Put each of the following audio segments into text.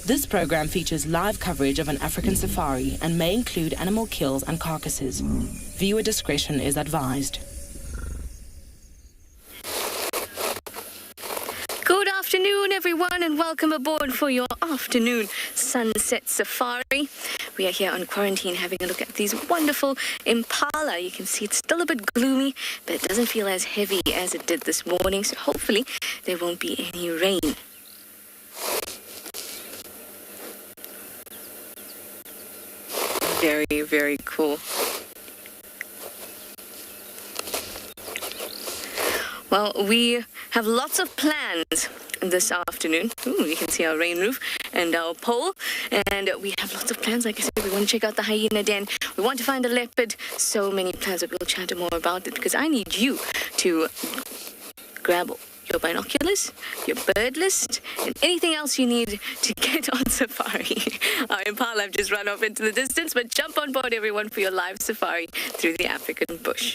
This program features live coverage of an African safari and may include animal kills and carcasses. Viewer discretion is advised. Good afternoon, everyone, and welcome aboard for your afternoon sunset safari. We are here on quarantine having a look at these wonderful impala. You can see it's still a bit gloomy, but it doesn't feel as heavy as it did this morning, so hopefully there won't be any rain. Very, very cool. Well, we have lots of plans this afternoon. Ooh, you can see our rain roof and our pole. And we have lots of plans. Like I said, we want to check out the Hyena Den. We want to find a leopard. So many plans that we'll chat more about it because I need you to grab your binoculars, your bird list, and anything else you need to get on safari. Our impala have just run off into the distance, but jump on board, everyone, for your live safari through the African bush.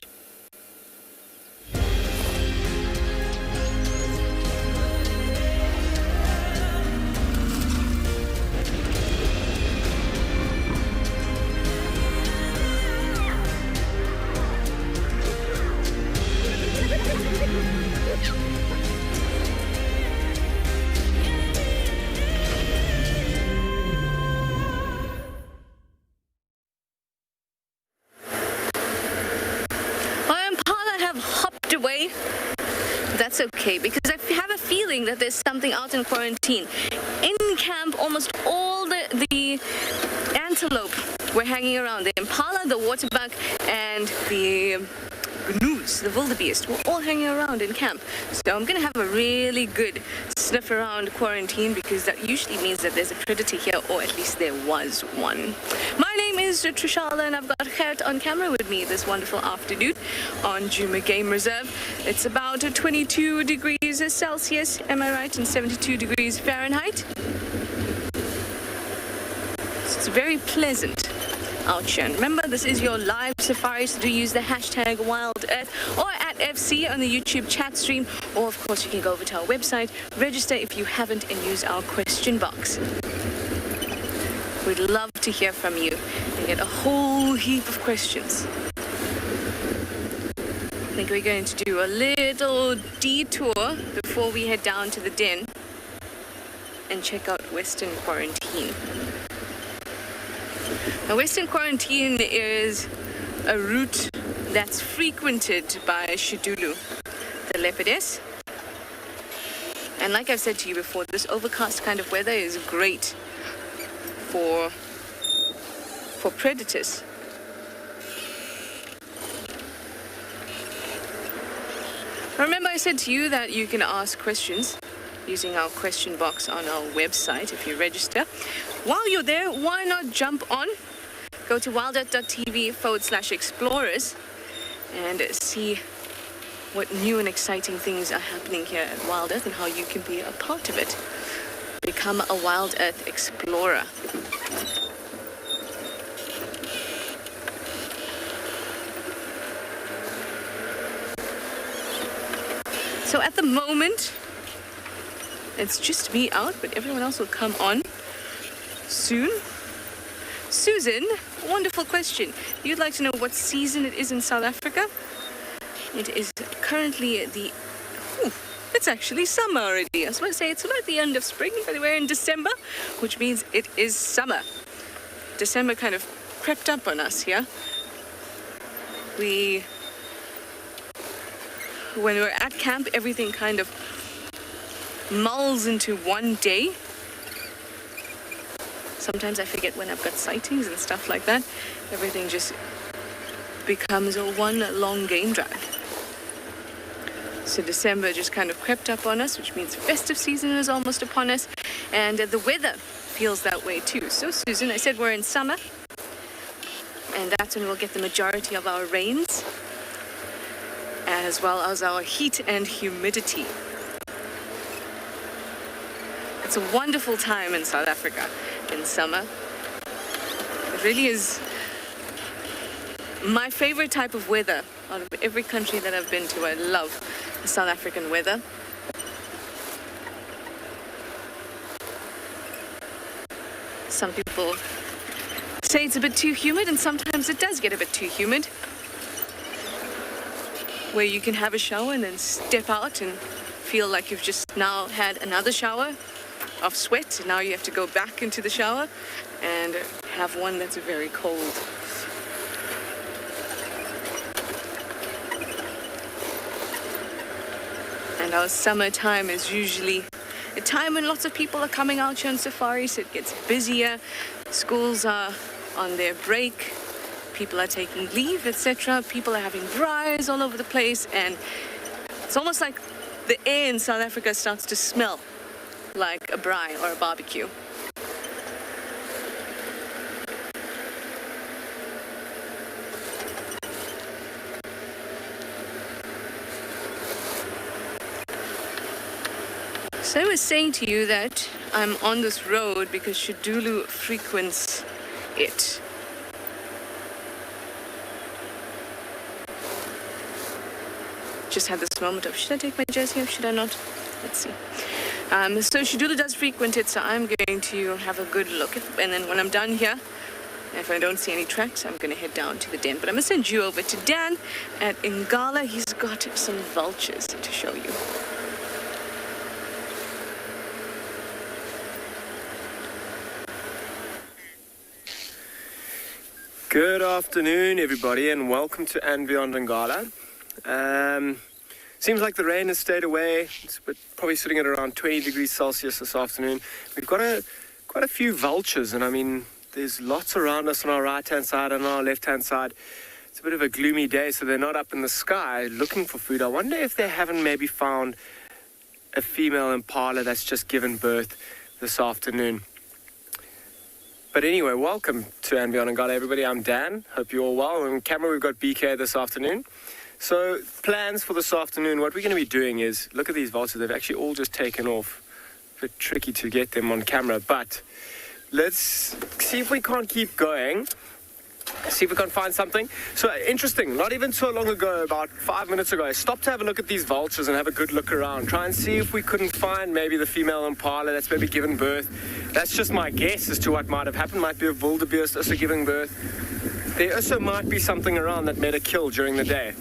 Away. That's okay, because I have a feeling that there's something out in quarantine. In camp, almost all the antelope were hanging around. The impala, the waterbuck, and the gnus, the wildebeest, were all hanging around in camp. So I'm going to have a really good sniff around quarantine because that usually means that there's a predator here, or at least there was one. My name is Trishala, and I've got Gert on camera with me this wonderful afternoon on Juventu Game Reserve. It's about 22 degrees Celsius, am I right, and 72 degrees Fahrenheit. So it's very pleasant out here. And remember, this is your live safari, so do use the hashtag WildEarth or at FC on the YouTube chat stream, or of course you can go over to our website, register if you haven't, and use our question box. We'd love to hear from you and get a whole heap of questions. I think we're going to do a little detour before we head down to the den and check out Western Quarantine. Now, Western Quarantine is a route that's frequented by Shidulu, the leopardess. And like I've said to you before, this overcast kind of weather is great for predators. Remember, I said to you that you can ask questions using our question box on our website if you register. While you're there, why not jump on? Go to wildearth.tv/explorers and see what new and exciting things are happening here at Wild Earth and how you can be a part of it. Become a Wild Earth explorer. So at the moment, it's just me out, but everyone else will come on soon. Susan, wonderful question. You'd like to know what season it is in South Africa? It is currently it's actually summer already. I was going to say it's about the end of spring, but we're in December, which means it is summer. December kind of crept up on us here. When we're at camp, everything kind of mulls into one day. Sometimes I forget when I've got sightings and stuff like that. Everything just becomes a one long game drive. So December just kind of crept up on us, which means festive season is almost upon us. And the weather feels that way too. So Susan, I said we're in summer. And that's when we'll get the majority of our rains, as well as our heat and humidity. It's a wonderful time in South Africa in summer. It really is my favorite type of weather out of every country that I've been to. I love the South African weather. Some people say it's a bit too humid, and sometimes it does get a bit too humid, where you can have a shower and then step out and feel like you've just now had another shower of sweat, and now you have to go back into the shower and have one that's very cold. And our summertime is usually a time when lots of people are coming out here on safari, so it gets busier. Schools are on their break, people are taking leave, etc. People are having braais all over the place, and it's almost like the air in South Africa starts to smell like a braai or a barbecue. So I was saying to you that I'm on this road because Shidulu frequents it. Just had this moment of, should I take my jersey off, should I not? Let's see. So Shidulu does frequent it, so I'm going to have a good look. And then when I'm done here, if I don't see any tracks, I'm going to head down to the den. But I'm going to send you over to Dan at Ingala. He's got some vultures to show you. Good afternoon, everybody, and welcome to and Beyond Ingala. Seems like the rain has stayed away. It's probably sitting at around 20 degrees Celsius this afternoon. We've got quite a few vultures, and I mean, there's lots around us on our right-hand side and on our left-hand side. It's a bit of a gloomy day, so they're not up in the sky looking for food. I wonder if they haven't maybe found a female impala that's just given birth this afternoon. But anyway, welcome to And Beyond Ingala, everybody. I'm Dan. Hope you're all well. On camera, we've got BK this afternoon. So, plans for this afternoon, what we're going to be doing is, look at these vultures. They've actually all just taken off. A bit tricky to get them on camera, but let's see if we can't keep going. See if we can find something. So, interesting, not even so long ago, about 5 minutes ago, I stopped to have a look at these vultures and have a good look around. Try and see if we couldn't find maybe the female impala that's maybe given birth. That's just my guess as to what might have happened. Might be a wildebeest also giving birth. There also might be something around that made a kill during the day.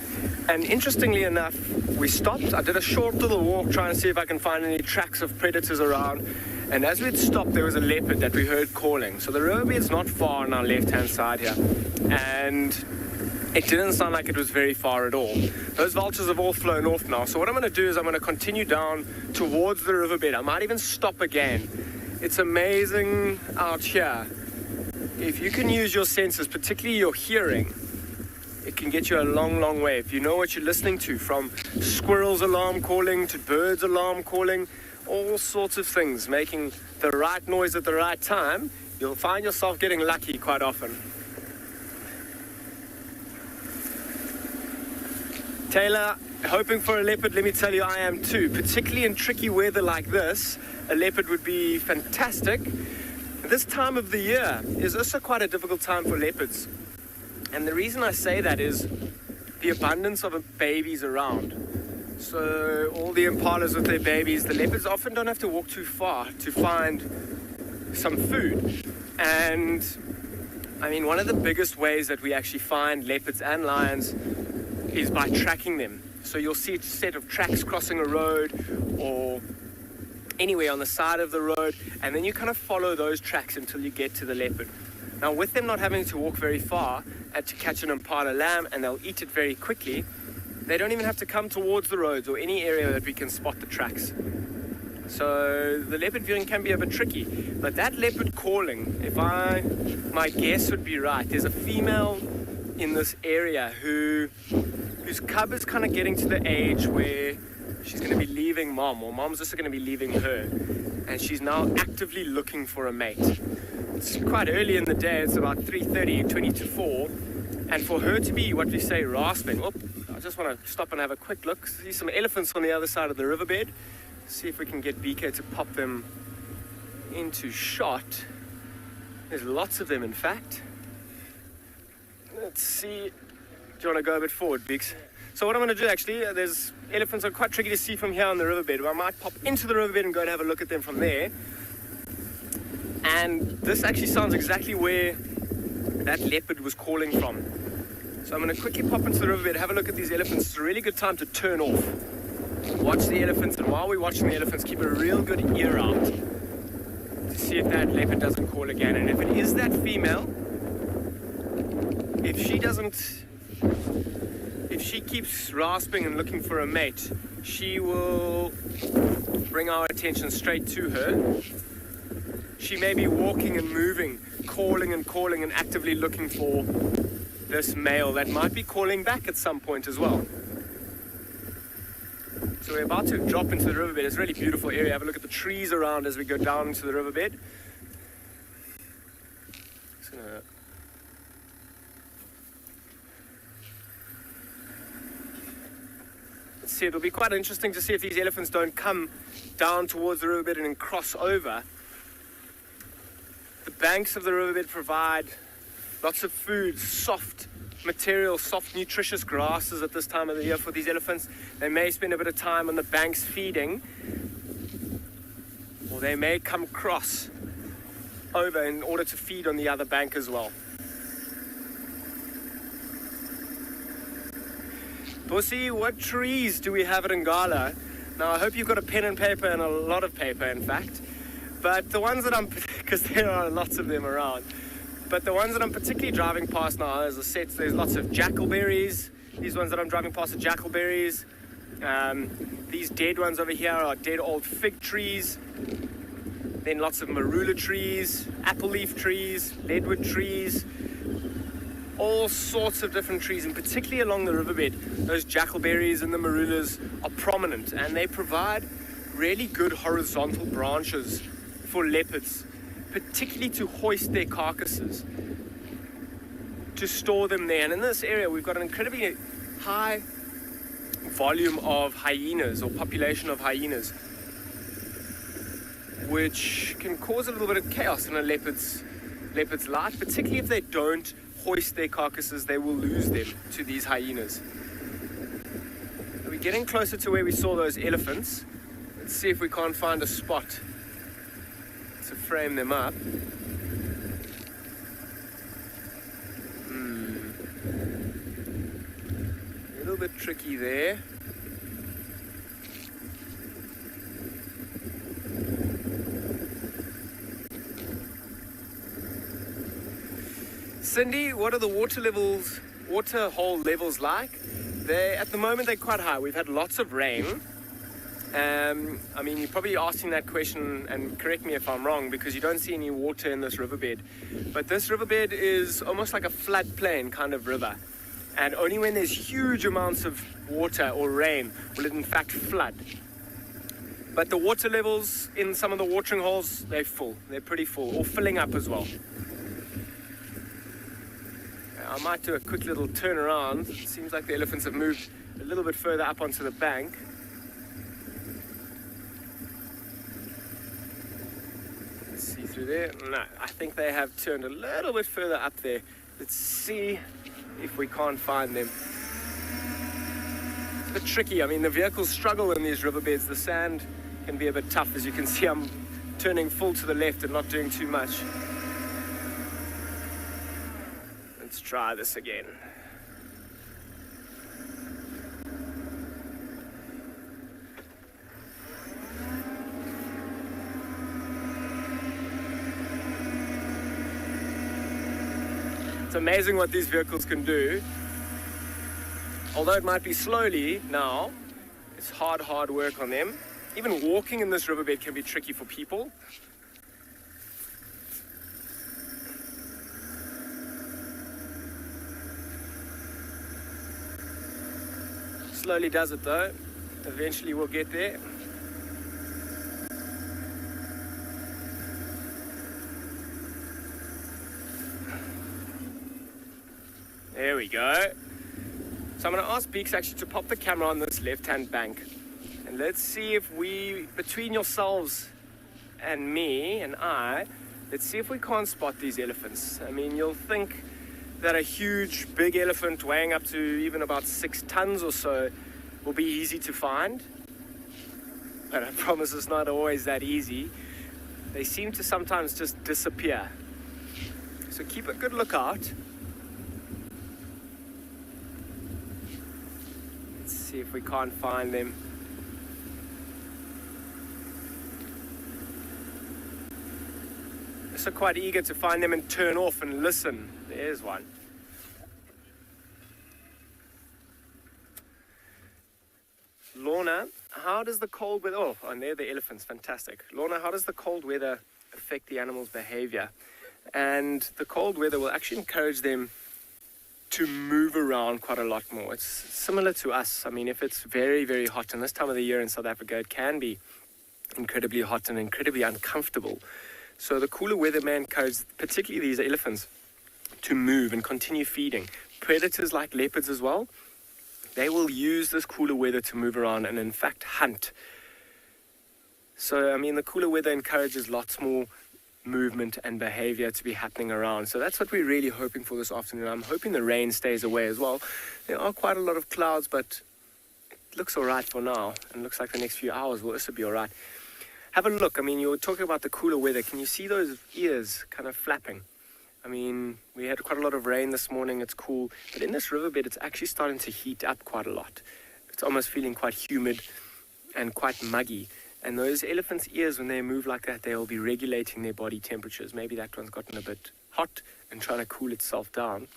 And interestingly enough, we stopped. I did a short little walk trying to see if I can find any tracks of predators around. And as we'd stopped, there was a leopard that we heard calling. So the riverbed's not far on our left-hand side here. And it didn't sound like it was very far at all. Those vultures have all flown off now. So what I'm going to do is I'm going to continue down towards the riverbed. I might even stop again. It's amazing out here. If you can use your senses, particularly your hearing, it can get you a long, long way. If you know what you're listening to, from squirrels alarm calling to birds alarm calling, all sorts of things, making the right noise at the right time, you'll find yourself getting lucky quite often. Taylor, hoping for a leopard, let me tell you, I am too. Particularly in tricky weather like this, a leopard would be fantastic. This time of the year is also quite a difficult time for leopards. And the reason I say that is the abundance of babies around. So all the impalas with their babies, the leopards often don't have to walk too far to find some food. And I mean, one of the biggest ways that we actually find leopards and lions is by tracking them. So you'll see a set of tracks crossing a road or anywhere on the side of the road, and then you kind of follow those tracks until you get to the leopard. Now, with them not having to walk very far and to catch an impala lamb, and they'll eat it very quickly, they don't even have to come towards the roads or any area that we can spot the tracks. So the leopard viewing can be a bit tricky. But that leopard calling, my guess would be right, there's a female in this area whose cub is kind of getting to the age where she's going to be leaving mom, or mom's also going to be leaving her, and she's now actively looking for a mate. It's quite early in the day, it's about 3:30, 20 to 4, and for her to be, what we say, rasping. I just want to stop and have a quick look, see some elephants on the other side of the riverbed, see if we can get BK to pop them into shot. There's lots of them, in fact. Let's see. Do you want to go a bit forward, Beeks? So what I'm going to do, actually, there's elephants are quite tricky to see from here on the riverbed. I might pop into the riverbed and go and have a look at them from there. And this actually sounds exactly where that leopard was calling from. So I'm going to quickly pop into the riverbed, have a look at these elephants. It's a really good time to turn off. Watch the elephants, and while we're watching the elephants, keep a real good ear out to see if that leopard doesn't call again. And if it is that female, if she keeps rasping and looking for a mate, she will bring our attention straight to her. She may be walking and moving, calling and actively looking for this male that might be calling back at some point as well. So we're about to drop into the riverbed. It's a really beautiful area. Have a look at the trees around as we go down into the riverbed. Just gonna... Let's see, it'll be quite interesting to see if these elephants don't come down towards the riverbed and then cross over. The banks of the riverbed provide lots of food, soft material, soft nutritious grasses at this time of the year for these elephants. They may spend a bit of time on the banks feeding, or they may come across over in order to feed on the other bank as well. Pussy, what trees do we have at Ngala? Now I hope you've got a pen and paper, and a lot of paper in fact, but the ones that because there are lots of them around. But the ones that I'm particularly driving past now, as I said, there's lots of jackalberries. These ones that I'm driving past are jackalberries. These dead ones over here are dead old fig trees. Then lots of marula trees, apple leaf trees, leadwood trees. All sorts of different trees, and particularly along the riverbed, those jackalberries and the marulas are prominent, and they provide really good horizontal branches for leopards, particularly to hoist their carcasses, to store them there. And in this area, we've got an incredibly high volume of hyenas, or population of hyenas, which can cause a little bit of chaos in a leopard's life, particularly if they don't hoist their carcasses. They will lose them to these hyenas. We're getting closer to where we saw those elephants. Let's see if we can't find a spot to frame them up. A little bit tricky there. Cindy, what are the water hole levels like? At the moment they're quite high. We've had lots of rain. I mean, you're probably asking that question, and correct me if I'm wrong, because you don't see any water in this riverbed. But this riverbed is almost like a floodplain kind of river. And only when there's huge amounts of water or rain will it in fact flood. But the water levels in some of the watering holes, they're full. They're pretty full, or filling up as well. I might do a quick little turn around. It seems like the elephants have moved a little bit further up onto the bank. Through there. No, I think they have turned a little bit further up there. Let's see if we can't find them. It's a bit tricky. I mean, the vehicles struggle in these riverbeds. The sand can be a bit tough. As you can see, I'm turning full to the left and not doing too much. Let's try this again. It's amazing what these vehicles can do. Although it might be slowly now, it's hard work on them. Even walking in this riverbed can be tricky for people. Slowly does it though. Eventually we'll get there. There we go. So I'm going to ask Beeks actually to pop the camera on this left-hand bank. And let's see if we, between yourselves and me and I, let's see if we can't spot these elephants. I mean, you'll think that a huge, big elephant weighing up to even about 6 tons or so will be easy to find. But I promise it's not always that easy. they seem to sometimes just disappear. So keep a good lookout. Let's see if we can't find them. So quite eager to find them and turn off and listen. There's one. Lorna, how does the cold weather... Oh, and there are the elephants, fantastic. Lorna, how does the cold weather affect the animal's behavior? And the cold weather will actually encourage them to move around quite a lot more. It's similar to us. I mean, if it's very, very hot, and this time of the year in South Africa, it can be incredibly hot and incredibly uncomfortable. So the cooler weather may encourage, particularly these elephants, to move and continue feeding. Predators like leopards as well, they will use this cooler weather to move around and in fact hunt. So, I mean, the cooler weather encourages lots more movement and behavior to be happening around. So that's what we're really hoping for this afternoon. I'm hoping the rain stays away as well. There are quite a lot of clouds, but it looks all right for now. And looks like the next few hours will also be all right. Have a look. I mean, you were talking about the cooler weather. Can you see those ears kind of flapping? I mean, we had quite a lot of rain this morning. It's cool. But in this riverbed, it's actually starting to heat up quite a lot. It's almost feeling quite humid and quite muggy. And those elephants' ears, when they move like that, they will be regulating their body temperatures. Maybe that one's gotten a bit hot and trying to cool itself down.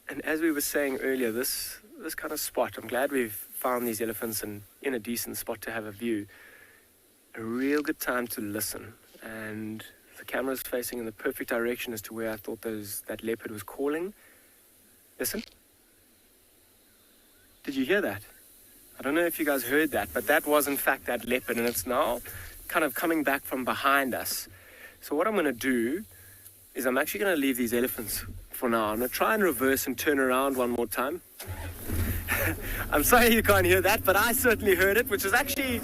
And as we were saying earlier, this kind of spot, I'm glad we've found these elephants in a decent spot to have a view. A real good time to listen. And the camera's facing in the perfect direction as to where I thought that leopard was calling. Listen. Did you hear that? I don't know if you guys heard that, but that was in fact that leopard, and it's now kind of coming back from behind us. So what I'm going to do is I'm actually going to leave these elephants for now. I'm going to try and reverse and turn around one more time. I'm sorry you can't hear that, but I certainly heard it, which is actually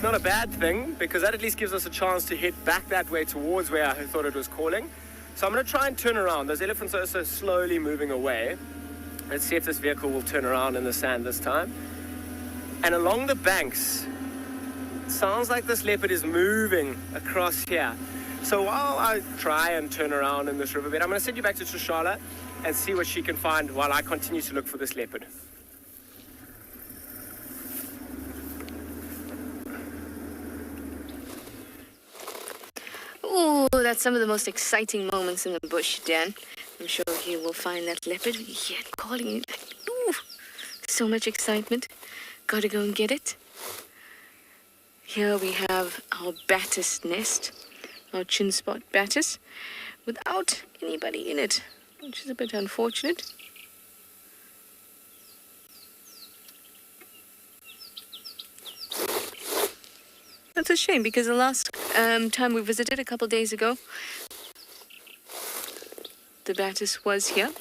not a bad thing, because that at least gives us a chance to head back that way towards where I thought it was calling. So I'm going to try and turn around. Those elephants are also slowly moving away. Let's see if this vehicle will turn around in the sand this time. And along the banks, it sounds like this leopard is moving across here. So while I try and turn around in this riverbed, I'm going to send you back to Tswalu and see what she can find while I continue to look for this leopard. Ooh, that's some of the most exciting moments in the bush, Dan. I'm sure he will find that leopard. We hear it calling. Ooh, so much excitement. Gotta go and get it. Here we have our batis nest, our chin spot batis, without anybody in it, which is a bit unfortunate. That's a shame, because the last time we visited a couple days ago, the batis was here.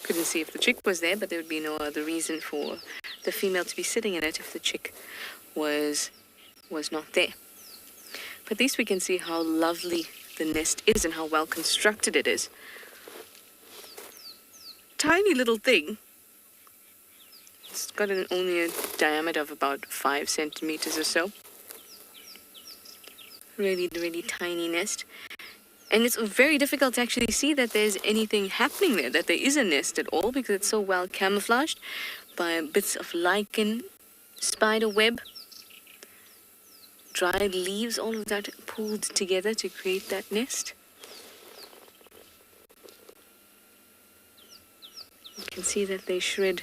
Couldn't see if the chick was there, but there would be no other reason for the female to be sitting in it if the chick was not there. But at least we can see how lovely the nest is and how well constructed it is. Tiny little thing. It's got only a diameter of about 5 centimeters or so. Really, really tiny nest. And it's very difficult to actually see that there's anything happening there, that there is a nest at all, because it's so well camouflaged by bits of lichen, spider web, dried leaves, all of that pulled together to create that nest. You can see that they shred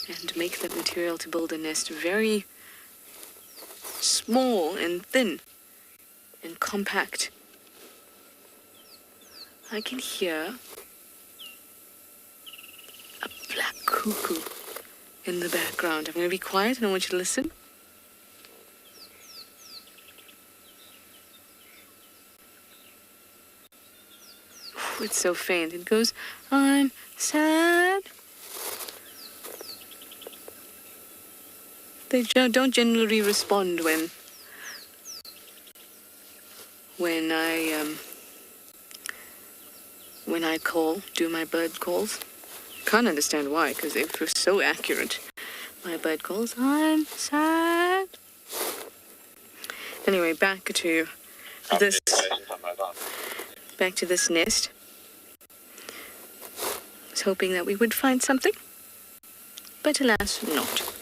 and make that material to build a nest very small and thin and compact. I can hear a black cuckoo in the background. I'm going to be quiet and I want you to listen. Ooh, it's so faint. It goes, I'm sad. They don't generally respond when I do my bird calls. Can't understand why, because they were so accurate. My bird calls, I'm sad. back to this nest. I was hoping that we would find something, but alas, not.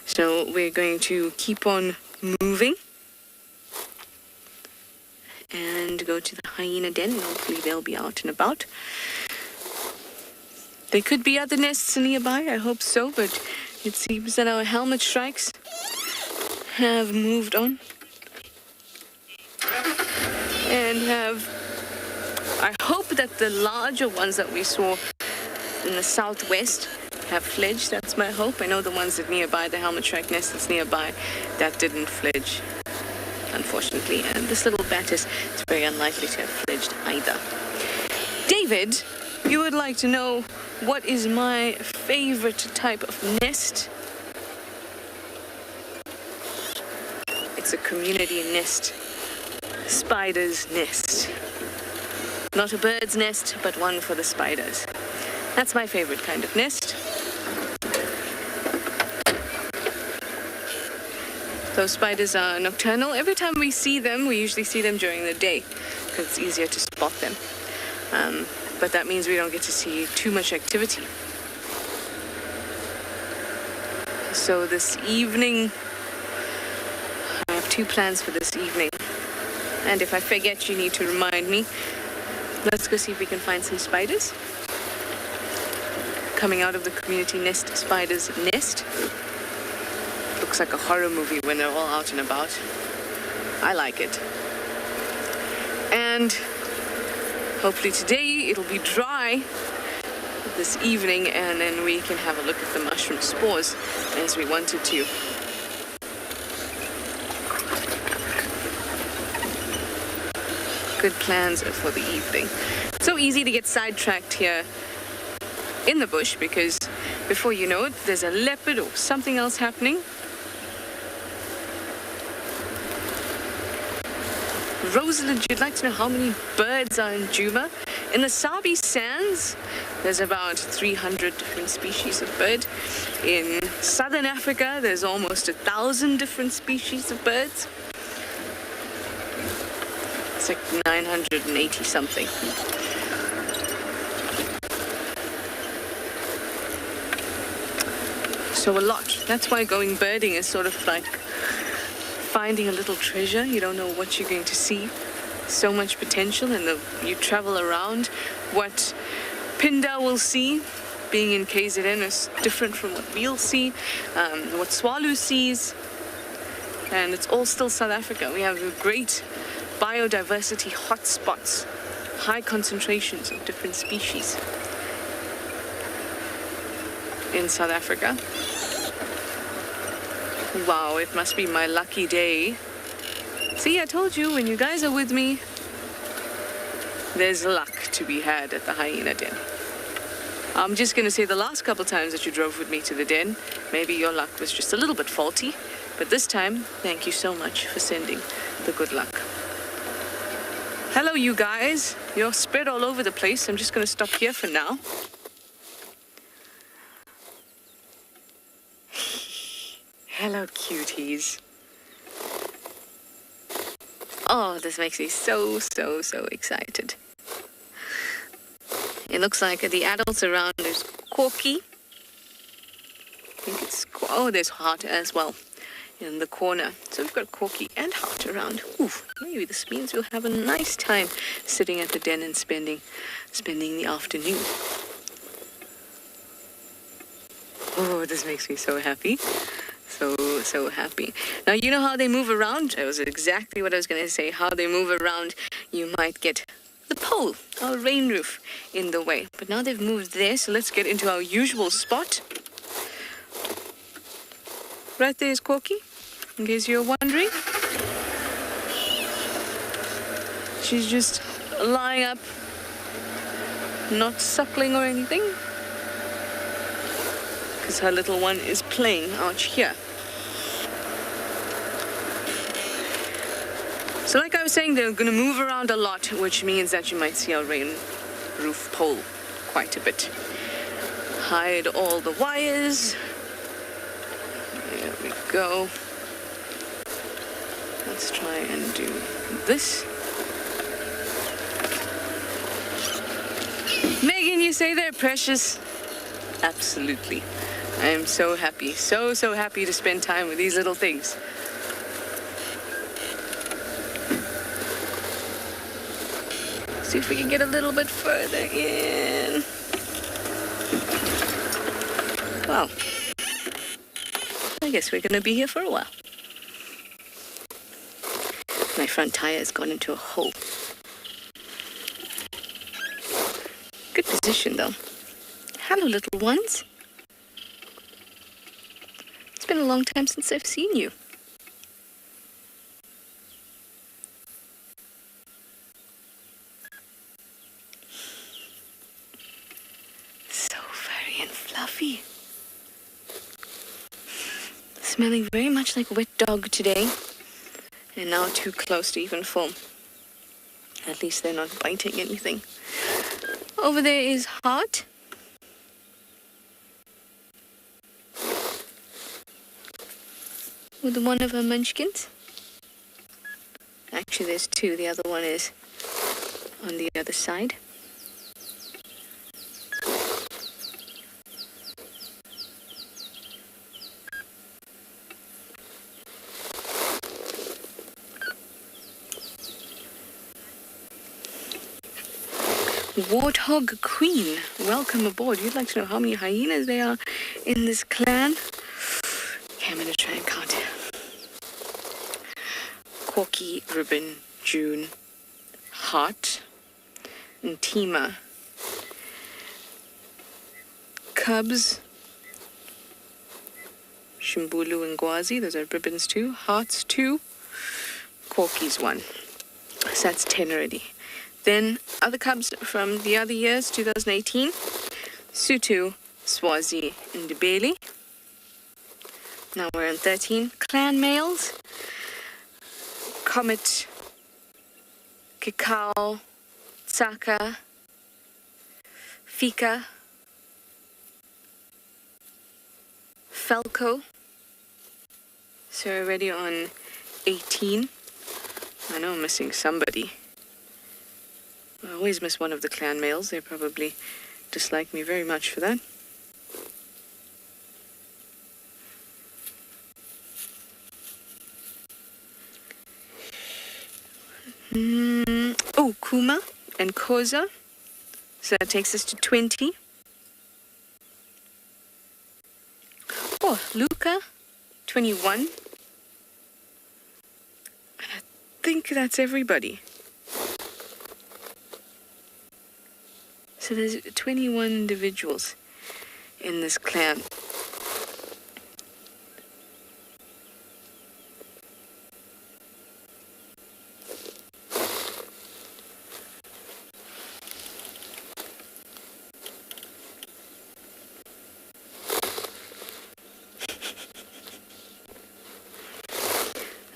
So we're going to keep on moving and go to the Hyena Den. Hopefully they'll be out and about. There could be other nests nearby, I hope so, but it seems that our helmet shrikes have moved on and I hope that the larger ones that we saw in the southwest have fledged. That's my hope. I know the ones that nearby, the helmet shrike nest that's nearby, that didn't fledge, unfortunately. And this little battis is very unlikely to have fledged either. David, you would like to know what is my favorite type of nest? It's a community nest. Spider's nest. Not a bird's nest, but one for the spiders. That's my favorite kind of nest. Those spiders are nocturnal. Every time we see them, we usually see them during the day because it's easier to spot them. But that means we don't get to see too much activity. So this evening, I have two plans for this evening. And if I forget, you need to remind me. Let's go see if we can find some spiders. Coming out of the community nest, spider's nest. Looks like a horror movie when they're all out and about. I like it. And hopefully today it'll be dry this evening, and then we can have a look at the mushroom spores as we wanted to. Good plans for the evening. It's so easy to get sidetracked here in the bush because before you know it, there's a leopard or something else happening. Rosalind, you'd like to know how many birds are in Juba? In the Sarby sands, there's about 300 different species of bird. In southern Africa, there's almost 1,000 different species of birds. It's like 980 something. So a lot. That's why going birding is sort of like finding a little treasure. You don't know what you're going to see. So much potential, and you travel around. What Pinda will see, being in KZN, is different from what we'll see. What Tswalu sees, and it's all still South Africa. We have great biodiversity hotspots, high concentrations of different species in South Africa. Wow, it must be my lucky day. See, I told you, when you guys are with me, there's luck to be had at the Hyena Den. I'm just going to say the last couple times that you drove with me to the den, maybe your luck was just a little bit faulty, but this time, thank you so much for sending the good luck. Hello, you guys. You're spread all over the place. I'm just going to stop here for now. Hello, cuties. Oh, this makes me so excited. It looks like the adults around, there's Corky. I think it's, oh, there's Heart as well in the corner. So we've got Corky and Heart around. Oof, maybe this means we'll have a nice time sitting at the den and spending the afternoon. Oh, this makes me so happy. So happy. Now, you know how they move around? That was exactly what I was going to say. How they move around, you might get the pole, our rain roof, in the way. But now they've moved there, so let's get into our usual spot. Right there is Corky, in case you're wondering. She's just lying up, not suckling or anything, because her little one is playing out here. So like I was saying, they're going to move around a lot, which means that you might see our rain roof pole quite a bit. Hide all the wires. There we go. Let's try and do this. Megan, you say they're precious? Absolutely. I am so happy, so happy to spend time with these little things. See if we can get a little bit further in. Wow. I guess we're going to be here for a while. My front tire has gone into a hole. Good position, though. Hello, little ones. It's been a long time since I've seen you. So furry and fluffy. Smelling very much like wet dog today. And now too close to even foam. At least they're not biting anything. Over there is Heart. With one of her munchkins. Actually, there's two. The other one is on the other side. Warthog Queen, welcome aboard. You'd like to know how many hyenas there are in this clan? Okay, I'm going to try and count. Corky, Ribbon, June, Heart, and Tima. Cubs, Shimbulu and Gwazi, those are Ribbons 2. Hearts 2, Corky's 1. So that's 10 already. Then other cubs from the other years, 2018, Sutu, Swazi, and Ndebele. Now we're on 13. Clan males, Comet, Kikau, Tsaka, Fika, Falco. So we're already on 18. I know I'm missing somebody. I always miss one of the clan males. They probably dislike me very much for that. Oh, Kuma and Koza. So that takes us to 20. Oh, Luca, 21. And I think that's everybody. So there's 21 individuals in this clan.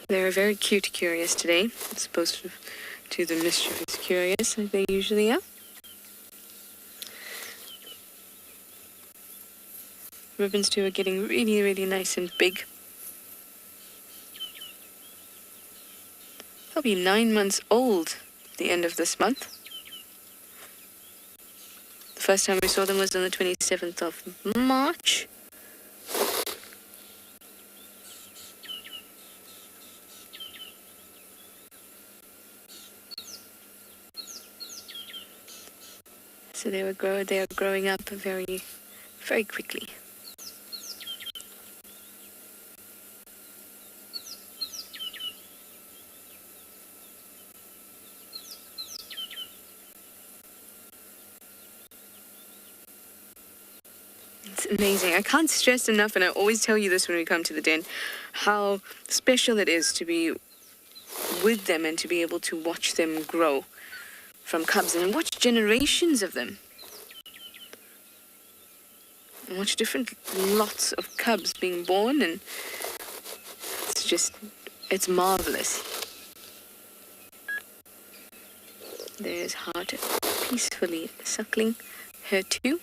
They're very cute curious today, as opposed to the mischievous curious like they usually are. Ribbons too are getting really, really nice and big. They'll be 9 months old at the end of this month. The first time we saw them was on the 27th of March. So they are growing up very, very quickly. It's amazing. I can't stress enough, and I always tell you this when we come to the den, how special it is to be with them and to be able to watch them grow from cubs and watch generations of them. And watch different lots of cubs being born, and it's marvelous. There's Heart peacefully suckling her too.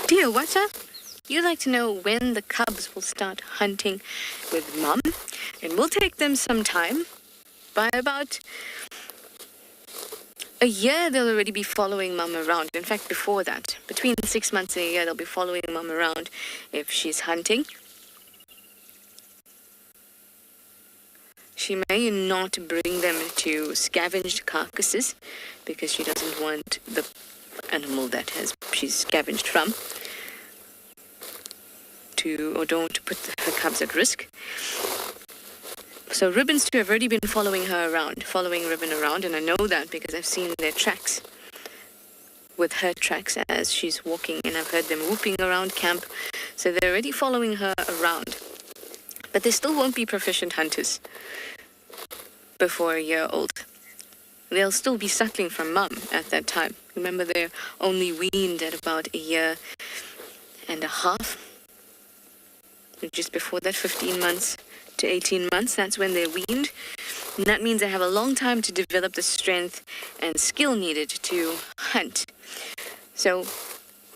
Dear Wata, you'd like to know when the cubs will start hunting with Mum. It will take them some time. By about a year, they'll already be following Mum around. In fact, before that, between 6 months and a year, they'll be following Mum around if she's hunting. She may not bring them to scavenged carcasses because she doesn't want the animal that she's scavenged from or don't want to put her cubs at risk. So Ribbons too have already been following Ribbon around, and I know that because I've seen their tracks with her tracks as she's walking, and I've heard them whooping around camp. So they're already following her around. But they still won't be proficient hunters before a year old. They'll still be suckling from Mum at that time. Remember, they're only weaned at about a year and a half. Just before that, 15 months to 18 months, that's when they're weaned. And that means they have a long time to develop the strength and skill needed to hunt. So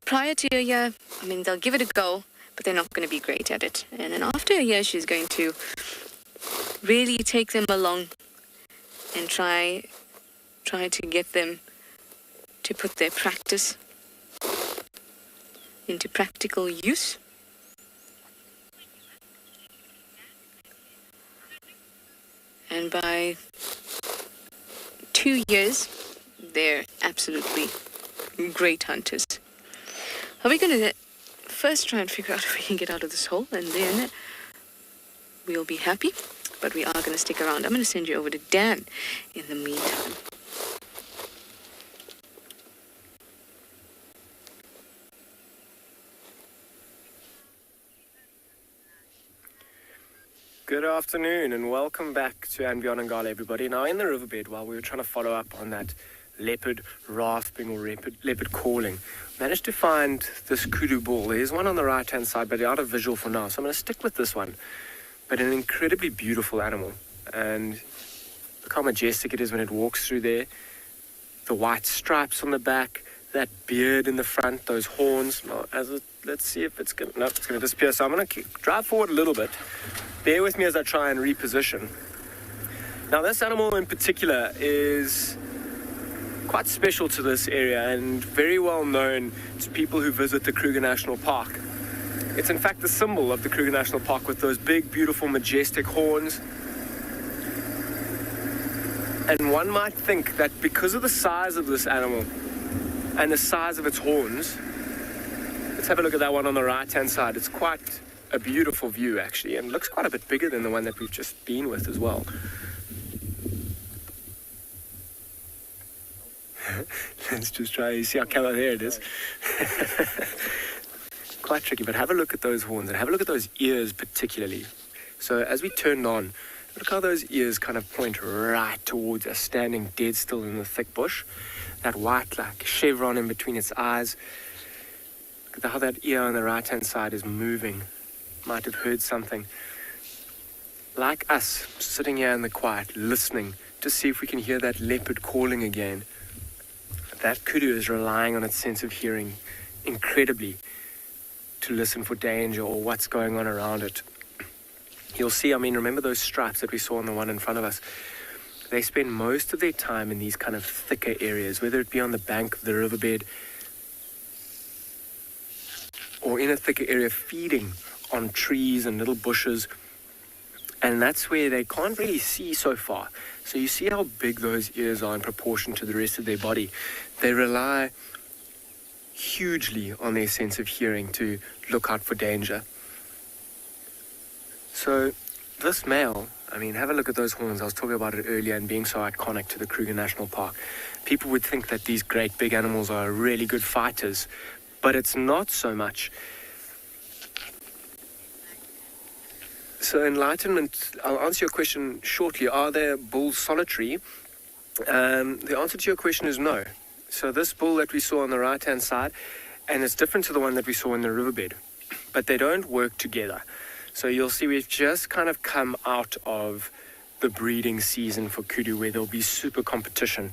prior to a year, they'll give it a go, but they're not going to be great at it. And then after a year, she's going to really take them along and try to get them to put their practice into practical use. And by 2 years, they're absolutely great hunters. Are we going to first try and figure out if we can get out of this hole, and then we'll be happy, but we are going to stick around. I'm going to send you over to Dan in the meantime. Good afternoon and welcome back to And Beyond Ngala, everybody. Now in the riverbed, while we were trying to follow up on that leopard rasping or leopard calling, managed to find this kudu bull. There's one on the right hand side, but out of visual for now, so I'm going to stick with this one. But an incredibly beautiful animal, and look how majestic it is when it walks through there. The white stripes on the back, that beard in the front, those horns. Now, let's see if it's going to disappear. So I'm going to drive forward a little bit. Bear with me as I try and reposition. Now this animal in particular is quite special to this area and very well known to people who visit the Kruger National Park. It's in fact the symbol of the Kruger National Park with those big, beautiful, majestic horns. And one might think that because of the size of this animal and the size of its horns, let's have a look at that one on the right-hand side. It's quite a beautiful view, actually, and looks quite a bit bigger than the one that we've just been with as well. Let's just try, you see how clever there it is. Quite tricky, but have a look at those horns and have a look at those ears particularly. So as we turned on, look how those ears kind of point right towards us, standing dead still in the thick bush. That white like chevron in between its eyes. Look at how that ear on the right-hand side is moving. Might have heard something. Like us, sitting here in the quiet, listening to see if we can hear that leopard calling again. That kudu is relying on its sense of hearing incredibly to listen for danger or what's going on around it. You'll see, remember those stripes that we saw on the one in front of us? They spend most of their time in these kind of thicker areas, whether it be on the bank of the riverbed or in a thicker area feeding on trees and little bushes, and that's where they can't really see so far. So you see how big those ears are in proportion to the rest of their body. They rely hugely on their sense of hearing to look out for danger. So this male, have a look at those horns. I was talking about it earlier and being so iconic to the Kruger National Park. People would think that these great big animals are really good fighters, but it's not so much. So enlightenment, I'll answer your question shortly. Are there bulls solitary? The answer to your question is no. So this bull that we saw on the right-hand side, and it's different to the one that we saw in the riverbed, but they don't work together. So you'll see we've just kind of come out of the breeding season for kudu where there'll be super competition.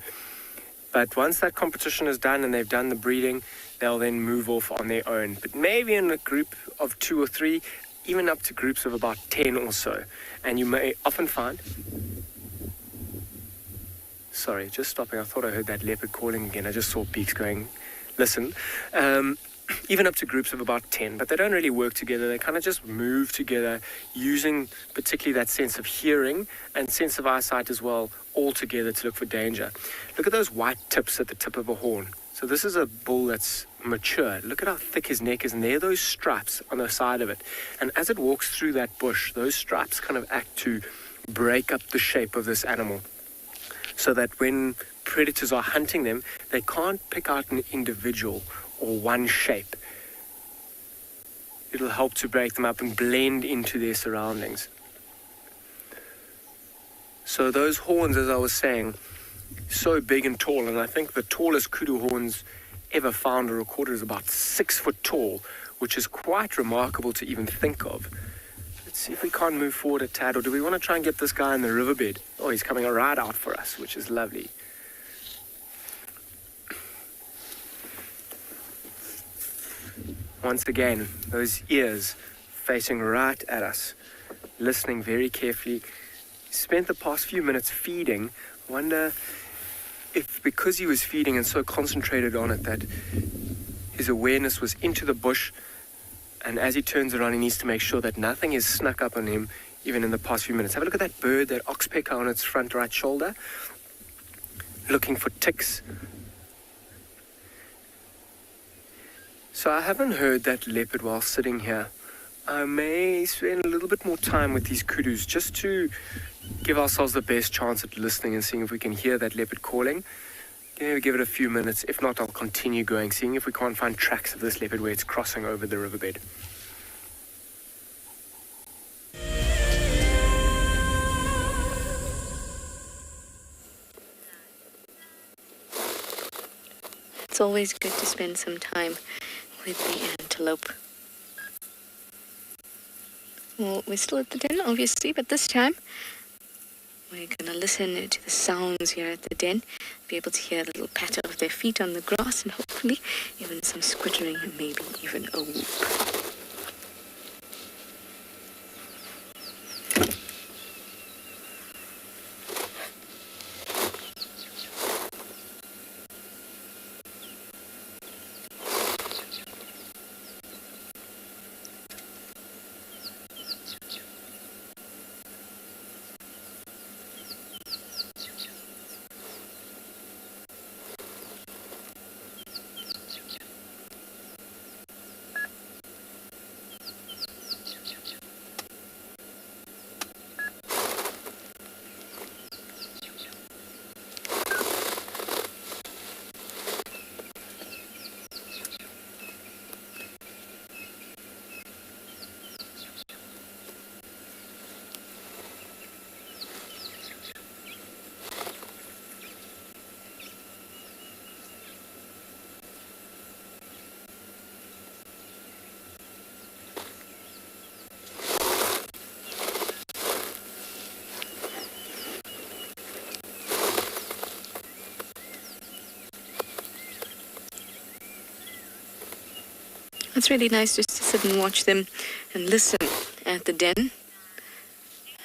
But once that competition is done and they've done the breeding, they'll then move off on their own. But maybe in a group of 2 or 3, even up to groups of about 10 or so. And you may often find... Sorry, just stopping. I thought I heard that leopard calling again. I just saw beaks going, listen. Even up to groups of about 10, but they don't really work together. They kind of just move together, using particularly that sense of hearing and sense of eyesight as well, all together to look for danger. Look at those white tips at the tip of a horn. So this is a bull that's mature. Look at how thick his neck is, and there are those stripes on the side of it. And as it walks through that bush, those stripes kind of act to break up the shape of this animal, so that when predators are hunting them, they can't pick out an individual or one shape. It'll help to break them up and blend into their surroundings. So those horns, as I was saying, so big and tall, and I think the tallest kudu horns ever found or recorded is about 6 foot tall, which is quite remarkable to even think of. Let's see if we can't move forward a tad, or do we want to try and get this guy in the riverbed? Oh, he's coming right out for us, which is lovely. Once again, those ears facing right at us, listening very carefully. He spent the past few minutes feeding. I wonder if because he was feeding and so concentrated on it that his awareness was into the bush, and as he turns around he needs to make sure that nothing is snuck up on him even in the past few minutes. Have a look at that bird, that oxpecker on its front right shoulder, looking for ticks. So I haven't heard that leopard while sitting here. I may spend a little bit more time with these kudus just to give ourselves the best chance at listening and seeing if we can hear that leopard calling. Maybe give it a few minutes. If not, I'll continue going, seeing if we can't find tracks of this leopard where it's crossing over the riverbed. It's always good to spend some time with the antelope. Well, we're still at the den, obviously, but this time we're going to listen to the sounds here at the den, be able to hear the little patter of their feet on the grass, and hopefully even some squittering and maybe even a whoop. It's really nice just to sit and watch them and listen at the den.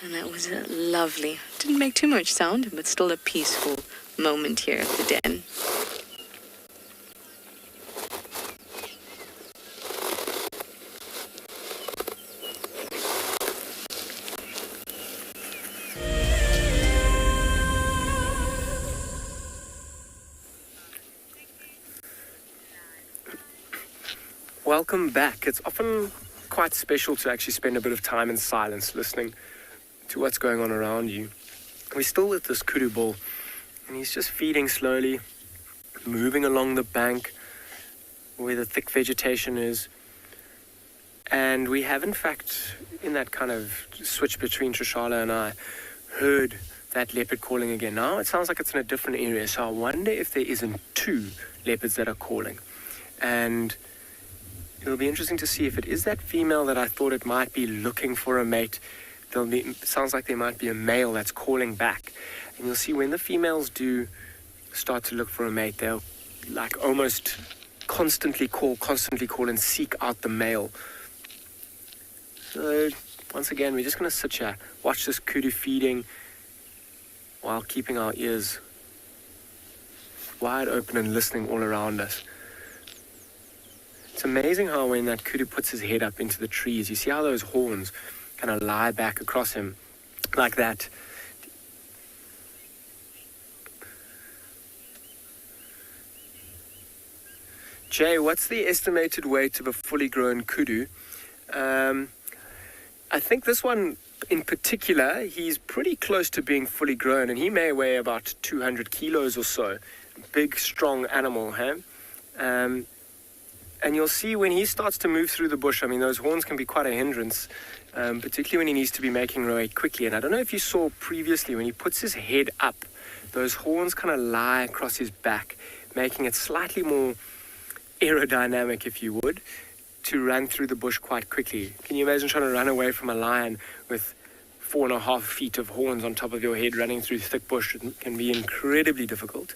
And that was lovely. Didn't make too much sound, but still a peaceful moment here at the den. Welcome back. It's often quite special to actually spend a bit of time in silence listening to what's going on around you. We're still with this kudu bull, and he's just feeding slowly, moving along the bank where the thick vegetation is. And we have, in fact, in that kind of switch between Trishala and I, heard that leopard calling again. Now it sounds like it's in a different area, so I wonder if there isn't 2 leopards that are calling. And it'll be interesting to see if it is that female that I thought it might be looking for a mate. Sounds like there might be a male that's calling back. And you'll see when the females do start to look for a mate, they'll like almost constantly call and seek out the male. So once again, we're just going to sit here, watch this kudu feeding while keeping our ears wide open and listening all around us. It's amazing how when that kudu puts his head up into the trees, you see how those horns kind of lie back across him like that. Jay, what's the estimated weight of a fully grown kudu? I think this one in particular, he's pretty close to being fully grown, and he may weigh about 200 kilos or so. Big, strong animal, hey? And you'll see when he starts to move through the bush, I mean, those horns can be quite a hindrance, particularly when he needs to be making way quickly. And I don't know if you saw previously, when he puts his head up, those horns kind of lie across his back, making it slightly more aerodynamic, if you would, to run through the bush quite quickly. Can you imagine trying to run away from a lion with 4.5 feet of horns on top of your head running through thick bush? It can be incredibly difficult.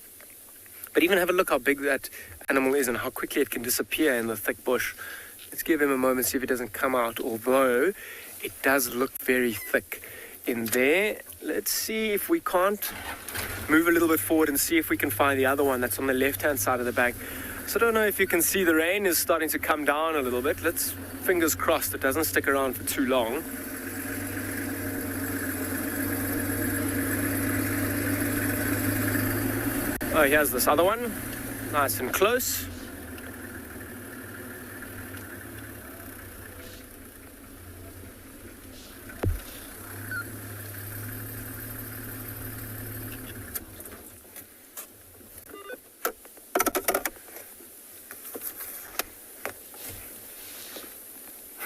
But even have a look how big that animal is and how quickly it can disappear in the thick bush. Let's give him a moment, see if it doesn't come out, although it does look very thick in there. Let's see if we can't move a little bit forward and see if we can find the other one that's on the left-hand side of the bank. So I don't know if you can see the rain is starting to come down a little bit. Let's fingers crossed it doesn't stick around for too long. Oh, here's this other one. Nice and close.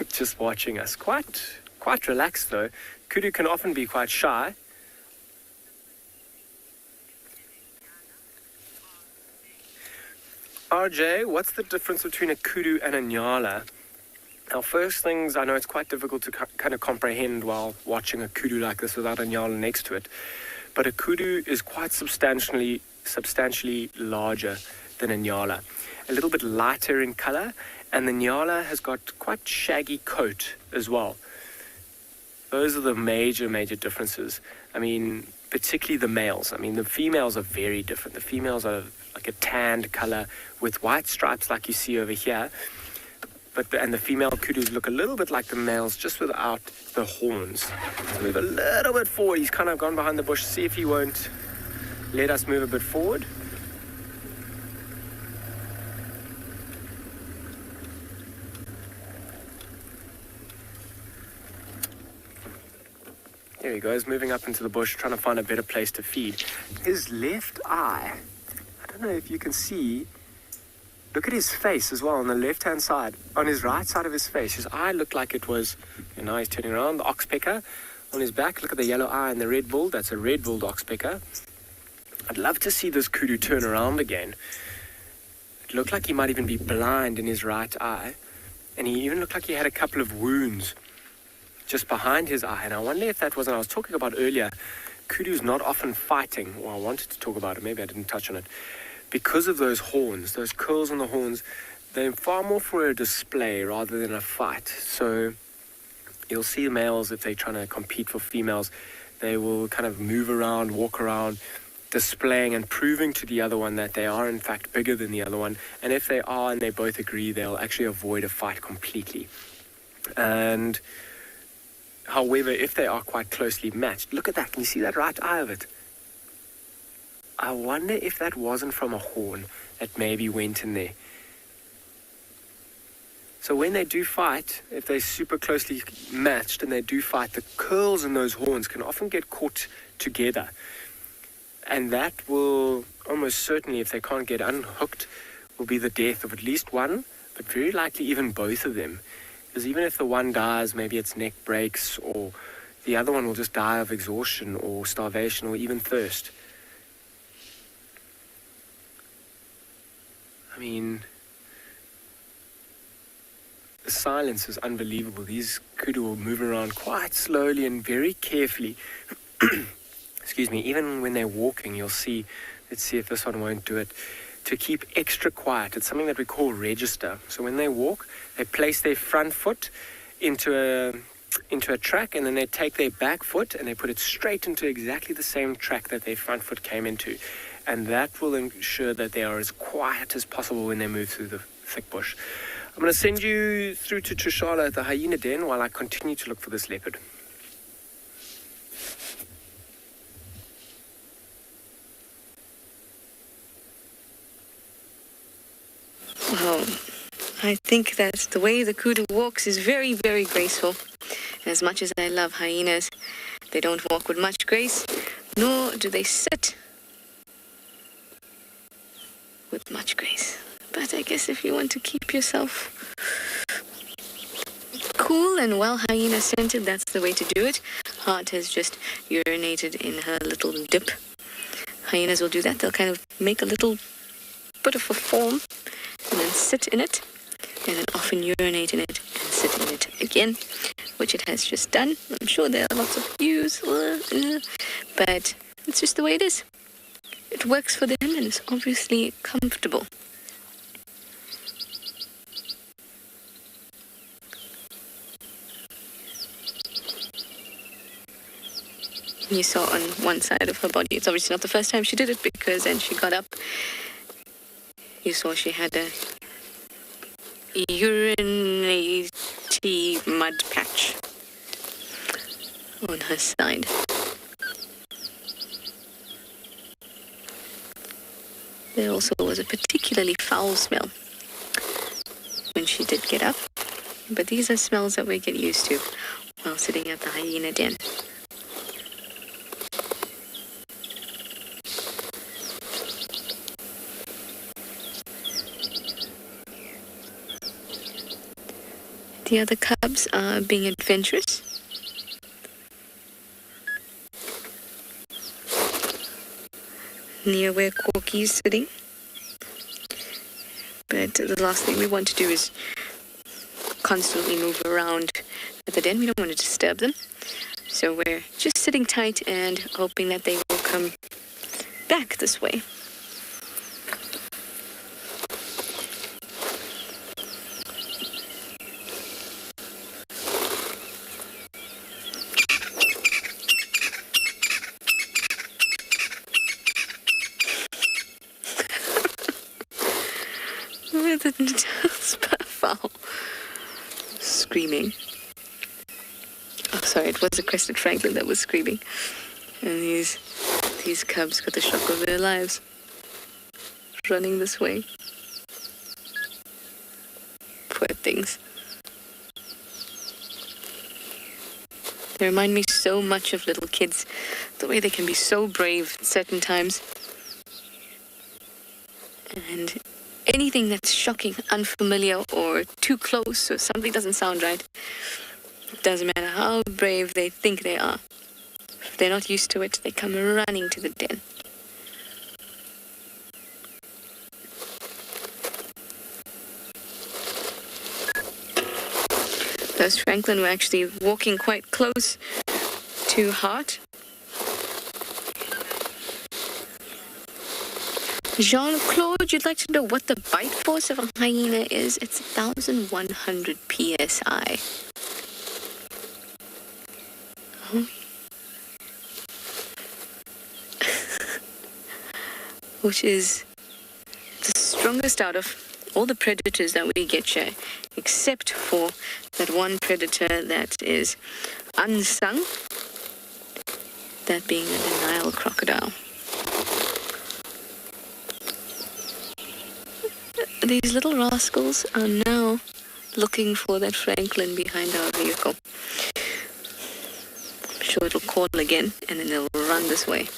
Just watching us. Quite relaxed though. Kudu can often be quite shy. RJ, what's the difference between a kudu and a nyala? Now, first things, I know it's quite difficult to kind of comprehend while watching a kudu like this without a nyala next to it, but a kudu is quite substantially larger than a nyala. A little bit lighter in color, and the nyala has got quite shaggy coat as well. Those are the major differences. I mean, particularly the males. I mean, the females are very different. The females are like a tanned color with white stripes like you see over here. And the female kudus look a little bit like the males, just without the horns. So move a little bit forward. He's kind of gone behind the bush. See if he won't let us move a bit forward. There he goes, moving up into the bush, trying to find a better place to feed. His left eye, I don't know if you can see, look at his face as well on the left-hand side. On his right side of his face, his eye looked like it was, and now he's turning around, the oxpecker. On his back, look at the yellow eye and the red bull, that's a red-bulled oxpecker. I'd love to see this kudu turn around again. It looked like he might even be blind in his right eye, and he even looked like he had a couple of wounds just behind his eye. And I wonder if that wasn't, I was talking about earlier, kudu's not often fighting, or I wanted to talk about it, maybe I didn't touch on it, because of those horns, those curls on the horns. They're far more for a display rather than a fight. So you'll see males, if they're trying to compete for females, they will kind of move around, walk around, displaying and proving to the other one that they are in fact bigger than the other one. And if they are and they both agree, they'll actually avoid a fight completely. And however, if they are quite closely matched, look at that, can you see that right eye of it? I wonder if that wasn't from a horn that maybe went in there. So when they do fight, if they're super closely matched and they do fight, the curls in those horns can often get caught together. And that will almost certainly, if they can't get unhooked, will be the death of at least one, but very likely even both of them. Because even if the one dies, maybe its neck breaks, or the other one will just die of exhaustion or starvation or even thirst. I mean, the silence is unbelievable. These kudu will move around quite slowly and very carefully. Excuse me, even when they're walking, you'll see Let's see if this one won't do it. To keep extra quiet, it's something that we call register. So when they walk, they place their front foot into a track, and then they take their back foot and they put it straight into exactly the same track that their front foot came into. And that will ensure that they are as quiet as possible when they move through the thick bush. I'm going to send you through to Tswalu at the Hyena Den while I continue to look for this leopard. Wow, I think that the way the kudu walks is very, very graceful. As much as I love hyenas, they don't walk with much grace, nor do they sit with much grace. But I guess if you want to keep yourself cool and well hyena scented, that's the way to do it. Heart has just urinated in her little dip. Hyenas will do that. They'll kind of make a little bit of a form and then sit in it, and then often urinate in it and sit in it again, which it has just done. I'm sure there are lots of views, but it's just the way it is. It works for them and it's obviously comfortable. You saw on one side of her body, it's obviously not the first time she did it, because then she got up. You saw she had a urinary mud patch on her side. There also was a particularly foul smell when she did get up, but these are smells that we get used to while sitting at the Hyena Den. The other cubs are being adventurous. Near where Corky's sitting. But the last thing we want to do is constantly move around at the den. We don't want to disturb them. So we're just sitting tight and hoping that they will come back this way. Screaming. Oh, sorry, it was a crested francolin that was screaming. And these cubs got the shock of their lives running this way. Poor things. They remind me so much of little kids, the way they can be so brave at certain times. And anything that's shocking, unfamiliar, or too close, or something doesn't sound right, it doesn't matter how brave they think they are. If they're not used to it, they come running to the den. Those francolin were actually walking quite close to Heart. Jean-Claude, you'd like to know what the bite force of a hyena is? It's 1,100 psi. Huh? Which is the strongest out of all the predators that we get here, except for that one predator that is unsung, that being the Nile crocodile. These little rascals are now looking for that francolin behind our vehicle. I'm sure it'll call again, and then they'll run this way.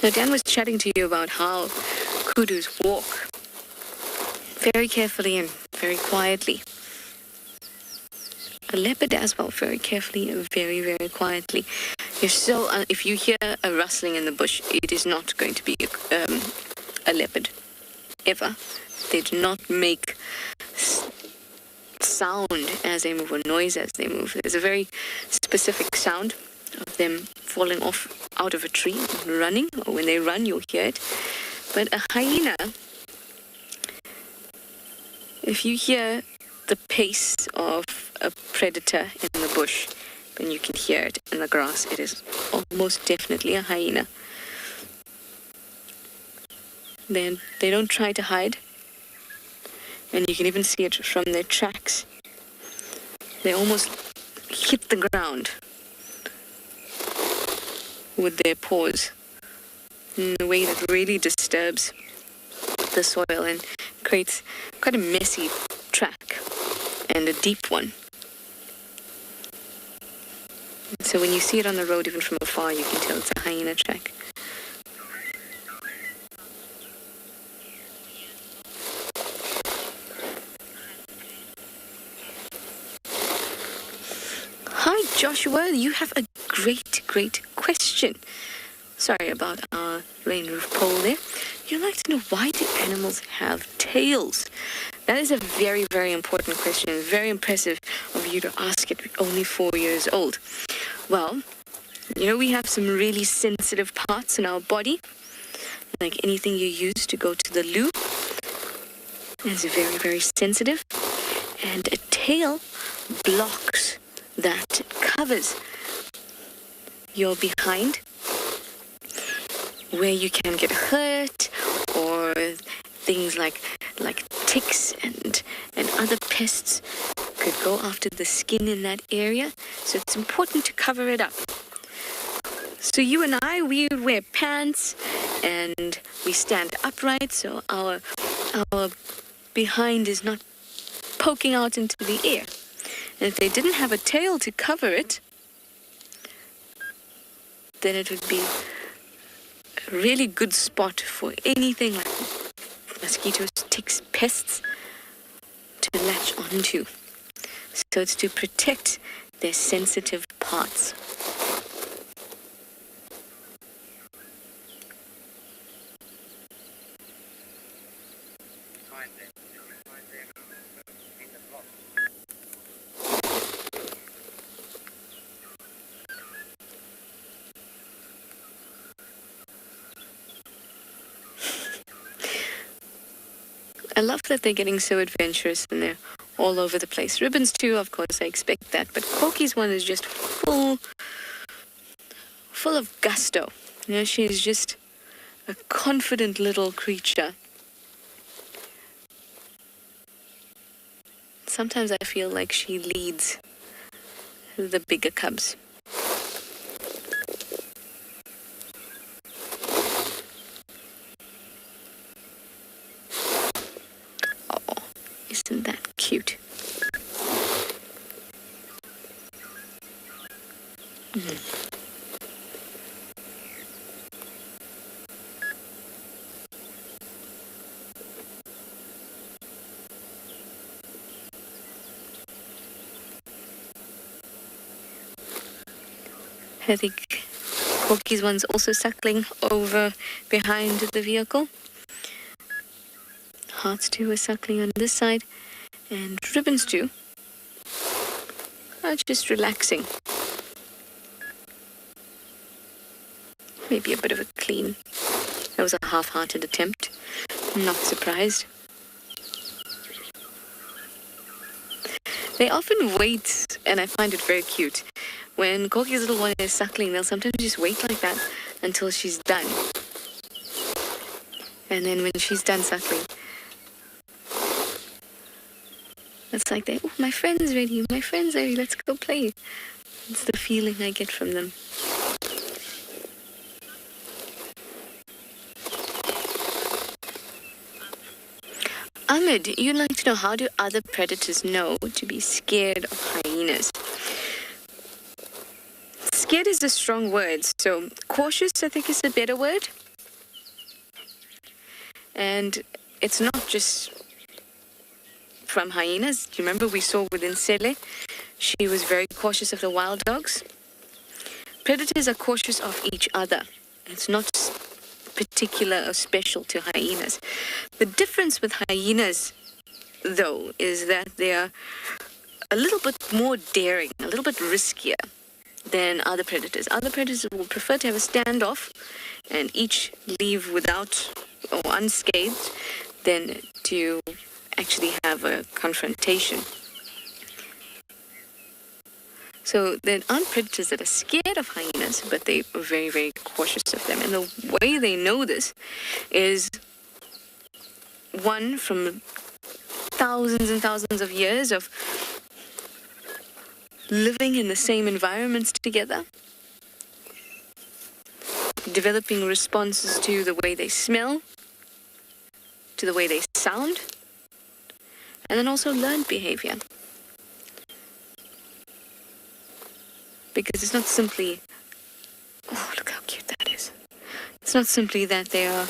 Now, Dan was chatting to you about how kudus walk very carefully and very quietly. A leopard as well, very carefully and very, very quietly. If you hear a rustling in the bush, it is not going to be a leopard, ever. They do not make sound as they move, or noise as they move. There's a very specific sound of them falling off out of a tree and running, or when they run, you'll hear it. But a hyena, if you hear the pace of a predator in the bush, then you can hear it in the grass. It is almost definitely a hyena. Then they don't try to hide, and you can even see it from their tracks. They almost hit the ground with their paws in a way that really disturbs the soil and creates quite a messy track and a deep one. So when you see it on the road, even from afar, you can tell it's a hyena track. Hi Joshua, you have a great question. Sorry about our rain roof pole there. You'd like to know, why do animals have tails? That is a very, very important question. Very impressive of you to ask it only 4 years old. Well, you know, we have some really sensitive parts in our body. Like anything you use to go to the loo is very, very sensitive. And a tail blocks that, covers your behind, where you can get hurt, or things like ticks and other pests could go after the skin in that area. So it's important to cover it up. So you and I, we wear pants and we stand upright so our behind is not poking out into the air. And if they didn't have a tail to cover it, then it would be a really good spot for anything like mosquitoes, ticks, pests to latch onto. So it's to protect their sensitive parts. I love that they're getting so adventurous and they're all over the place. Ribbons too, of course, I expect that. But Corky's one is just full of gusto. You know, she's just a confident little creature. Sometimes I feel like she leads the bigger cubs. Isn't that cute? I think Corky's one's also suckling over behind the vehicle. Hearts too are suckling on this side, and Ribbons too are just relaxing. Maybe a bit of a clean. That was a half-hearted attempt. Not surprised. They often wait, and I find it very cute. When Corky's little one is suckling, they'll sometimes just wait like that until she's done. And then when she's done suckling, it's like, oh, my friend's ready, let's go play. It's the feeling I get from them. Ahmed, you'd like to know, how do other predators know to be scared of hyenas? Scared is a strong word, so cautious, I think, is a better word. And it's not just from hyenas. Do you remember we saw with Insele? She was very cautious of the wild dogs. Predators are cautious of each other. It's not particular or special to hyenas. The difference with hyenas, though, is that they are a little bit more daring, a little bit riskier than other predators. Other predators will prefer to have a standoff and each leave without or unscathed than to actually have a confrontation. So there aren't predators that are scared of hyenas, but they are very, very cautious of them. And the way they know this is, one, from thousands and thousands of years of living in the same environments together, developing responses to the way they smell, to the way they sound, and then also learned behavior. Because it's not simply, oh, look how cute that is. It's not simply that they are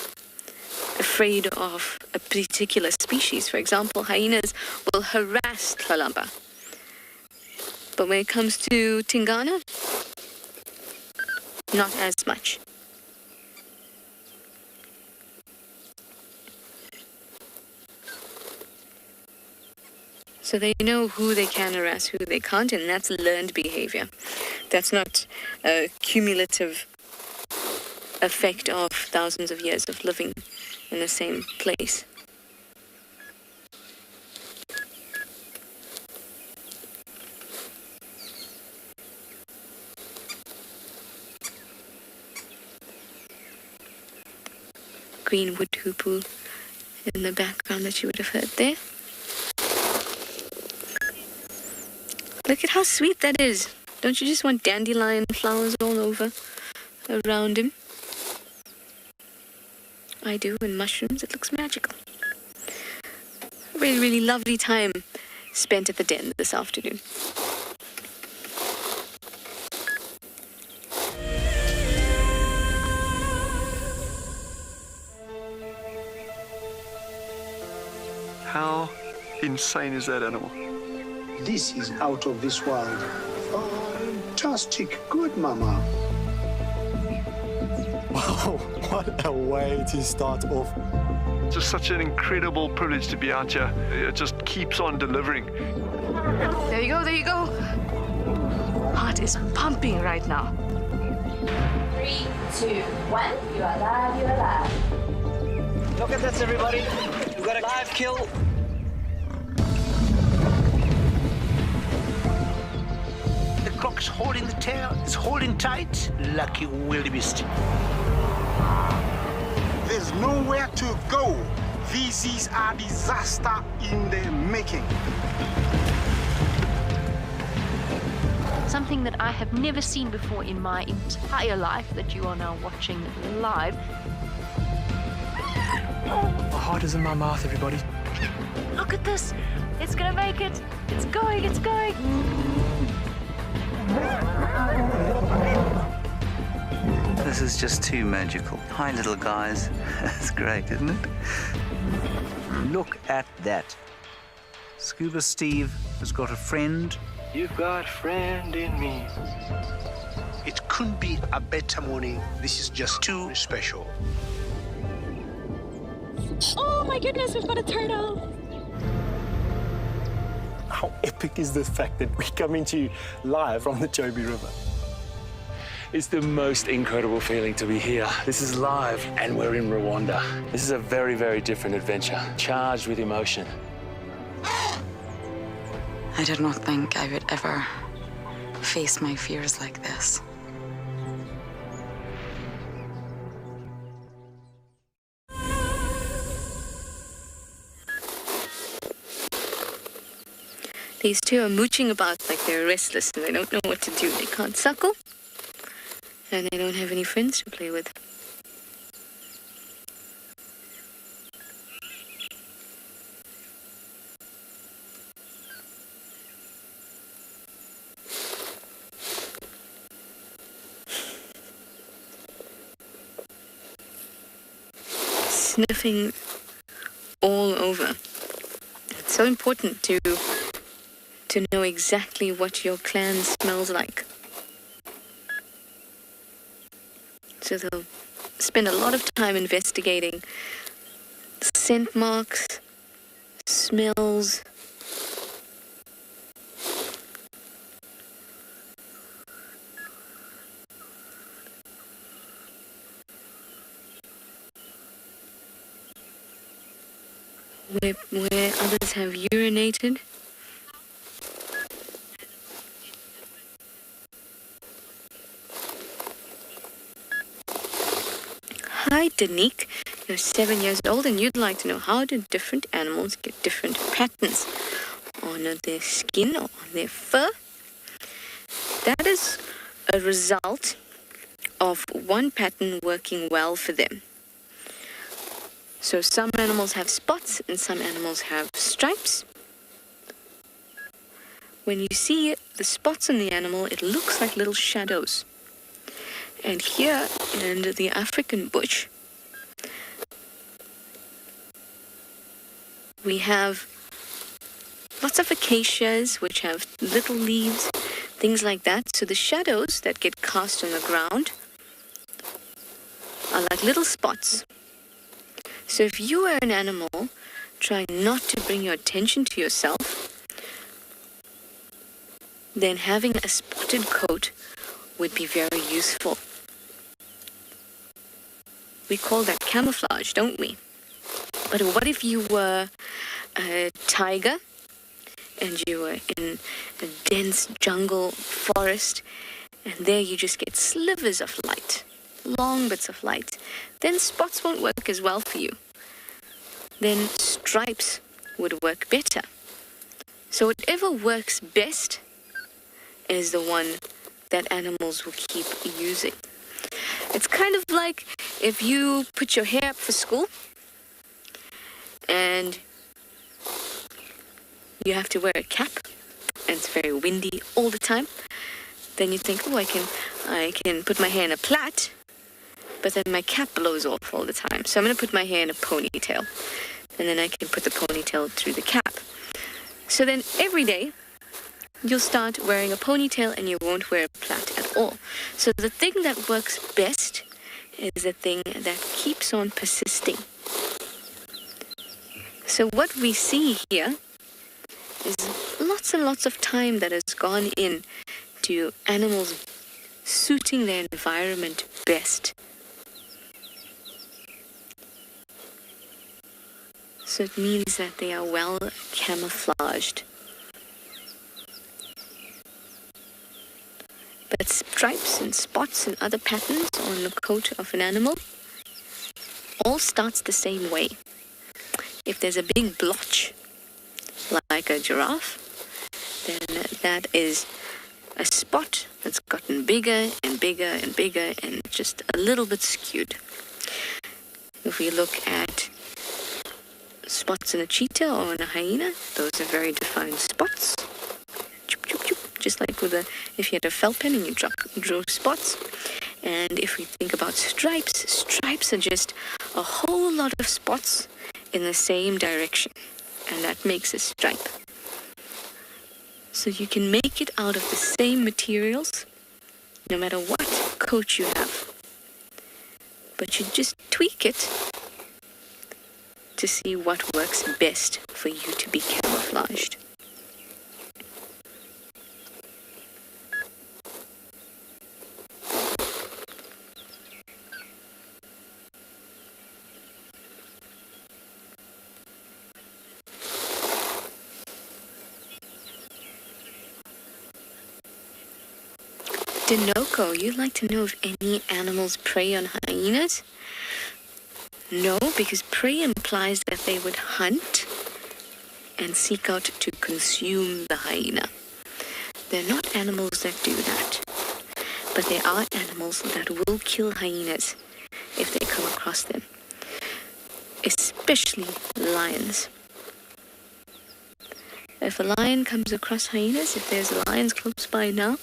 afraid of a particular species. For example, hyenas will harass Tlalamba. But when it comes to Tingana, not as much. So they know who they can harass, who they can't, and that's learned behavior. That's not a cumulative effect of thousands of years of living in the same place. Green wood hoopoe in the background that you would have heard there. Look at how sweet that is. Don't you just want dandelion flowers all over around him? I do, and mushrooms. It looks magical. A really, really lovely time spent at the den this afternoon. How insane is that animal? This is out of this world. Fantastic. Good, Mama. Wow, what a way to start off. Just such an incredible privilege to be out here. It just keeps on delivering. There you go, there you go. Heart is pumping right now. 3, 2, 1. You are live, you are live. Look at this, everybody. We've got a live kill. The croc's holding the tail. It's holding tight. Lucky wildebeest. There's nowhere to go. This is a disaster in the making. Something that I have never seen before in my entire life that you are now watching live. My heart is in my mouth, everybody. Look at this. It's gonna make it. It's going, it's going. This is just too magical. Hi, little guys. That's great, isn't it? Look at that. Scuba Steve has got a friend. You've got a friend in me. It couldn't be a better morning. This is just too special. Oh my goodness, we've got a turtle. How epic is the fact that we're coming to you live from the Chobe River? It's the most incredible feeling to be here. This is live, and we're in Rwanda. This is a very, very different adventure, charged with emotion. I did not think I would ever face my fears like this. These two are mooching about like they're restless and they don't know what to do. They can't suckle, and they don't have any friends to play with. Sniffing all over. It's so important to know exactly what your clan smells like. So they'll spend a lot of time investigating scent marks, smells, where others have urinated. Hi, Danique. You're 7 years old and you'd like to know, how do different animals get different patterns on their skin or on their fur? That is a result of one pattern working well for them. So some animals have spots and some animals have stripes. When you see the spots on the animal, it looks like little shadows. And here in the African bush, we have lots of acacias which have little leaves, things like that. So the shadows that get cast on the ground are like little spots. So if you are an animal trying not to bring your attention to yourself, then having a spotted coat would be very useful. We call that camouflage, don't we? But what if you were a tiger and you were in a dense jungle forest and there you just get slivers of light, long bits of light? Then spots won't work as well for you. Then stripes would work better. So whatever works best is the one that animals will keep using. It's kind of like if you put your hair up for school and you have to wear a cap and it's very windy all the time, then you think, oh, I can put my hair in a plait, but then my cap blows off all the time. So I'm going to put my hair in a ponytail, and then I can put the ponytail through the cap. So then every day you'll start wearing a ponytail and you won't wear a plait at all. So the thing that works best is the thing that keeps on persisting. So what we see here is lots and lots of time that has gone in to animals suiting their environment best. So it means that they are well camouflaged. But stripes and spots and other patterns on the coat of an animal all starts the same way. If there's a big blotch, like a giraffe, then that is a spot that's gotten bigger and bigger and bigger and just a little bit skewed. If we look at spots in a cheetah or in a hyena, those are very defined spots. Just like if you had a felt pen and you drew spots. And if we think about stripes, stripes are just a whole lot of spots in the same direction. And that makes a stripe. So you can make it out of the same materials, no matter what coat you have. But you just tweak it to see what works best for you to be camouflaged. Dinoco, you'd like to know if any animals prey on hyenas? No, because prey implies that they would hunt and seek out to consume the hyena. They're not animals that do that. But there are animals that will kill hyenas if they come across them. Especially lions. If a lion comes across hyenas, if there's lions close by now,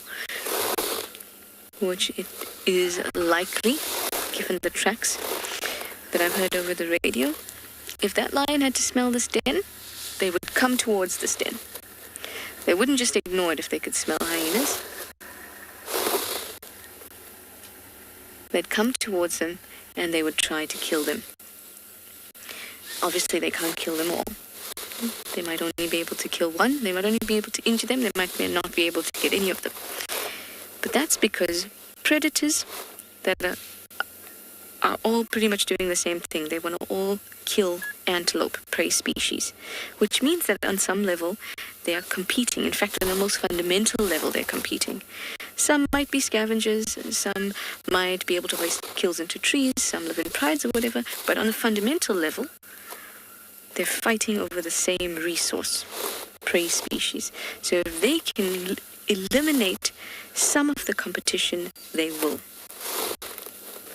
which it is likely, given the tracks that I've heard over the radio, if that lion had to smell this den, they would come towards this den. They wouldn't just ignore it if they could smell hyenas. They'd come towards them and they would try to kill them. Obviously, they can't kill them all. They might only be able to kill one. They might only be able to injure them. They might not be able to get any of them. But that's because predators that are all pretty much doing the same thing. They want to all kill antelope prey species, which means that on some level they are competing. In fact, on the most fundamental level, they're competing. Some might be scavengers, some might be able to hoist kills into trees, some live in prides or whatever, but on a fundamental level, they're fighting over the same resource, prey species. So if they can eliminate some of the competition, they will.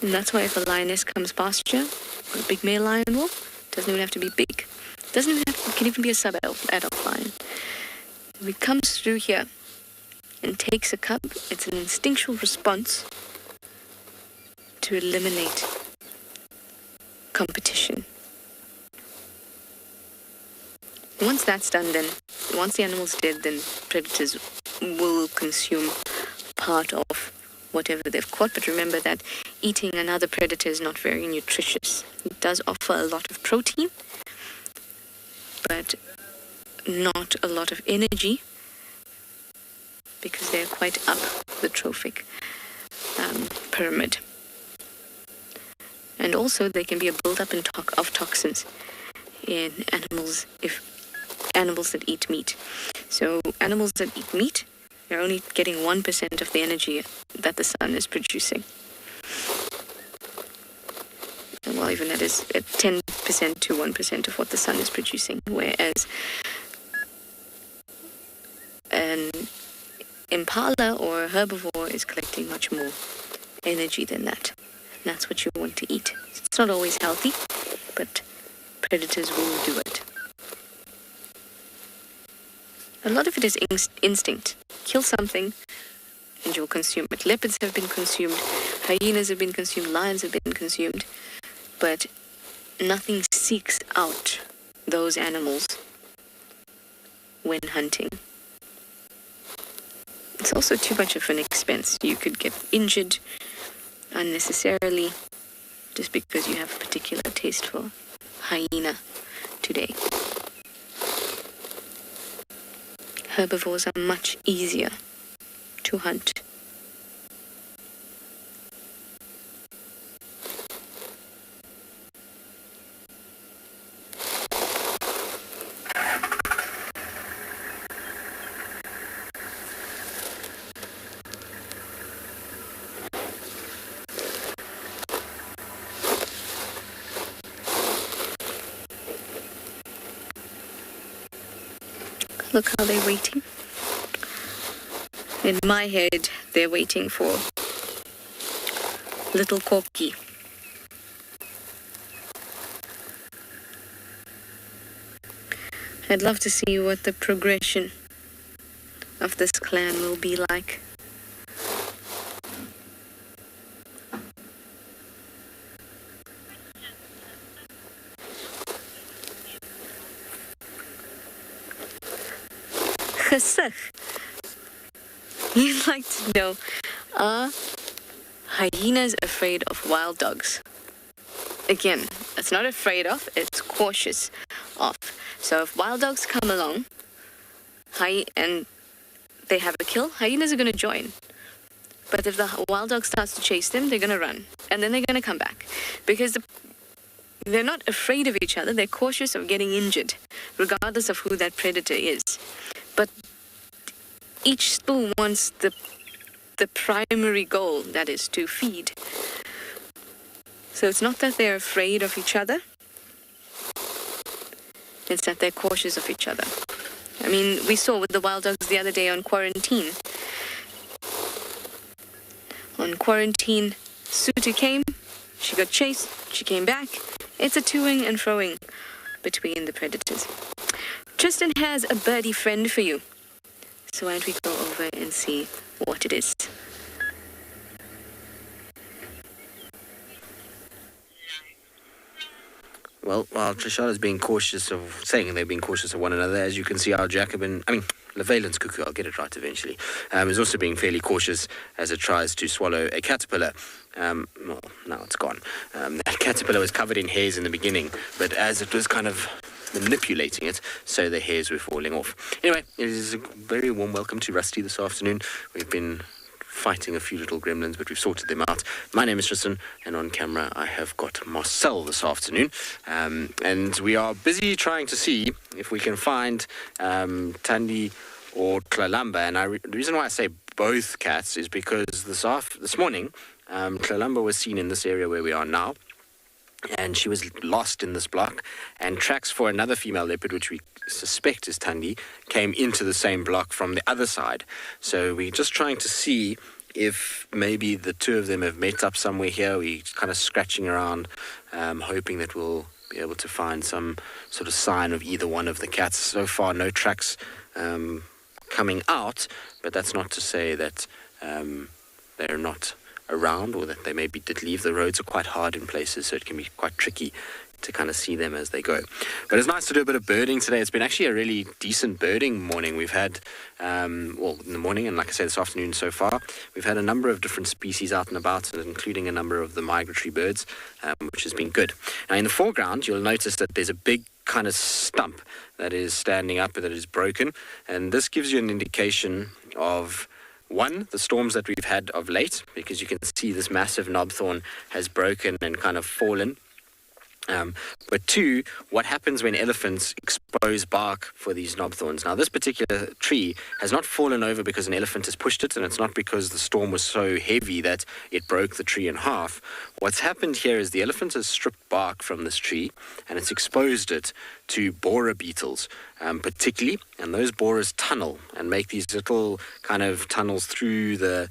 And that's why if a lioness comes past you, or a big male lion will, doesn't even have to be big. Doesn't even have to, it can even be a sub-adult lion. If it comes through here and takes a cub, it's an instinctual response to eliminate competition. Once that's done, then once the animal's dead, then predators will consume part of whatever they've caught. But remember that eating another predator is not very nutritious. It does offer a lot of protein, but not a lot of energy, because they're quite up the trophic pyramid. And also they can be a build-up of toxins in animals that eat meat. So animals that eat meat, they're only getting 1% of the energy that the sun is producing. Well, even that is at 10% to 1% of what the sun is producing, whereas an impala or a herbivore is collecting much more energy than that. And that's what you want to eat. It's not always healthy, but predators will do it. A lot of it is instinct. Kill something and you'll consume it. Leopards have been consumed, hyenas have been consumed, lions have been consumed, but nothing seeks out those animals when hunting. It's also too much of an expense. You could get injured unnecessarily just because you have a particular taste for hyena today. Herbivores are much easier to hunt. Look how they're waiting. In my head, they're waiting for little Corky. I'd love to see what the progression of this clan will be like. You'd like to know, are hyenas afraid of wild dogs? Again, it's not afraid of, it's cautious of. So if wild dogs come along and they have a kill, hyenas are going to join. But if the wild dog starts to chase them, they're going to run. And then they're going to come back. Because they're not afraid of each other, they're cautious of getting injured, regardless of who that predator is. But each still wants the primary goal, that is to feed. So it's not that they're afraid of each other, it's that they're cautious of each other. I mean, we saw with the wild dogs the other day on quarantine. On quarantine, Sutu came, she got chased, she came back. It's a toing and froing between the predators. Tristan has a birdie friend for you. So why don't we go over and see what it is? Well, while Trishala's being cautious of, saying they're being cautious of one another, as you can see, our Levailant's cuckoo, I'll get it right eventually, is also being fairly cautious as it tries to swallow a caterpillar. Well, now it's gone. That caterpillar was covered in hairs in the beginning, but as it was kind of manipulating it, so the hairs were falling off. Anyway, it is a very warm welcome to Rusty this afternoon. We've been fighting a few little gremlins, but we've sorted them out. My name is Tristan, and on camera I have got Marcel this afternoon. And we are busy trying to see if we can find Thandi or Tlalamba. And the reason why I say both cats is because this morning, Tlalamba was seen in this area where we are now. And she was lost in this block, and tracks for another female leopard, which we suspect is Thandi, came into the same block from the other side. So we're just trying to see if maybe the two of them have met up somewhere here. We're kind of scratching around, hoping that we'll be able to find some sort of sign of either one of the cats. So far, no tracks coming out, but that's not to say that they're not around, or that they maybe did leave. The roads are quite hard in places, so it can be quite tricky to kind of see them as they go. But it's nice to do a bit of birding today. It's been actually a really decent birding morning. We've had, in the morning, and like I said, this afternoon so far, we've had a number of different species out and about, including a number of the migratory birds, which has been good. Now, in the foreground, you'll notice that there's a big kind of stump that is standing up, that is broken, and this gives you an indication of one, the storms that we've had of late, because you can see this massive knobthorn has broken and kind of fallen. But two, what happens when elephants expose bark for these knobthorns? Now, this particular tree has not fallen over because an elephant has pushed it, and it's not because the storm was so heavy that it broke the tree in half. What's happened here is the elephant has stripped bark from this tree, and it's exposed it to borer beetles, particularly, and those borers tunnel and make these little kind of tunnels through the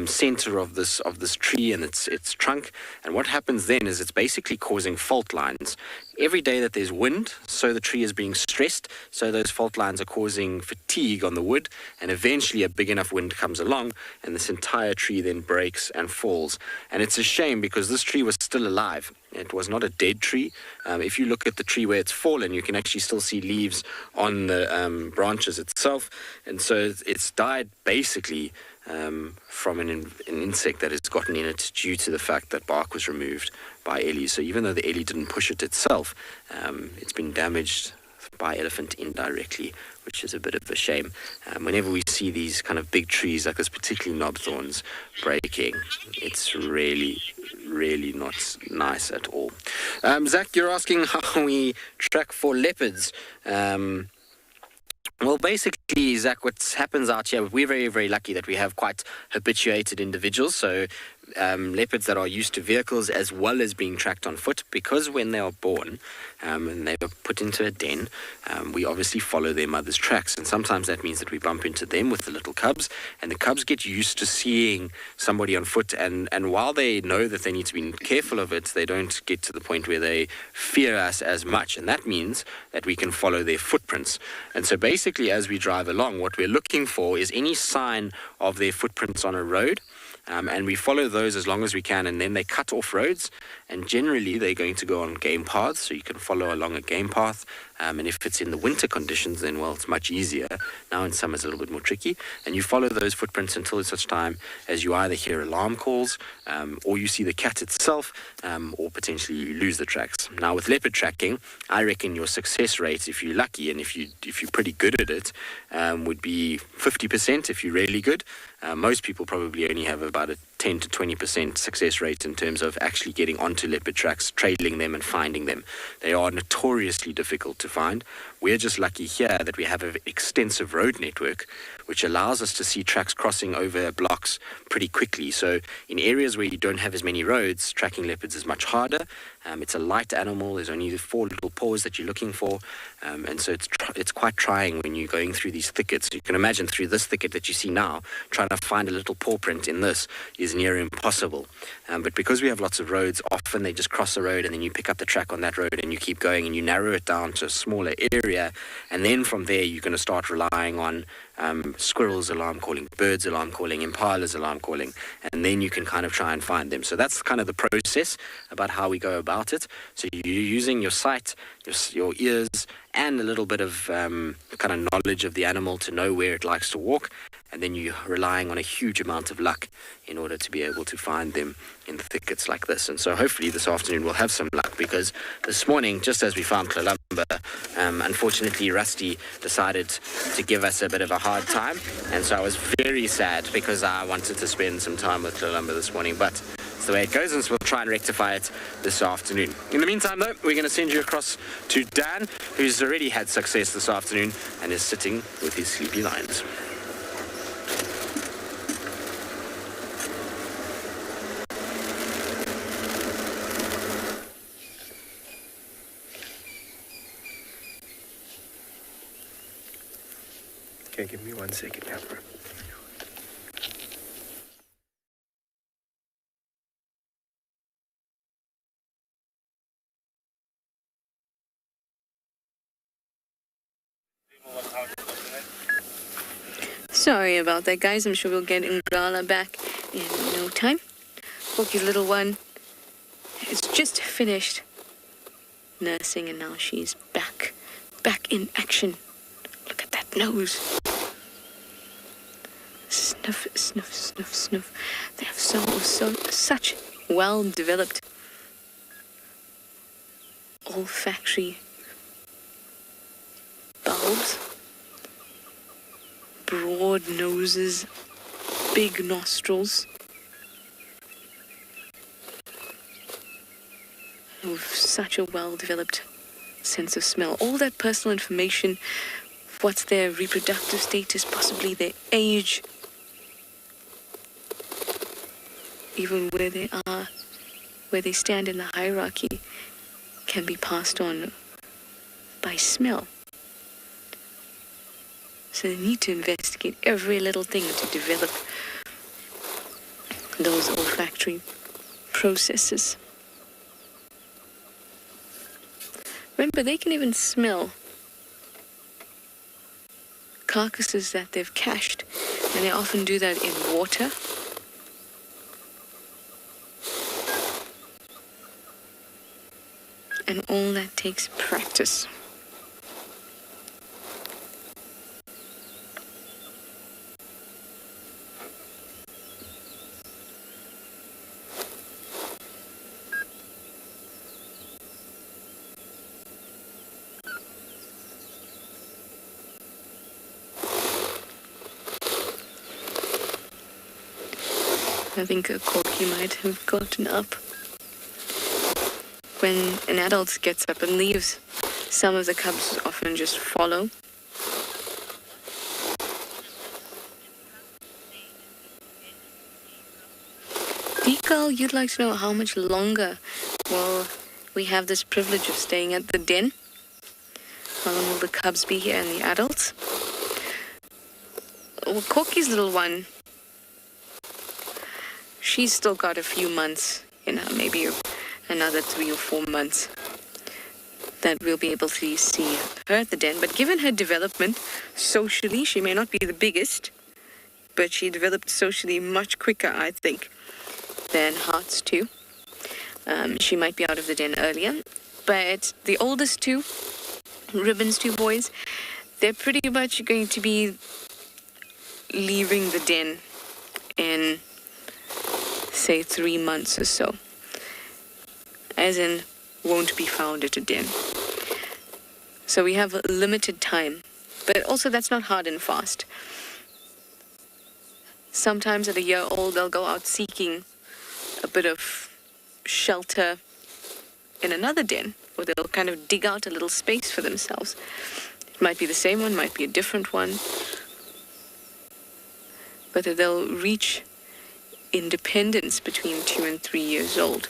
center of this tree and its trunk. And what happens then is it's basically causing fault lines. Every day that there's wind, so the tree is being stressed, so those fault lines are causing fatigue on the wood, and eventually a big enough wind comes along, and this entire tree then breaks and falls. And it's a shame because this tree was still alive. It was not a dead tree. If you look at the tree where it's fallen, you can actually still see leaves on the branches itself. And so it's died basically from an insect that has gotten in it due to the fact that bark was removed by Ellie. So even though the Ellie didn't push it itself, it's been damaged by elephant indirectly, which is a bit of a shame. Whenever we see these kind of big trees like this, particularly knobthorns, breaking, it's really not nice at all. Zach, you're asking how we track for leopards. Well, basically, Zach, what happens out here, we're very, very lucky that we have quite habituated individuals, so leopards that are used to vehicles as well as being tracked on foot, because when they are born and they are put into a den, we obviously follow their mother's tracks, and sometimes that means that we bump into them with the little cubs, and the cubs get used to seeing somebody on foot, and while they know that they need to be careful of it, they don't get to the point where they fear us as much, and that means that we can follow their footprints. And so basically, as we drive along, what we're looking for is any sign of their footprints on a road, and we follow those as long as we can, and then they cut off roads, and generally they're going to go on game paths, so you can follow along a game path, and if it's in the winter conditions, then, well, it's much easier. Now in summer it's a little bit more tricky, and you follow those footprints until such time as you either hear alarm calls, or you see the cat itself, or potentially you lose the tracks. Now with leopard tracking, I reckon your success rate, if you're lucky and if you're pretty good at it, would be 50% if you're really good. Most people probably only have about a 10 to 20% success rate in terms of actually getting onto leopard tracks, trailing them and finding them. They are notoriously difficult to find. We're just lucky here that we have an extensive road network which allows us to see tracks crossing over blocks pretty quickly. So in areas where you don't have as many roads, tracking leopards is much harder. It's a light animal. There's only 4 little paws that you're looking for. And so it's quite trying when you're going through these thickets. You can imagine through this thicket that you see now, trying to find a little paw print in this is near impossible. But because we have lots of roads, often they just cross the road and then you pick up the track on that road and you keep going and you narrow it down to a smaller area. And then from there, you're going to start relying on squirrels alarm calling, birds alarm calling, impalas alarm calling, and then you can kind of try and find them. So that's kind of the process about how we go about it. So you're using your sight, your ears, and a little bit of kind of knowledge of the animal to know where it likes to walk, and then you're relying on a huge amount of luck in order to be able to find them in the thickets like this. And so hopefully this afternoon we'll have some luck, because this morning, just as we found Tlalamba, unfortunately Rusty decided to give us a bit of a hard time, and so I was very sad because I wanted to spend some time with Columba this morning, but it's the way it goes, and so we'll try and rectify it this afternoon. In the meantime, though, we're going to send you across to Dan, who's already had success this afternoon and is sitting with his sleepy lions. Okay, give me 1 second, Capra. Sorry about that, guys. I'm sure we'll get Ngala back in no time. Corky's little one has just finished nursing, and now she's back in action. Look at that nose. Snuff, snuff, snuff, snuff. They have such well-developed olfactory bulbs. Broad noses, big nostrils, with such a well-developed sense of smell. All that personal information, what's their reproductive status, possibly their age, even where they are, where they stand in the hierarchy, can be passed on by smell. So they need to investigate every little thing to develop those olfactory processes. Remember, they can even smell carcasses that they've cached, and they often do that in water. And all that takes practice. I think a corky might have gotten up. When an adult gets up and leaves, some of the cubs often just follow. Decal, you'd like to know how much longer will we have this privilege of staying at the den? How long will the cubs be here and the adults? Well, Corky's little one, she's still got a few months in her, maybe another 3 or 4 months that we'll be able to see her at the den. But given her development socially, she may not be the biggest, but she developed socially much quicker, I think, than Hearts 2. She might be out of the den earlier, but the oldest two, Ribbon's 2 boys, they're pretty much going to be leaving the den in, say, 3 months or so. As in, won't be found at a den. So we have a limited time, but also that's not hard and fast. Sometimes at a year old, they'll go out seeking a bit of shelter in another den, or they'll kind of dig out a little space for themselves. It might be the same one, might be a different one, but they'll reach independence between 2 and 3 years old.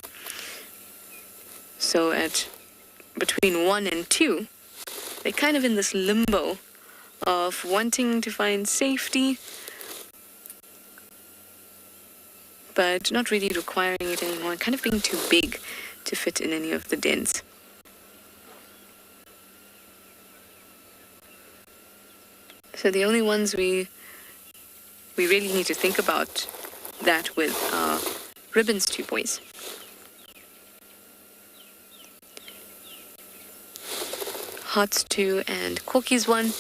So at between 1 and 2, they're kind of in this limbo of wanting to find safety, but not really requiring it anymore, kind of being too big to fit in any of the dens. So the only ones we really need to think about that with are Ribbon's 2 boys. Hearts 2 and Corky's 1,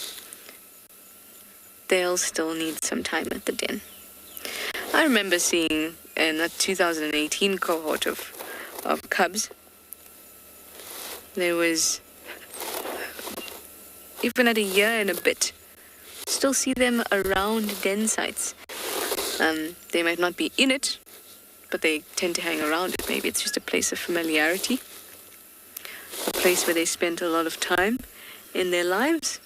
they'll still need some time at the den. I remember seeing in the 2018 cohort of cubs, there was, even at a year and a bit, still see them around den sites. They might not be in it, but they tend to hang around it. Maybe it's just a place of familiarity, a place where they spent a lot of time in their lives.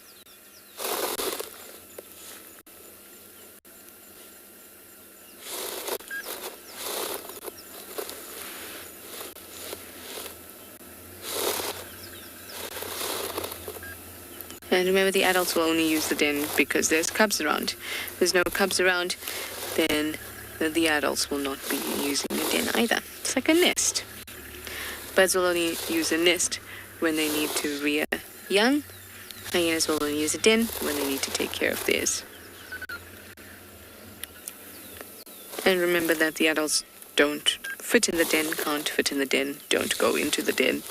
And remember, the adults will only use the den because there's cubs around. If there's no cubs around, then the adults will not be using the den either. It's like a nest. Birds will only use a nest when they need to rear young. Hyenas will only use a den when they need to take care of theirs. And remember that the adults don't fit in the den, can't fit in the den, don't go into the den.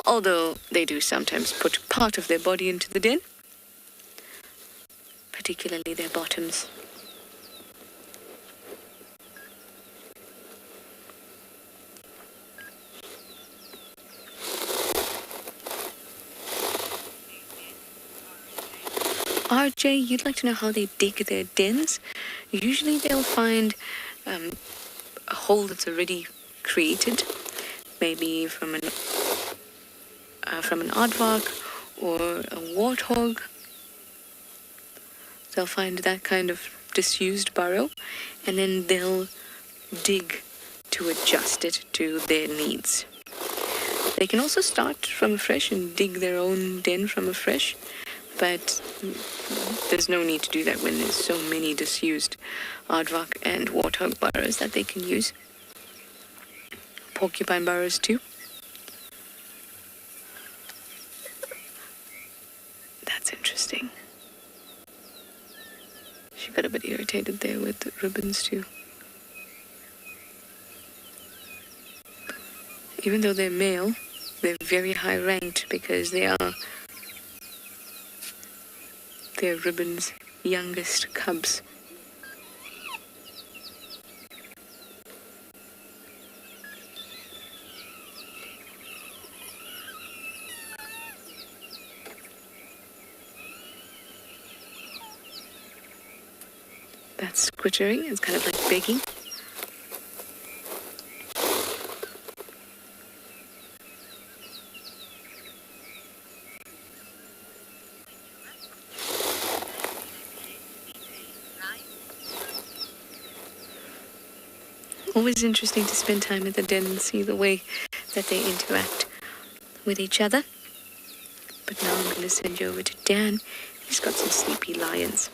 Although they do sometimes put part of their body into the den, particularly their bottoms. RJ, you'd like to know how they dig their dens? Usually they'll find a hole that's already created, maybe from an aardvark or a warthog. They'll find that kind of disused burrow, and then they'll dig to adjust it to their needs. They can also start from afresh and dig their own den from afresh, but there's no need to do that when there's so many disused aardvark and warthog burrows that they can use. Porcupine burrows too. That's interesting. She got a bit irritated there with the ribbons too. Even though they're male, they're very high ranked because they are their ribbon's youngest cubs. That's squittering. It's kind of like begging. Always interesting to spend time at the den and see the way that they interact with each other. But now I'm going to send you over to Dan. He's got some sleepy lions.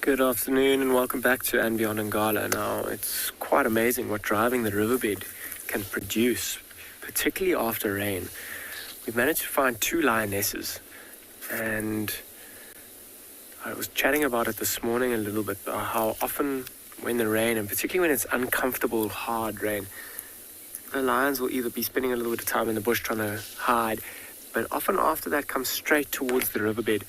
Good afternoon and welcome back to And Beyond Ngala. Now, it's quite amazing what driving the riverbed can produce, particularly after rain. We've managed to find 2 lionesses, and I was chatting about it this morning a little bit, how often when the rain, and particularly when it's uncomfortable, hard rain, the lions will either be spending a little bit of time in the bush trying to hide, but often after that comes straight towards the riverbed.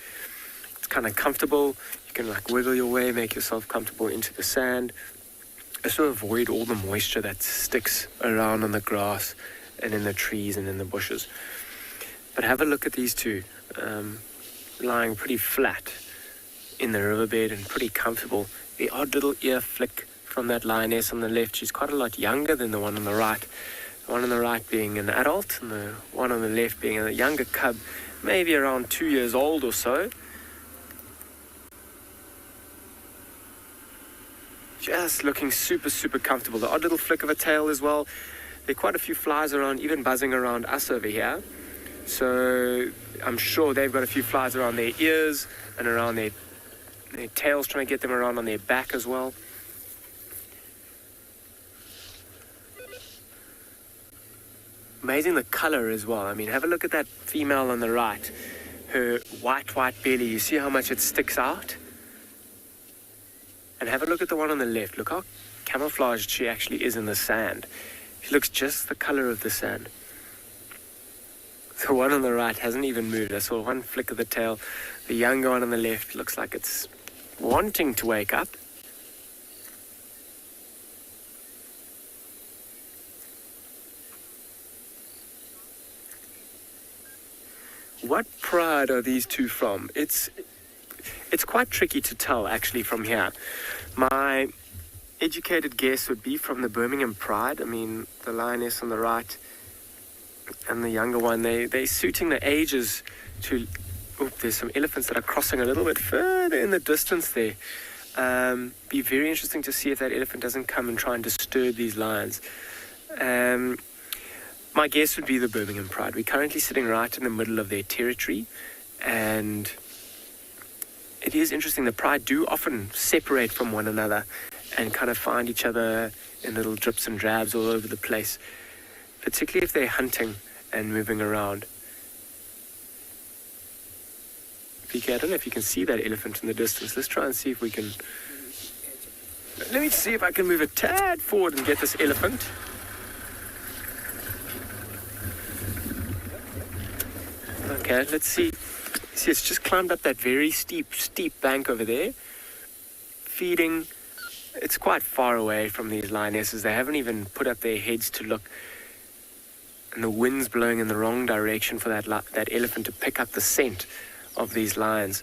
It's kind of comfortable. You can like wiggle your way, make yourself comfortable into the sand. Also avoid all the moisture that sticks around on the grass and in the trees and in the bushes. But have a look at these 2, lying pretty flat in the riverbed and pretty comfortable. The odd little ear flick from that lioness on the left. She's quite a lot younger than the one on the right. The one on the right being an adult and the one on the left being a younger cub, maybe around 2 years old or so. Just looking super, super comfortable. The odd little flick of a tail as well. There are quite a few flies around, even buzzing around us over here. So I'm sure they've got a few flies around their ears and around their tails, trying to get them around on their back as well. Amazing the color as well. I mean, have a look at that female on the right. Her white belly, you see how much it sticks out? And have a look at the one on the left. Look how camouflaged she actually is in the sand. She looks just the color of the sand. The one on the right hasn't even moved. I saw one flick of the tail. The younger one on the left looks like it's wanting to wake up. what pride are these two from? It's quite tricky to tell, actually, from here. My educated guess would be from the Birmingham Pride. I mean, the lioness on the right and the younger one, they're suiting the ages to... Oh, there's some elephants that are crossing a little bit further in the distance there. Be very interesting to see if that elephant doesn't come and try and disturb these lions. My guess would be the Birmingham Pride. We're currently sitting right in the middle of their territory, and it is interesting. The Pride do often separate from one another and kind of find each other in little drips and drabs all over the place, particularly if they're hunting and moving around. PK, I don't know if you can see that elephant in the distance. Let's try and see if we can... Let me see if I can move a tad forward and get this elephant. Okay, let's see. See, it's just climbed up that very steep bank over there, feeding. It's quite far away from these lionesses. They haven't even put up their heads to look. And the wind's blowing in the wrong direction for that elephant to pick up the scent of these lions.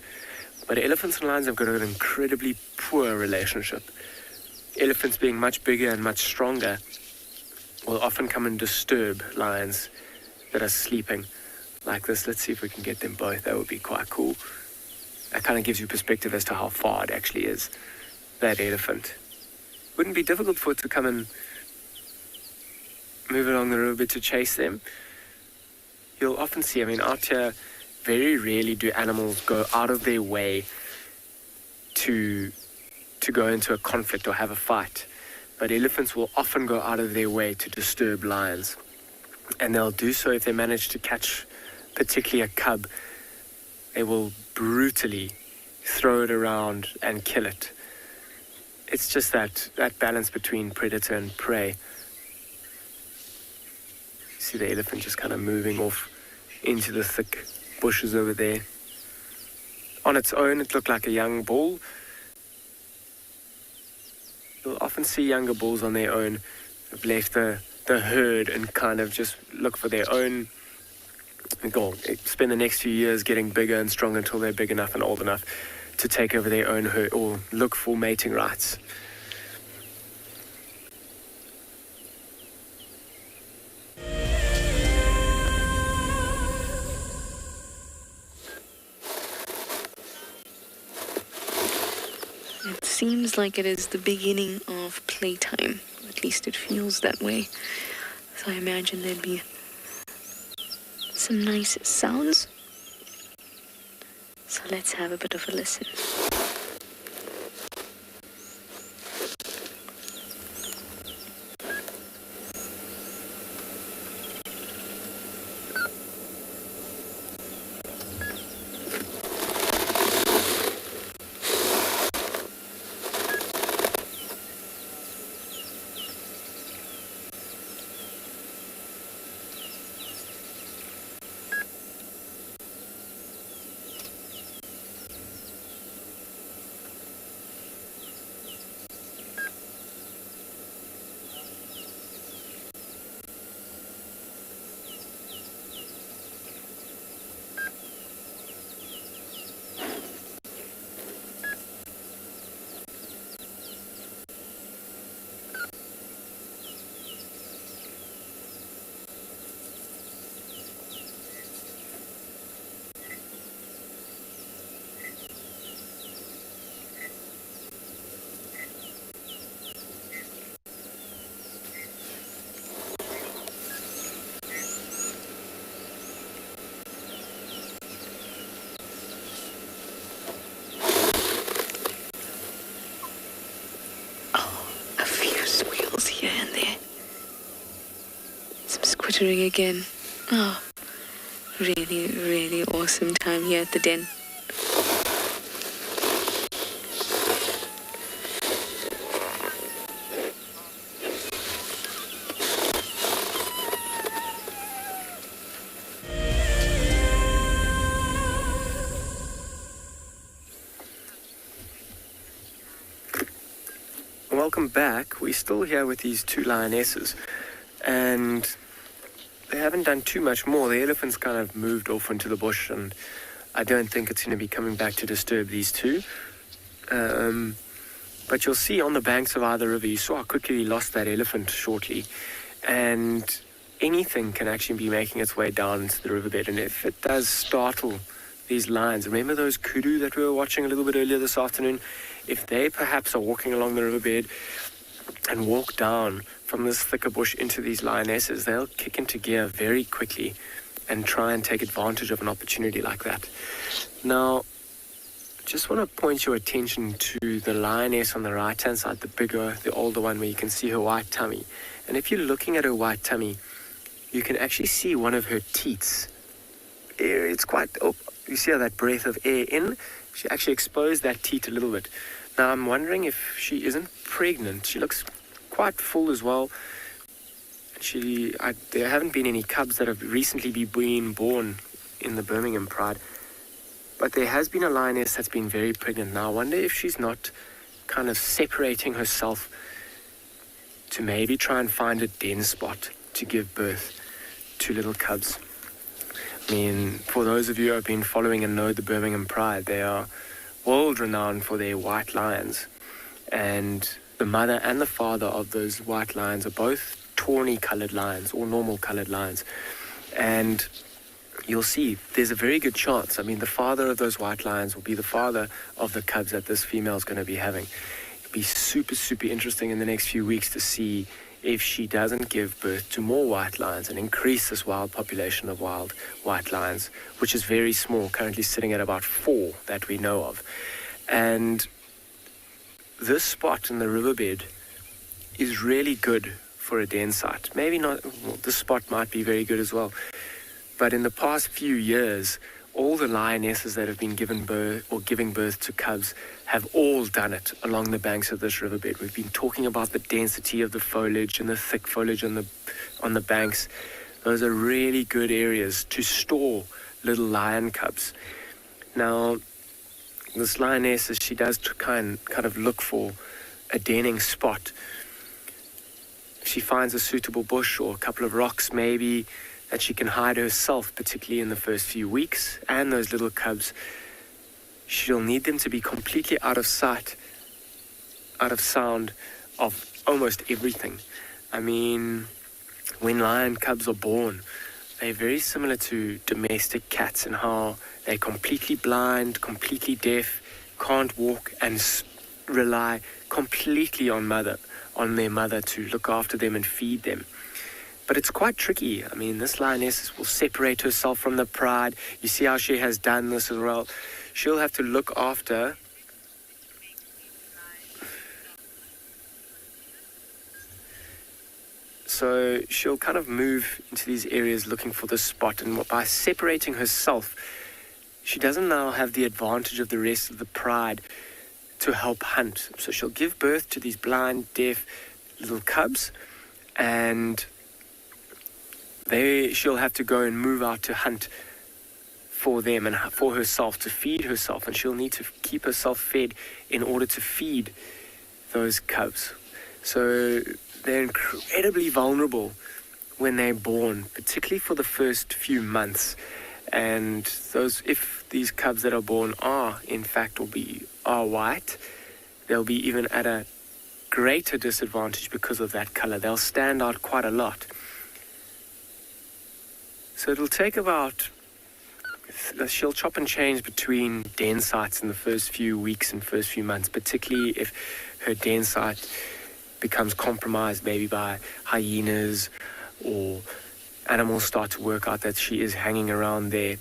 But elephants and lions have got an incredibly poor relationship. Elephants, being much bigger and much stronger, will often come and disturb lions that are sleeping like this. Let's see if we can get them both. That would be quite cool. That kind of gives you perspective as to how far it actually is, that elephant. Wouldn't be difficult for it to come and move along the river to chase them. You'll often see, I mean, out here, very rarely do animals go out of their way to go into a conflict or have a fight. But elephants will often go out of their way to disturb lions. And they'll do so if they manage to catch particularly a cub. They will brutally throw it around and kill it. It's just that balance between predator and prey. See the elephant just kind of moving off into the thick bushes over there. On its own, it looked like a young bull. You'll often see younger bulls on their own have left the herd and kind of just look for their own goal. Spend the next few years getting bigger and stronger until they're big enough and old enough to take over their own herd or look for mating rights. It seems like it is the beginning of playtime. At least it feels that way. So I imagine there'd be some nice sounds. So let's have a bit of a listen. Here and there. Some squittering again. Oh, really, really awesome time here at the den. Welcome back. We're still here with these two lionesses, and they haven't done too much more. The elephant's kind of moved off into the bush, and I don't think it's going to be coming back to disturb these two. But you'll see on the banks of either river, you saw how quickly he lost that elephant shortly. And anything can actually be making its way down into the riverbed. And if it does startle these lions, remember those kudu that we were watching a little bit earlier this afternoon? If they perhaps are walking along the riverbed and walk down from this thicker bush into these lionesses, they'll kick into gear very quickly and try and take advantage of an opportunity like that. Now, just want to point your attention to the lioness on the right-hand side, the bigger, the older one, where you can see her white tummy. And if you're looking at her white tummy, you can actually see one of her teats. It's quite, you see how that breath of air in? She actually exposed that teat a little bit. Now, I'm wondering if she isn't pregnant. She looks quite full as well. There haven't been any cubs that have recently been born in the Birmingham Pride. But there has been a lioness that's been very pregnant. Now, I wonder if she's not kind of separating herself to maybe try and find a den spot to give birth to little cubs. I mean, for those of you who have been following and know the Birmingham Pride, they are world-renowned for their white lions. And the mother and the father of those white lions are both tawny-coloured lions or normal-coloured lions. And you'll see there's a very good chance. I mean, the father of those white lions will be the father of the cubs that this female is going to be having. It'll be super, super interesting in the next few weeks to see if she doesn't give birth to more white lions and increase this wild population of wild white lions, which is very small, currently sitting at about 4 that we know of. And this spot in the riverbed is really good for a den site. Maybe not, well, this spot might be very good as well. But in the past few years, all the lionesses that have been given birth or giving birth to cubs have all done it along the banks of this riverbed. We've been talking about the density of the foliage and the thick foliage on the banks. Those are really good areas to store little lion cubs. Now, this lioness, she does kind of look for a denning spot. If she finds a suitable bush or a couple of rocks maybe that she can hide herself, particularly in the first few weeks, and those little cubs, she'll need them to be completely out of sight, out of sound of almost everything. I mean, when lion cubs are born, they're very similar to domestic cats in how they're completely blind, completely deaf, can't walk, and rely completely on their mother to look after them and feed them. But it's quite tricky. I mean, this lioness will separate herself from the pride. You see how she has done this as well. She'll have to look after so she'll kind of move into these areas looking for this spot, and by separating herself, she doesn't now have the advantage of the rest of the pride to help hunt. So she'll give birth to these blind, deaf little cubs, and she'll have to go and move out to hunt for them and for herself, to feed herself, and she'll need to keep herself fed in order to feed those cubs. So they're incredibly vulnerable when they're born, particularly for the first few months. And if these cubs that are born are in fact are white, they'll be even at a greater disadvantage because of that color. They'll stand out quite a lot. So it'll take she'll chop and change between den sites in the first few weeks and first few months, particularly if her den site becomes compromised maybe by hyenas, or animals start to work out that she is hanging around there.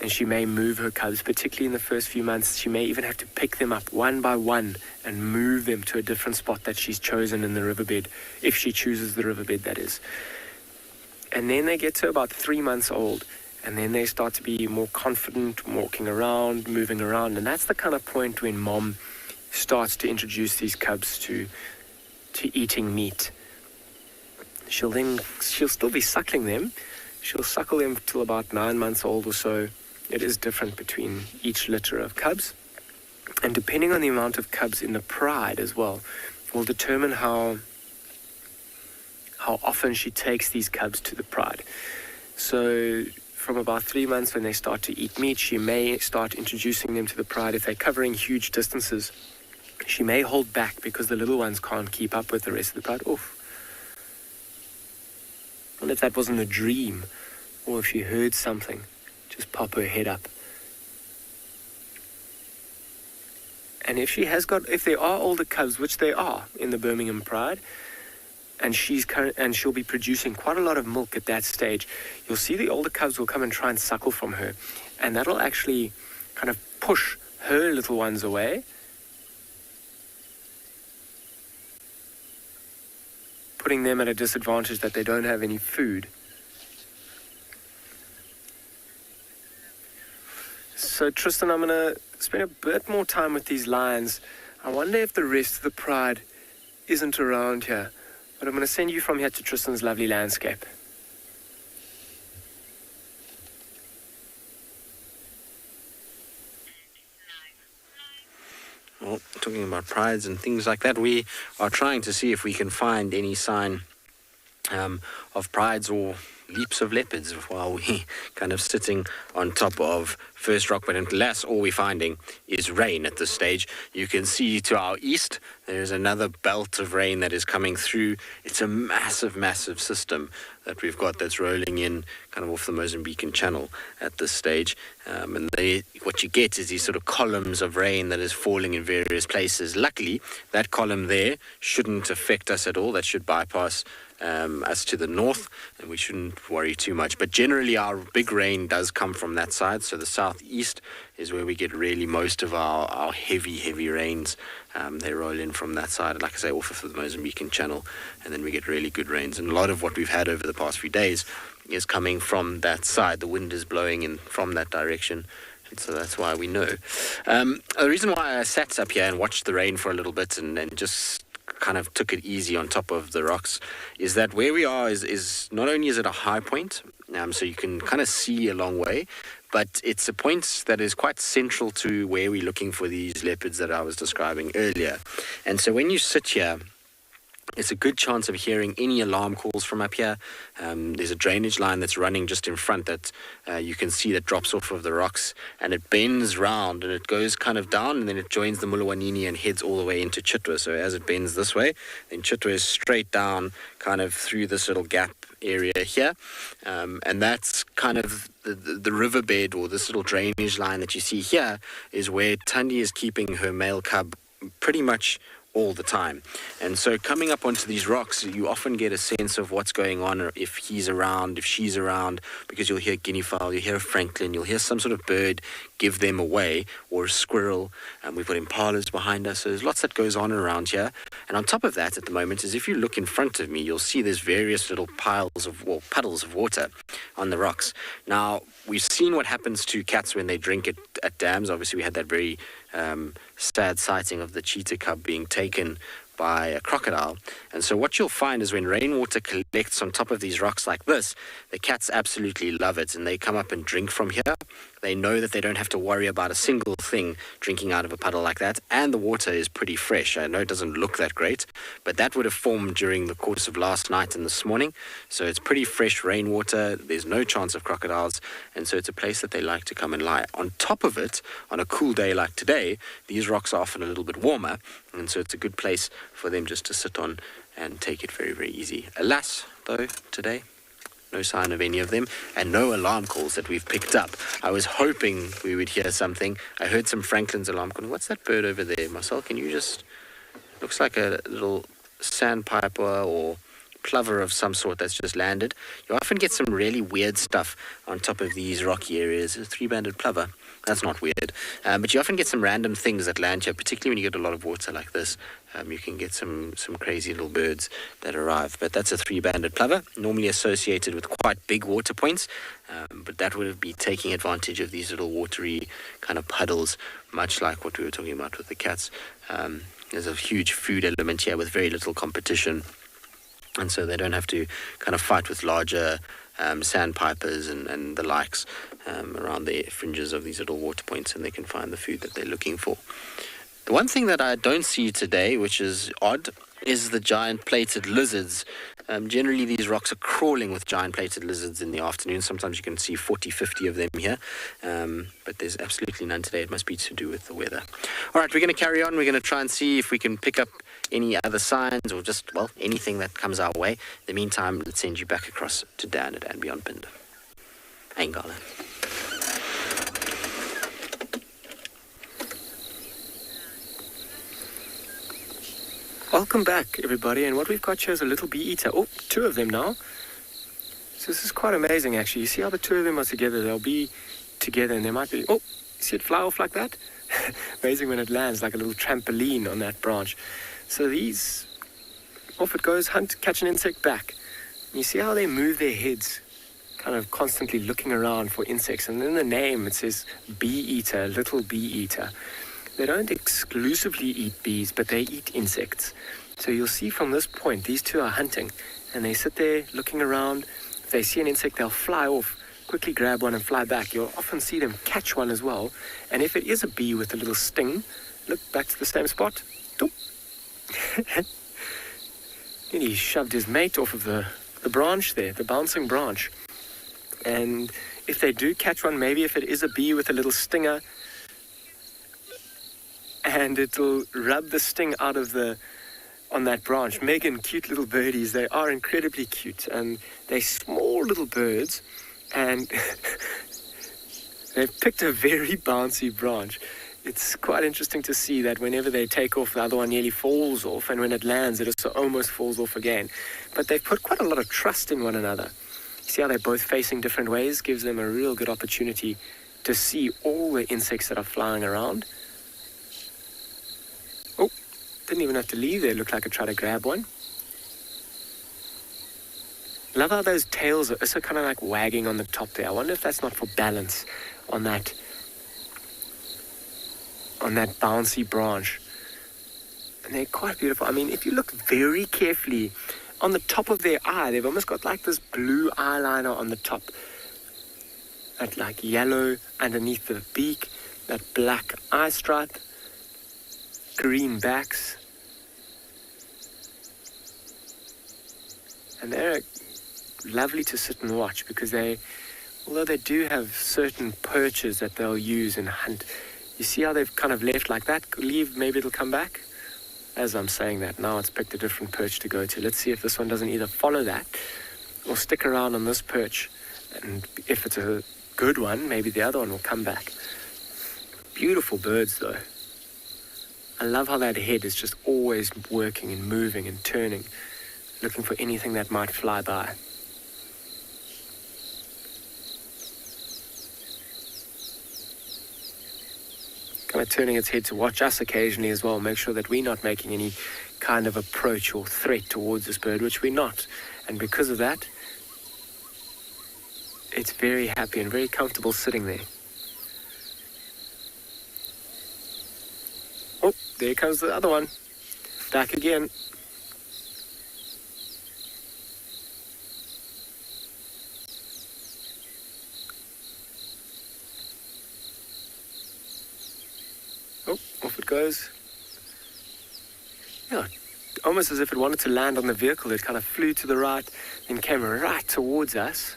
And she may move her cubs, particularly in the first few months. She may even have to pick them up one by one and move them to a different spot that she's chosen in the riverbed, if she chooses the riverbed, that is. And then they get to about 3 months old, and then they start to be more confident, walking around, moving around. And that's the kind of point when mom starts to introduce these cubs to eating meat. She'll still be suckling them. She'll suckle them till about 9 months old or so. It is different between each litter of cubs. And depending on the amount of cubs in the pride as well, will determine how how often she takes these cubs to the pride. So from about 3 months when they start to eat meat, she may start introducing them to the pride. If they're covering huge distances, she may hold back because the little ones can't keep up with the rest of the pride. Oof. And if that wasn't a dream, or if she heard something, just pop her head up. And if there are older cubs, which there are in the Birmingham Pride, and she'll be producing quite a lot of milk at that stage, you'll see the older cubs will come and try and suckle from her, and that'll actually kind of push her little ones away, putting them at a disadvantage that they don't have any food. So Tristan, I'm going to spend a bit more time with these lions. I wonder if the rest of the pride isn't around here. But I'm going to send you from here to Tristan's lovely landscape. Well, talking about prides and things like that, we are trying to see if we can find any sign of prides or leaps of leopards while we kind of sitting on top of First Rock. But alas, all we're finding is rain at this stage. You can see to our east there's another belt of rain that is coming through. It's a massive system that we've got that's rolling in kind of off the Mozambican Channel at this stage, and what you get is these sort of columns of rain that is falling in various places. Luckily that column there shouldn't affect us at all. That should bypass us to the north, and we shouldn't worry too much. But generally our big rain does come from that side, so the southeast is where we get really most of our heavy rains. They roll in from that side, like I say, off of the Mozambican Channel, and then we get really good rains. And a lot of what we've had over the past few days is coming from that side. The wind is blowing in from that direction, and so that's why we know. The reason why I sat up here and watched the rain for a little bit and just kind of took it easy on top of the rocks is that where we are is not only is it a high point, so you can kind of see a long way, but it's a point that is quite central to where we're looking for these leopards that I was describing earlier. And so when you sit here, it's a good chance of hearing any alarm calls from up here. There's a drainage line that's running just in front that you can see that drops off of the rocks, and it bends round and it goes kind of down, and then it joins the Mulawanini and heads all the way into Chitwa. So as it bends this way, then Chitwa is straight down kind of through this little gap area here, and that's kind of the riverbed, or this little drainage line that you see here is where Thandi is keeping her male cub pretty much all the time. And so coming up onto these rocks, you often get a sense of what's going on, or if he's around, if she's around, because you'll hear guinea fowl, you'll hear a francolin, you'll hear some sort of bird give them away, or a squirrel, and we've got impalas behind us. So there's lots that goes on around here. And on top of that, at the moment, is if you look in front of me, you'll see there's various little puddles of water on the rocks. Now, we've seen what happens to cats when they drink at dams. Obviously, we had that very sad sighting of the cheetah cub being taken by a crocodile. And so what you'll find is when rainwater collects on top of these rocks like this, the cats absolutely love it, and they come up and drink from here. They know that they don't have to worry about a single thing drinking out of a puddle like that, and the water is pretty fresh. I know it doesn't look that great, but that would have formed during the course of last night and this morning, so it's pretty fresh rainwater. There's no chance of crocodiles, and so it's a place that they like to come and lie. On top of it, on a cool day like today, these rocks are often a little bit warmer, and so it's a good place for them just to sit on and take it very, very easy. Alas, though, today, no sign of any of them, and no alarm calls that we've picked up. I was hoping we would hear something. I heard some Franklin's alarm call. What's that bird over there? Marcel, can you just... Looks like a little sandpiper or plover of some sort that's just landed. You often get some really weird stuff on top of these rocky areas. A three-banded plover. That's not weird. But you often get some random things that land here, particularly when you get a lot of water like this. You can get some crazy little birds that arrive. But that's a three-banded plover, normally associated with quite big water points. But that would be taking advantage of these little watery kind of puddles, much like what we were talking about with the cats. There's a huge food element here with very little competition. And so they don't have to kind of fight with larger sandpipers and the likes around the fringes of these little water points, and they can find the food that they're looking for. The one thing that I don't see today, which is odd, is the giant plated lizards Generally, these rocks are crawling with giant-plated lizards in the afternoon. Sometimes you can see 40, 50 of them here, but there's absolutely none today. It must be to do with the weather. All right, we're going to carry on. We're going to try and see if we can pick up any other signs or just, well, anything that comes our way. In the meantime, let's send you back across to Dan at And Beyond Pind. Angala. Welcome back, everybody, and what we've got here is a little bee eater. Oh, 2 of them now. So this is quite amazing, actually. You see how the 2 of them are together? They'll be together, and they might be... Oh, see it fly off like that? Amazing when it lands like a little trampoline on that branch. So these... Off it goes, hunt, catch an insect, back. And you see how they move their heads, kind of constantly looking around for insects. And in the name, it says bee eater, little bee eater. They don't exclusively eat bees, but they eat insects. So you'll see from this point, these 2 are hunting, and they sit there looking around. If they see an insect, they'll fly off, quickly grab one and fly back. You'll often see them catch one as well. And if it is a bee with a little sting, look back to the same spot. Doop. And he shoved his mate off of the branch there, the bouncing branch. And if they do catch one, maybe if it is a bee with a little stinger, and it'll rub the sting out of on that branch. Megan, cute little birdies. They are incredibly cute, and they're small little birds, and they've picked a very bouncy branch. It's quite interesting to see that whenever they take off, the other one nearly falls off, and when it lands, it also almost falls off again. But they've put quite a lot of trust in one another. See how they're both facing different ways? Gives them a real good opportunity to see all the insects that are flying around. Oh, didn't even have to leave there. Looked like I tried to grab one. Love how those tails are also kind of like wagging on the top there. I wonder if that's not for balance on that bouncy branch. And they're quite beautiful. I mean, if you look very carefully on the top of their eye, they've almost got like this blue eyeliner on the top. That like yellow underneath the beak, that black eye stripe, green backs. And they're lovely to sit and watch because although they do have certain perches that they'll use and hunt, you see how they've kind of left like that? Leave, maybe it'll come back. As I'm saying that, now it's picked a different perch to go to. Let's see if this one doesn't either follow that or stick around on this perch. And if it's a good one, maybe the other one will come back. Beautiful birds, though. I love how that head is just always working and moving and turning, looking for anything that might fly by. Kind of turning its head to watch us occasionally as well, make sure that we're not making any kind of approach or threat towards this bird, which we're not. And because of that, it's very happy and very comfortable sitting there. Oh, there comes the other one. Back again. Oh, off it goes. Yeah, almost as if it wanted to land on the vehicle. It kind of flew to the right, then came right towards us.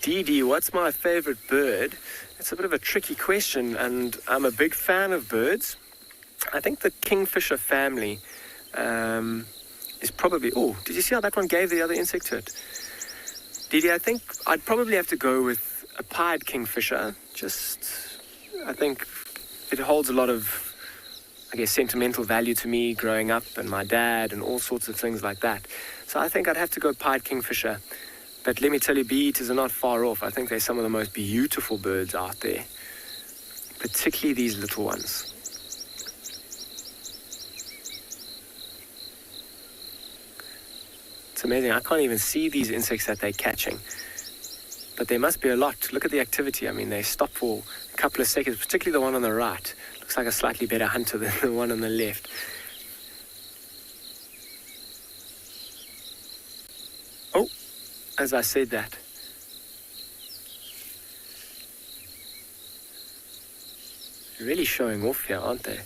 Dee, what's my favorite bird? It's a bit of a tricky question, and I'm a big fan of birds. I think the kingfisher family is probably... Oh, did you see how that one gave the other insect to it? Dee, I think I'd probably have to go with a pied kingfisher. I think it holds a lot of, I guess, sentimental value to me growing up and my dad and all sorts of things like that. So I think I'd have to go pied kingfisher. But let me tell you, bee-eaters are not far off. I think they're some of the most beautiful birds out there, particularly these little ones. It's amazing. I can't even see these insects that they're catching. But there must be a lot. Look at the activity. I mean, they stop for a couple of seconds, particularly the one on the right. Looks like a slightly better hunter than the one on the left. Oh, as I said that. really showing off here, aren't they?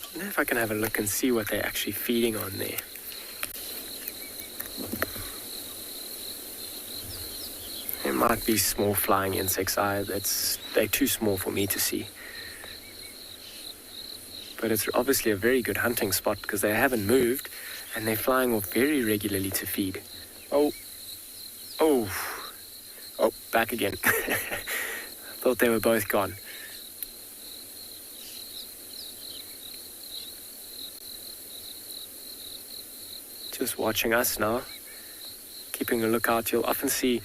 I wonder if I can have a look and see what they're actually feeding on there. It might be small flying insects. They're too small for me to see. But it's obviously a very good hunting spot because they haven't moved and they're flying off very regularly to feed. Oh, back again. Thought they were both gone. Just watching us now, keeping a lookout. You'll often see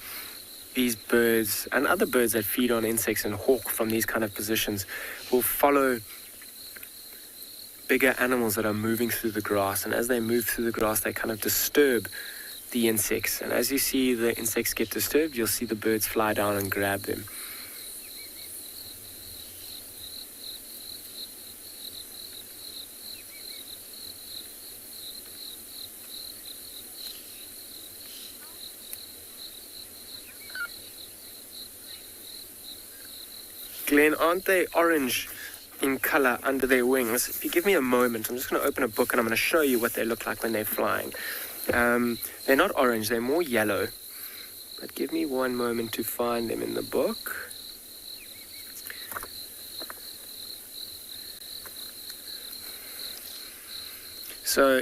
these birds and other birds that feed on insects and hawk from these kind of positions will follow bigger animals that are moving through the grass, and as they move through the grass they kind of disturb the insects, and as you see the insects get disturbed, you'll see the birds fly down and grab them. Glenn, aren't they orange in colour under their wings? If you give me a moment, I'm just going to open a book and I'm going to show you what they look like when they're flying. They're not orange, they're more yellow. But give me one moment to find them in the book. So,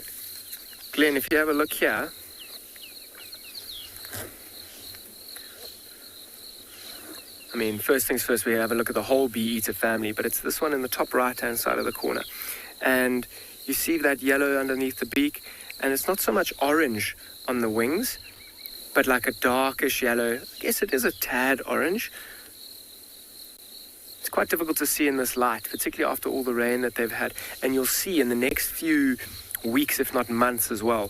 Glenn, if you have a look here, I mean, first things first, we have a look at the whole bee-eater family, but it's this one in the top right-hand side of the corner. And you see that yellow underneath the beak, and it's not so much orange on the wings, but like a darkish yellow. I guess it is a tad orange. It's quite difficult to see in this light, particularly after all the rain that they've had. And you'll see in the next few weeks, if not months as well,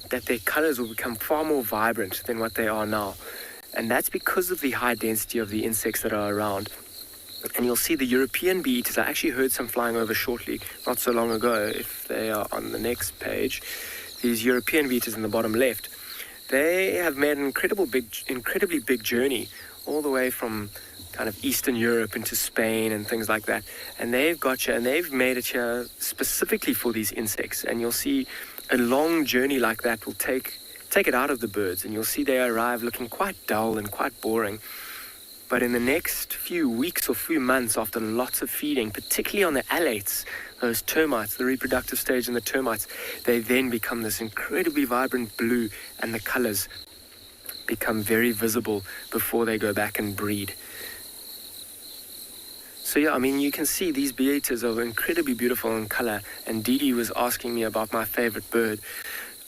that their colors will become far more vibrant than what they are now. And that's because of the high density of the insects that are around. And you'll see the European bee-eaters. I actually heard some flying over shortly, not so long ago, if they are on the next page. These European bee-eaters in the bottom left, they have made an incredibly big journey all the way from kind of Eastern Europe into Spain and things like that. And they've got here, and they've made it here specifically for these insects. And you'll see a long journey like that will take it out of the birds, and you'll see they arrive looking quite dull and quite boring. But in the next few weeks or few months, after lots of feeding, particularly on the alates, those termites, the reproductive stage in the termites, they then become this incredibly vibrant blue, and the colors become very visible before they go back and breed. So yeah, I mean, you can see these bee-eaters are incredibly beautiful in color, and Dee Dee was asking me about my favorite bird.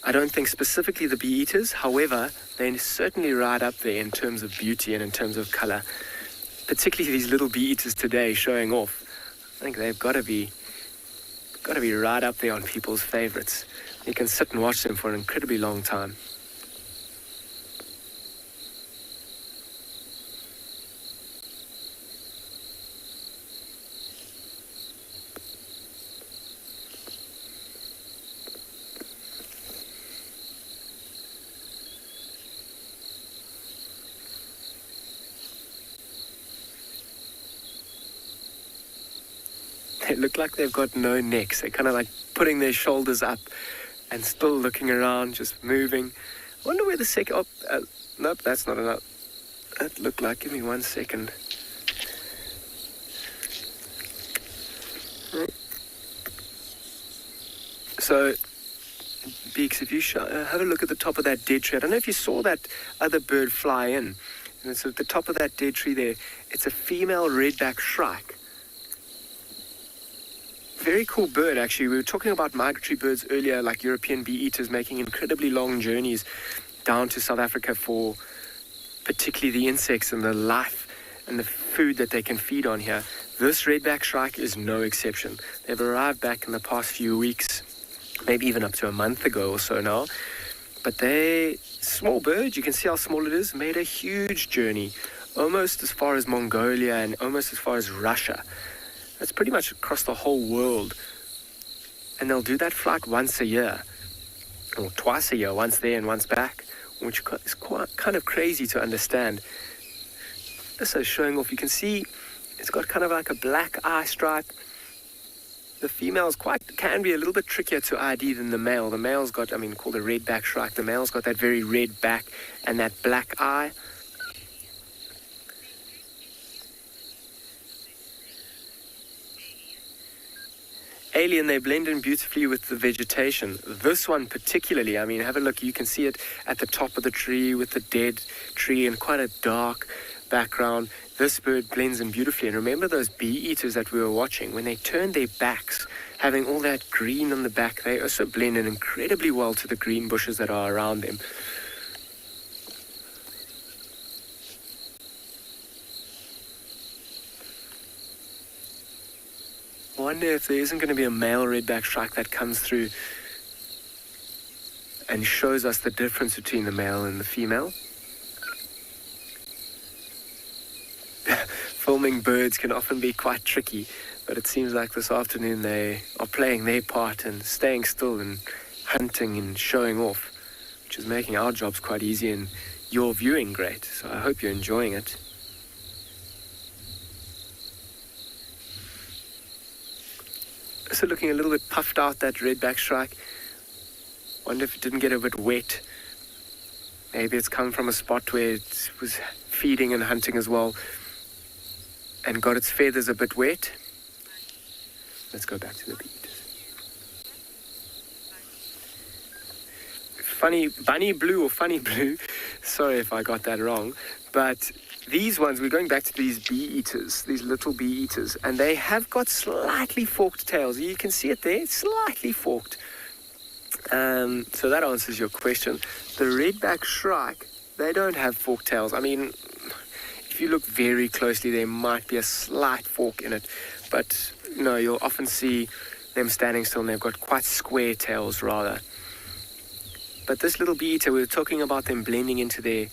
I don't think specifically the bee-eaters, however, they certainly right up there in terms of beauty and in terms of color. Particularly these little bee-eaters today showing off. I think they've got to be right up there on people's favorites. You can sit and watch them for an incredibly long time. They look like they've got no necks. They're kind of like putting their shoulders up and still looking around, just moving. I wonder where the second... nope, that's not enough. That looked like... Give me 1 second. So, Beaks, if you have a look at the top of that dead tree. I don't know if you saw that other bird fly in. And so at the top of that dead tree there, it's a female Redback Shrug. Very cool bird, actually. We were talking about migratory birds earlier, like European bee-eaters making incredibly long journeys down to South Africa for particularly the insects and the life and the food that they can feed on here. This Redback Shrug is no exception. They've arrived back in the past few weeks, maybe even up to a month ago or so now. But they, small bird, you can see how small it is, made a huge journey, almost as far as Mongolia and almost as far as Russia. That's pretty much across the whole world. And they'll do that flight once a year. or twice a year, once there and once back, which is quite kind of crazy to understand. So showing off, you can see it's got kind of like a black eye stripe. The female's can be a little bit trickier to ID than the male. The male's got, called a Redback Shrug. The male's got that very red back and that black eye. Alien, they blend in beautifully with the vegetation. This one particularly, have a look. You can see it at the top of the tree with the dead tree and quite a dark background. This bird blends in beautifully. And remember those bee-eaters that we were watching? When they turn their backs, having all that green on the back, they also blend in incredibly well to the green bushes that are around them. I wonder if there isn't going to be a male Redback Shrug that comes through and shows us the difference between the male and the female. Filming birds can often be quite tricky, but it seems like this afternoon they are playing their part and staying still and hunting and showing off, which is making our jobs quite easy and your viewing great. So I hope you're enjoying it. So looking a little bit puffed out, that Redback Shrug. Wonder if it didn't get a bit wet. Maybe it's come from a spot where it was feeding and hunting as well and got its feathers a bit wet. Let's go back to the bee-eaters. Funny bunny blue or funny blue. Sorry if I got that wrong. But these ones, we're going back to these bee-eaters, these little bee-eaters, and they have got slightly forked tails. You can see it there, slightly forked. So that answers your question. The Redback Shrug, they don't have forked tails. If you look very closely, there might be a slight fork in it, but no, you'll often see them standing still and they've got quite square tails rather. But this little bee-eater, we were talking about them blending into their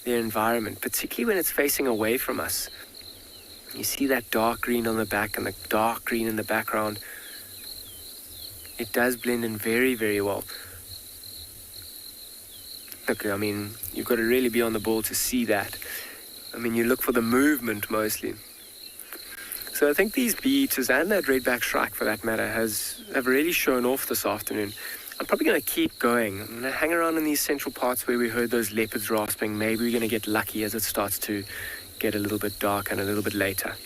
environment, particularly when it's facing away from us. You see that dark green on the back and the dark green in the background. It does blend in very, very well. Look, you've got to really be on the ball to see that. You look for the movement mostly. So I think these bee-eaters and that Redback Shrug for that matter have really shown off this afternoon. I'm probably going to keep going. I'm going to hang around in these central parts where we heard those leopards rasping. Maybe we're going to get lucky as it starts to get a little bit dark and a little bit later.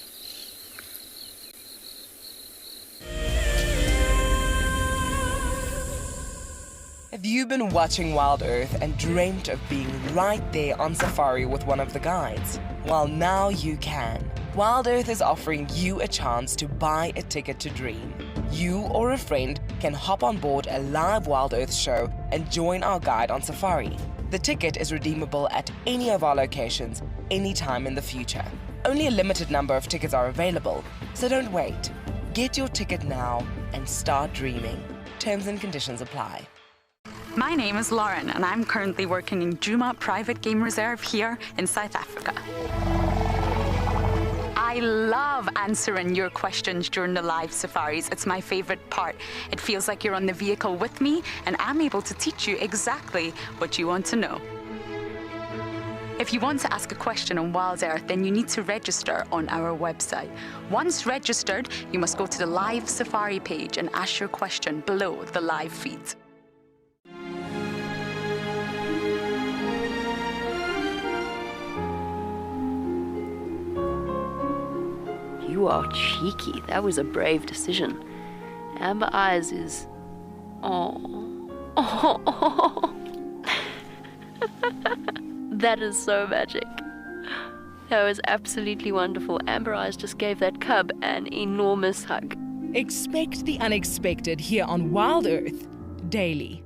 Have you been watching Wild Earth and dreamt of being right there on safari with one of the guides? Well, now you can. Wild Earth is offering you a chance to buy a ticket to dream. You or a friend can hop on board a live Wild Earth show and join our guide on safari. The ticket is redeemable at any of our locations, anytime in the future. Only a limited number of tickets are available, so don't wait. Get your ticket now and start dreaming. Terms and conditions apply. My name is Lauren, and I'm currently working in Djuma Private Game Reserve here in South Africa. I love answering your questions during the live safaris. It's my favorite part. It feels like you're on the vehicle with me, and I'm able to teach you exactly what you want to know. If you want to ask a question on Wild Earth, then you need to register on our website. Once registered, you must go to the live safari page and ask your question below the live feed. You are cheeky. That was a brave decision. Amber Eyes is... Oh. That is so magic. That was absolutely wonderful. Amber Eyes just gave that cub an enormous hug. Expect the unexpected here on Wild Earth daily.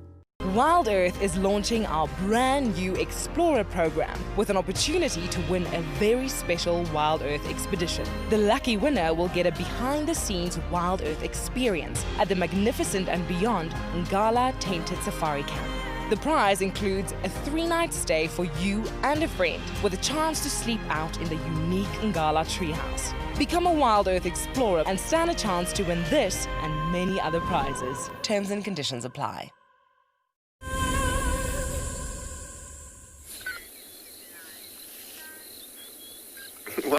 Wild Earth is launching our brand new Explorer program with an opportunity to win a very special Wild Earth expedition. The lucky winner will get a behind-the-scenes Wild Earth experience at the magnificent and beyond Ngala Tainted Safari Camp. The prize includes a 3-night stay for you and a friend with a chance to sleep out in the unique Ngala treehouse. Become a Wild Earth Explorer and stand a chance to win this and many other prizes. Terms and conditions apply.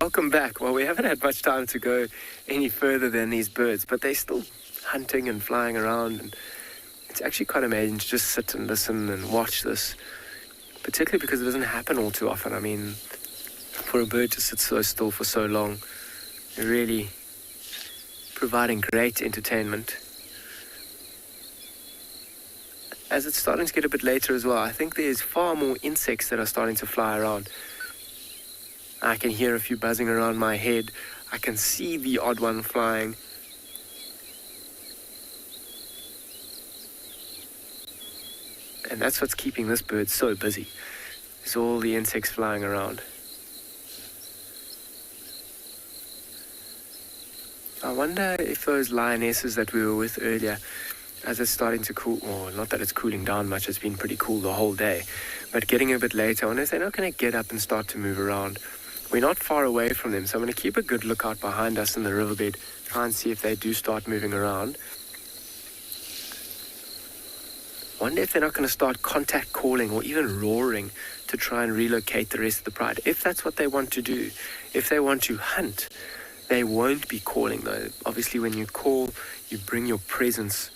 welcome back. Well, we haven't had much time to go any further than these birds, but they're still hunting and flying around, and it's actually quite amazing to just sit and listen and watch this, particularly because it doesn't happen all too often. I mean, for a bird to sit so still for so long, they're really providing great entertainment. As it's starting to get a bit later as well, I think there's far more insects that are starting to fly around. I can hear a few buzzing around my head. I can see the odd one flying. And that's what's keeping this bird so busy, is all the insects flying around. I wonder if those lionesses that we were with earlier, as it's starting to cool, or not that it's cooling down much, it's been pretty cool the whole day, but getting a bit later, I wonder if they're not going to get up and start to move around. We're not far away from them, so I'm going to keep a good lookout behind us in the riverbed, try and see if they do start moving around. Wonder if they're not going to start contact calling or even roaring to try and relocate the rest of the pride, if that's what they want to do. If they want to hunt, they won't be calling though. Obviously when you call, you bring your presence,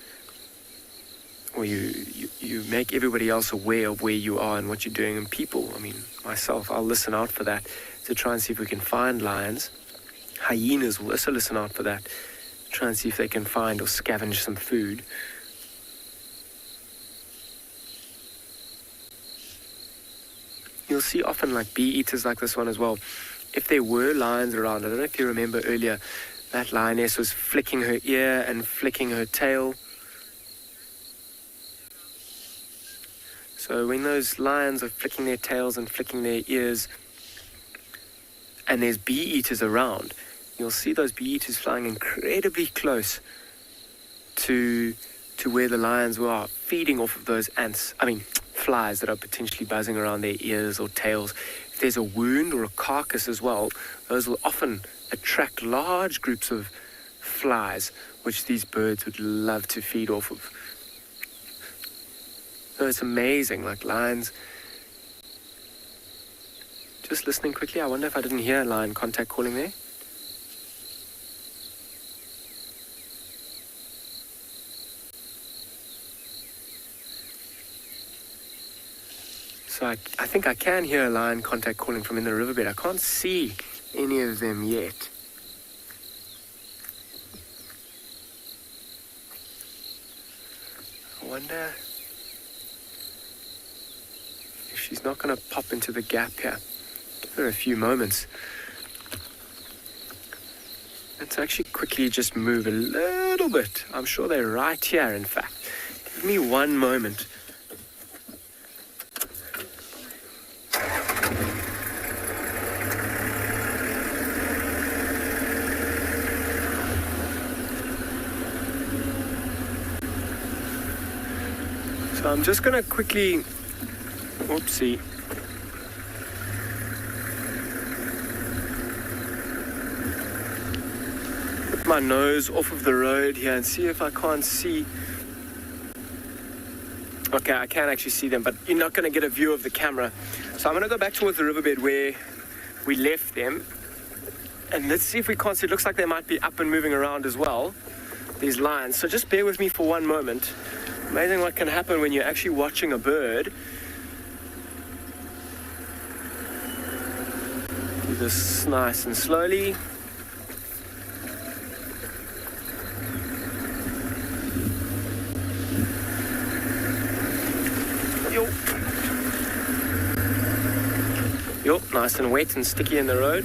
or you make everybody else aware of where you are and what you're doing. And people, I mean, myself, I'll listen out for that to try and see if we can find lions. Hyenas will also listen out for that, try and see if they can find or scavenge some food. You'll see often like bee eaters like this one as well. If there were lions around, I don't know if you remember earlier, that lioness was flicking her ear and flicking her tail. So when those lions are flicking their tails and flicking their ears, and there's bee eaters around, you'll see those bee eaters flying incredibly close to where the lions were, feeding off of those flies that are potentially buzzing around their ears or tails. If there's a wound or a carcass as well, those will often attract large groups of flies, which these birds would love to feed off of. So it's amazing, like lions. Just listening quickly, I wonder if I didn't hear a lion contact calling there. So I think I can hear a lion contact calling from in the riverbed. I can't see any of them yet. I wonder if she's not going to pop into the gap here. Give her a few moments. Let's actually quickly just move a little bit. I'm sure they're right here, in fact. Give me one moment. So I'm just going to quickly, put my nose off of the road here and see if I can't see. Okay, I can actually see them, but you're not going to get a view of the camera. So I'm going to go back towards the riverbed where we left them. And let's see if we can't see. It looks like they might be up and moving around as well, these lions. So just bear with me for one moment. Amazing what can happen when you're actually watching a bird. Do this nice and slowly. Yo, nice and wet and sticky in the road.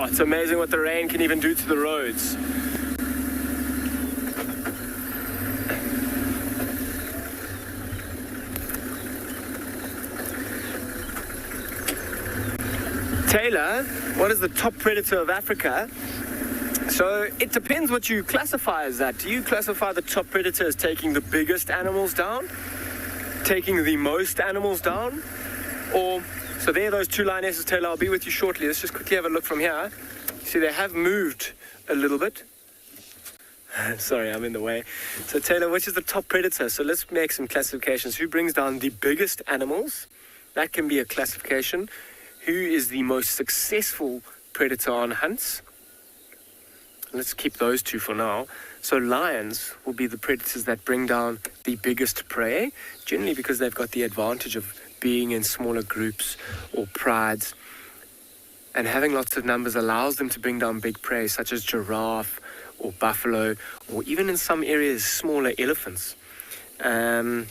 It's amazing what the rain can even do to the roads. Taylor, what is the top predator of Africa? So it depends what you classify as that. Do you classify the top predator as taking the biggest animals down? Taking the most animals down? Or So there are those two lionesses, Taylor. I'll be with you shortly. Let's just quickly have a look from here. See, they have moved a little bit. Sorry, I'm in the way. So Taylor, which is the top predator? So let's make some classifications. Who brings down the biggest animals? That can be a classification. Who is the most successful predator on hunts? Let's keep those two for now. So lions will be the predators that bring down the biggest prey, generally because they've got the advantage of being in smaller groups or prides. And having lots of numbers allows them to bring down big prey, such as giraffe or buffalo, or even in some areas, smaller elephants. I've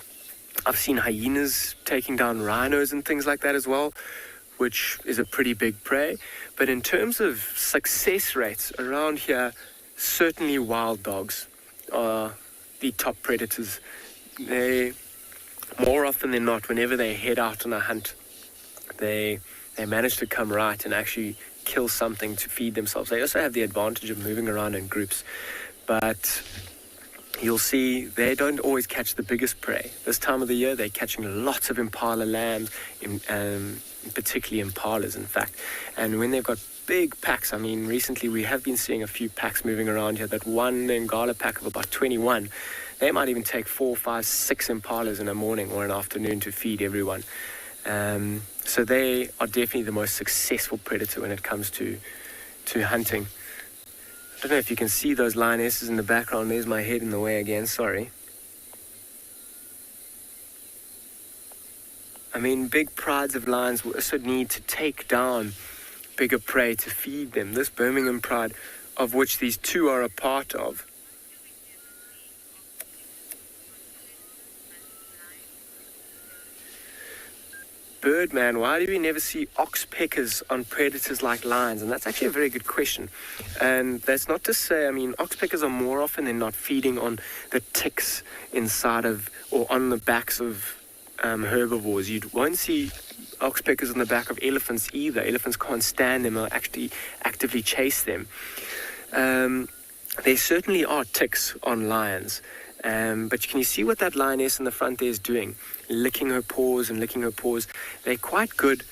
seen hyenas taking down rhinos and things like that as well, which is a pretty big prey. But in terms of success rates around here, certainly wild dogs are the top predators. They, more often than not, whenever they head out on a hunt, they manage to come right and actually kill something to feed themselves. They also have the advantage of moving around in groups, but you'll see they don't always catch the biggest prey. This time of the year, they're catching lots of impala lambs, particularly impalas, in fact. And when they've got big packs, I mean, recently we have been seeing a few packs moving around here. That one Ngala pack of about 21, they might even take 4, 5, 6 impalas in a morning or an afternoon to feed everyone. So they are definitely the most successful predator when it comes to hunting. I don't know if you can see those lionesses in the background. There's my head in the way again, sorry. I mean, big prides of lions will also need to take down bigger prey to feed them. This Birmingham pride, of which these two are a part of, Birdman, why do we never see oxpeckers on predators like lions? And that's actually a very good question. And that's not to say, I mean, oxpeckers are more often than not feeding on the ticks inside of, or on the backs of herbivores. You won't see oxpeckers on the back of elephants either. Elephants can't stand them or actually actively chase them. There certainly are ticks on lions. But can you see what that lioness in the front there is doing? Licking her paws and licking her paws. They're quite good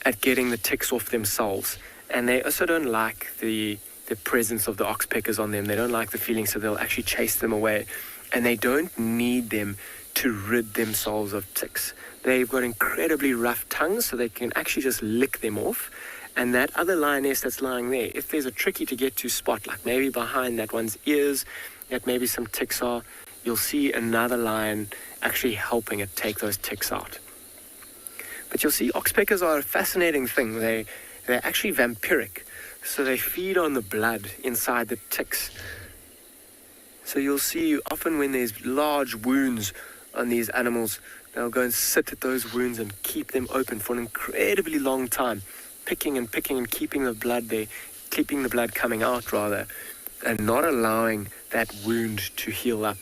at getting the ticks off themselves. And they also don't like the presence of the oxpeckers on them. They don't like the feeling, so they'll actually chase them away. And they don't need them to rid themselves of ticks. They've got incredibly rough tongues, so they can actually just lick them off. And that other lioness that's lying there, if there's a tricky to get to spot, like maybe behind that one's ears, that maybe some ticks are, you'll see another lion actually helping it take those ticks out. But you'll see oxpeckers are a fascinating thing. They're actually vampiric, so they feed on the blood inside the ticks. So you'll see often when there's large wounds on these animals, they'll go and sit at those wounds and keep them open for an incredibly long time, picking and keeping the blood coming out rather, and not allowing that wound to heal up.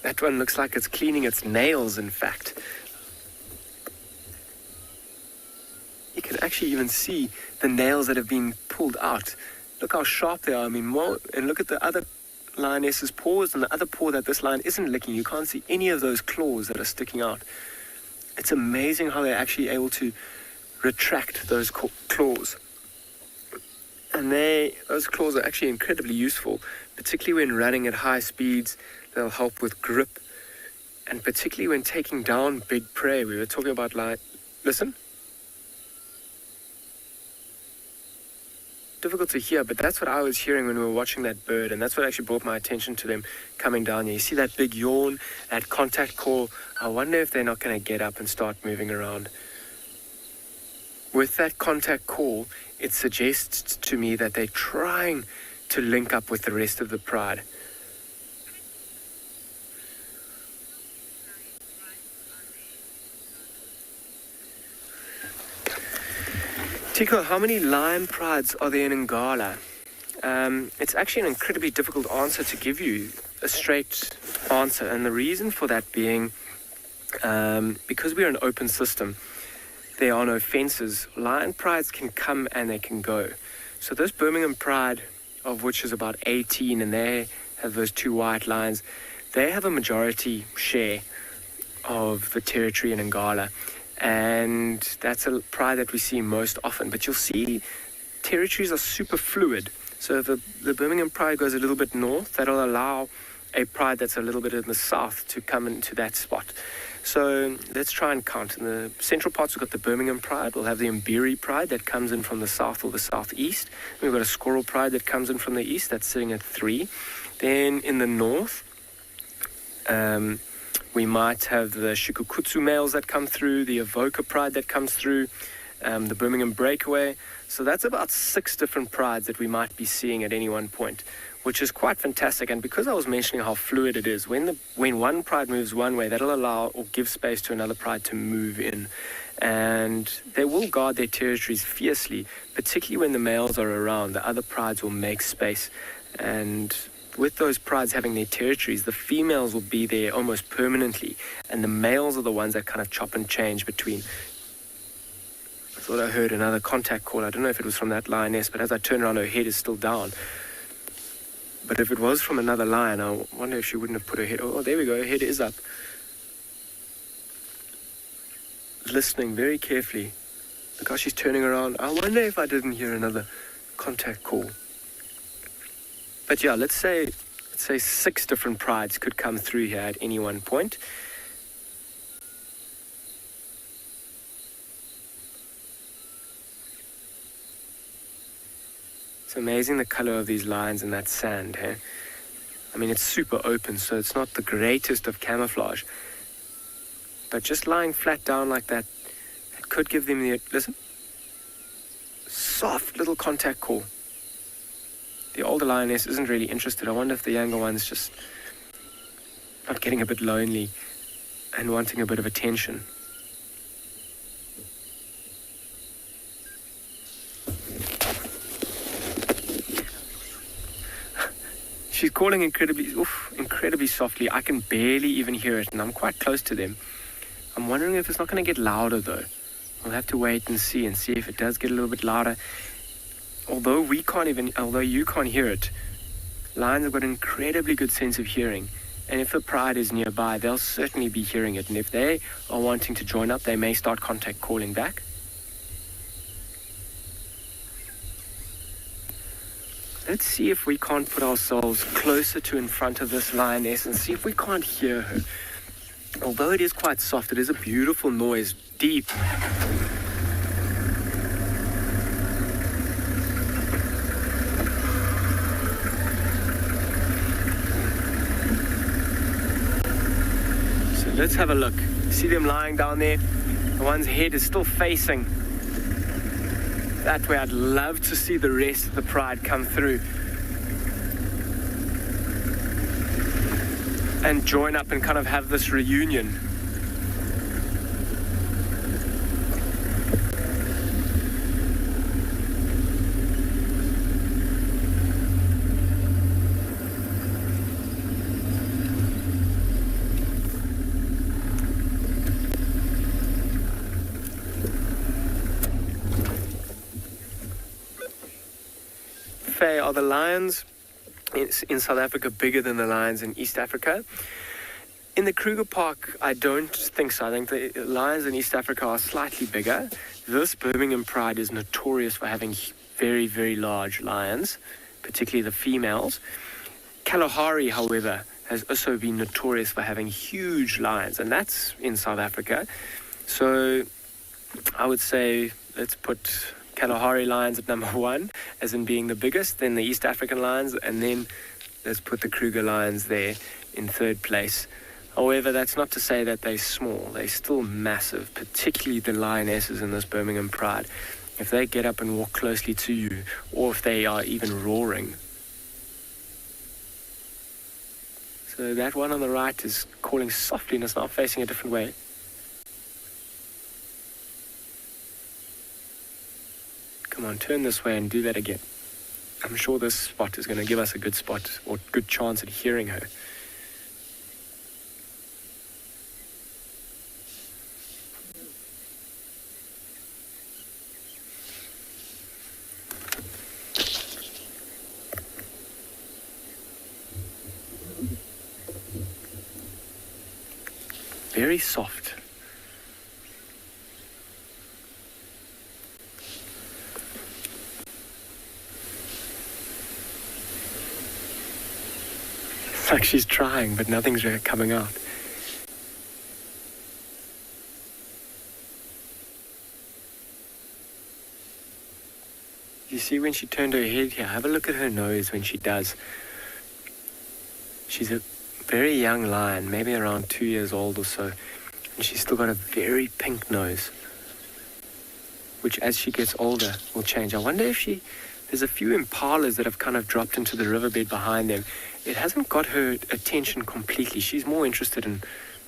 That one looks like it's cleaning its nails, in fact. You can actually even see the nails that have been pulled out. Look how sharp they are. I mean, and look at the other lioness's paws and the other paw that this lion isn't licking. You can't see any of those claws that are sticking out. It's amazing how they're actually able to retract those claws. And those claws are actually incredibly useful, particularly when running at high speeds. They'll help with grip, and particularly when taking down big prey. We were talking about listen. Difficult to hear, but that's what I was hearing when we were watching that bird, and that's what actually brought my attention to them coming down here. You see that big yawn, that contact call. I wonder if they're not going to get up and start moving around. With that contact call, it suggests to me that they're trying to link up with the rest of the pride. Tico, how many lion prides are there in Ngala? It's actually an incredibly difficult answer to give you, a straight answer. And the reason for that being, because we're an open system, there are no fences. Lion prides can come and they can go. So this Birmingham pride, of which is about 18, and they have those two white lions, they have a majority share of the territory in Ngala, and that's a pride that we see most often. But you'll see territories are super fluid. So if the Birmingham pride goes a little bit north, that'll allow a pride that's a little bit in the south to come into that spot. So let's try and count. In the central parts, we've got the Birmingham pride. We'll have the Mbiri pride that comes in from the south or the southeast. We've got a Squirrel pride that comes in from the east. That's sitting at 3. Then in the north, we might have the Shikukutsu males that come through, the Avoca pride that comes through, the Birmingham breakaway. So that's about 6 different prides that we might be seeing at any one point, which is quite fantastic. And because I was mentioning how fluid it is, when one pride moves one way, that'll allow or give space to another pride to move in. And they will guard their territories fiercely, particularly when the males are around. The other prides will make space. And with those prides having their territories, the females will be there almost permanently. And the males are the ones that kind of chop and change between. I thought I heard another contact call. I don't know if it was from that lioness, but as I turn around, her head is still down. But if it was from another lion, I wonder if she wouldn't have put her head... Oh, there we go. Her head is up. Listening very carefully. Look how she's turning around. I wonder if I didn't hear another contact call. But yeah, let's say 6 different prides could come through here at any one point. It's amazing the color of these lions in that sand, hey? I mean, it's super open, so it's not the greatest of camouflage. But just lying flat down like that, it could give them the... Listen. Soft little contact call. The older lioness isn't really interested. I wonder if the younger one's just not getting a bit lonely and wanting a bit of attention. She's calling incredibly softly. I can barely even hear it, and I'm quite close to them. I'm wondering if it's not going to get louder, though. We'll have to wait and see if it does get a little bit louder. Although you can't hear it, lions have got an incredibly good sense of hearing. And if a pride is nearby, they'll certainly be hearing it. And if they are wanting to join up, they may start contact calling back. Let's see if we can't put ourselves closer to in front of this lioness and see if we can't hear her. Although it is quite soft, it is a beautiful noise, deep. So let's have a look. See them lying down there? The one's head is still facing that way. I'd love to see the rest of the pride come through and join up and kind of have this reunion. Are the lions in South Africa bigger than the lions in East Africa? In the Kruger Park, I don't think so. I think the lions in East Africa are slightly bigger. This Birmingham pride is notorious for having very, very large lions, particularly the females. Kalahari, however, has also been notorious for having huge lions, and that's in South Africa. So I would say let's put Kalahari lions at number 1, as in being the biggest, then the East African lions, and then let's put the Kruger lions there in 3rd place. However, that's not to say that they're small. They're still massive, particularly the lionesses in this Birmingham pride. If they get up and walk closely to you, or if they are even roaring. So that one on the right is calling softly and it's now facing a different way. Come on, turn this way and do that again. I'm sure this spot is going to give us a good spot or good chance at hearing her. very soft. It's like she's trying, but nothing's really coming out. You see when she turned her head here, have a look at her nose when she does. She's a very young lion, maybe around 2 years old or so, and she's still got a very pink nose, which as she gets older will change. I wonder if there's a few impalas that have kind of dropped into the riverbed behind them. It hasn't got her attention completely. She's more interested in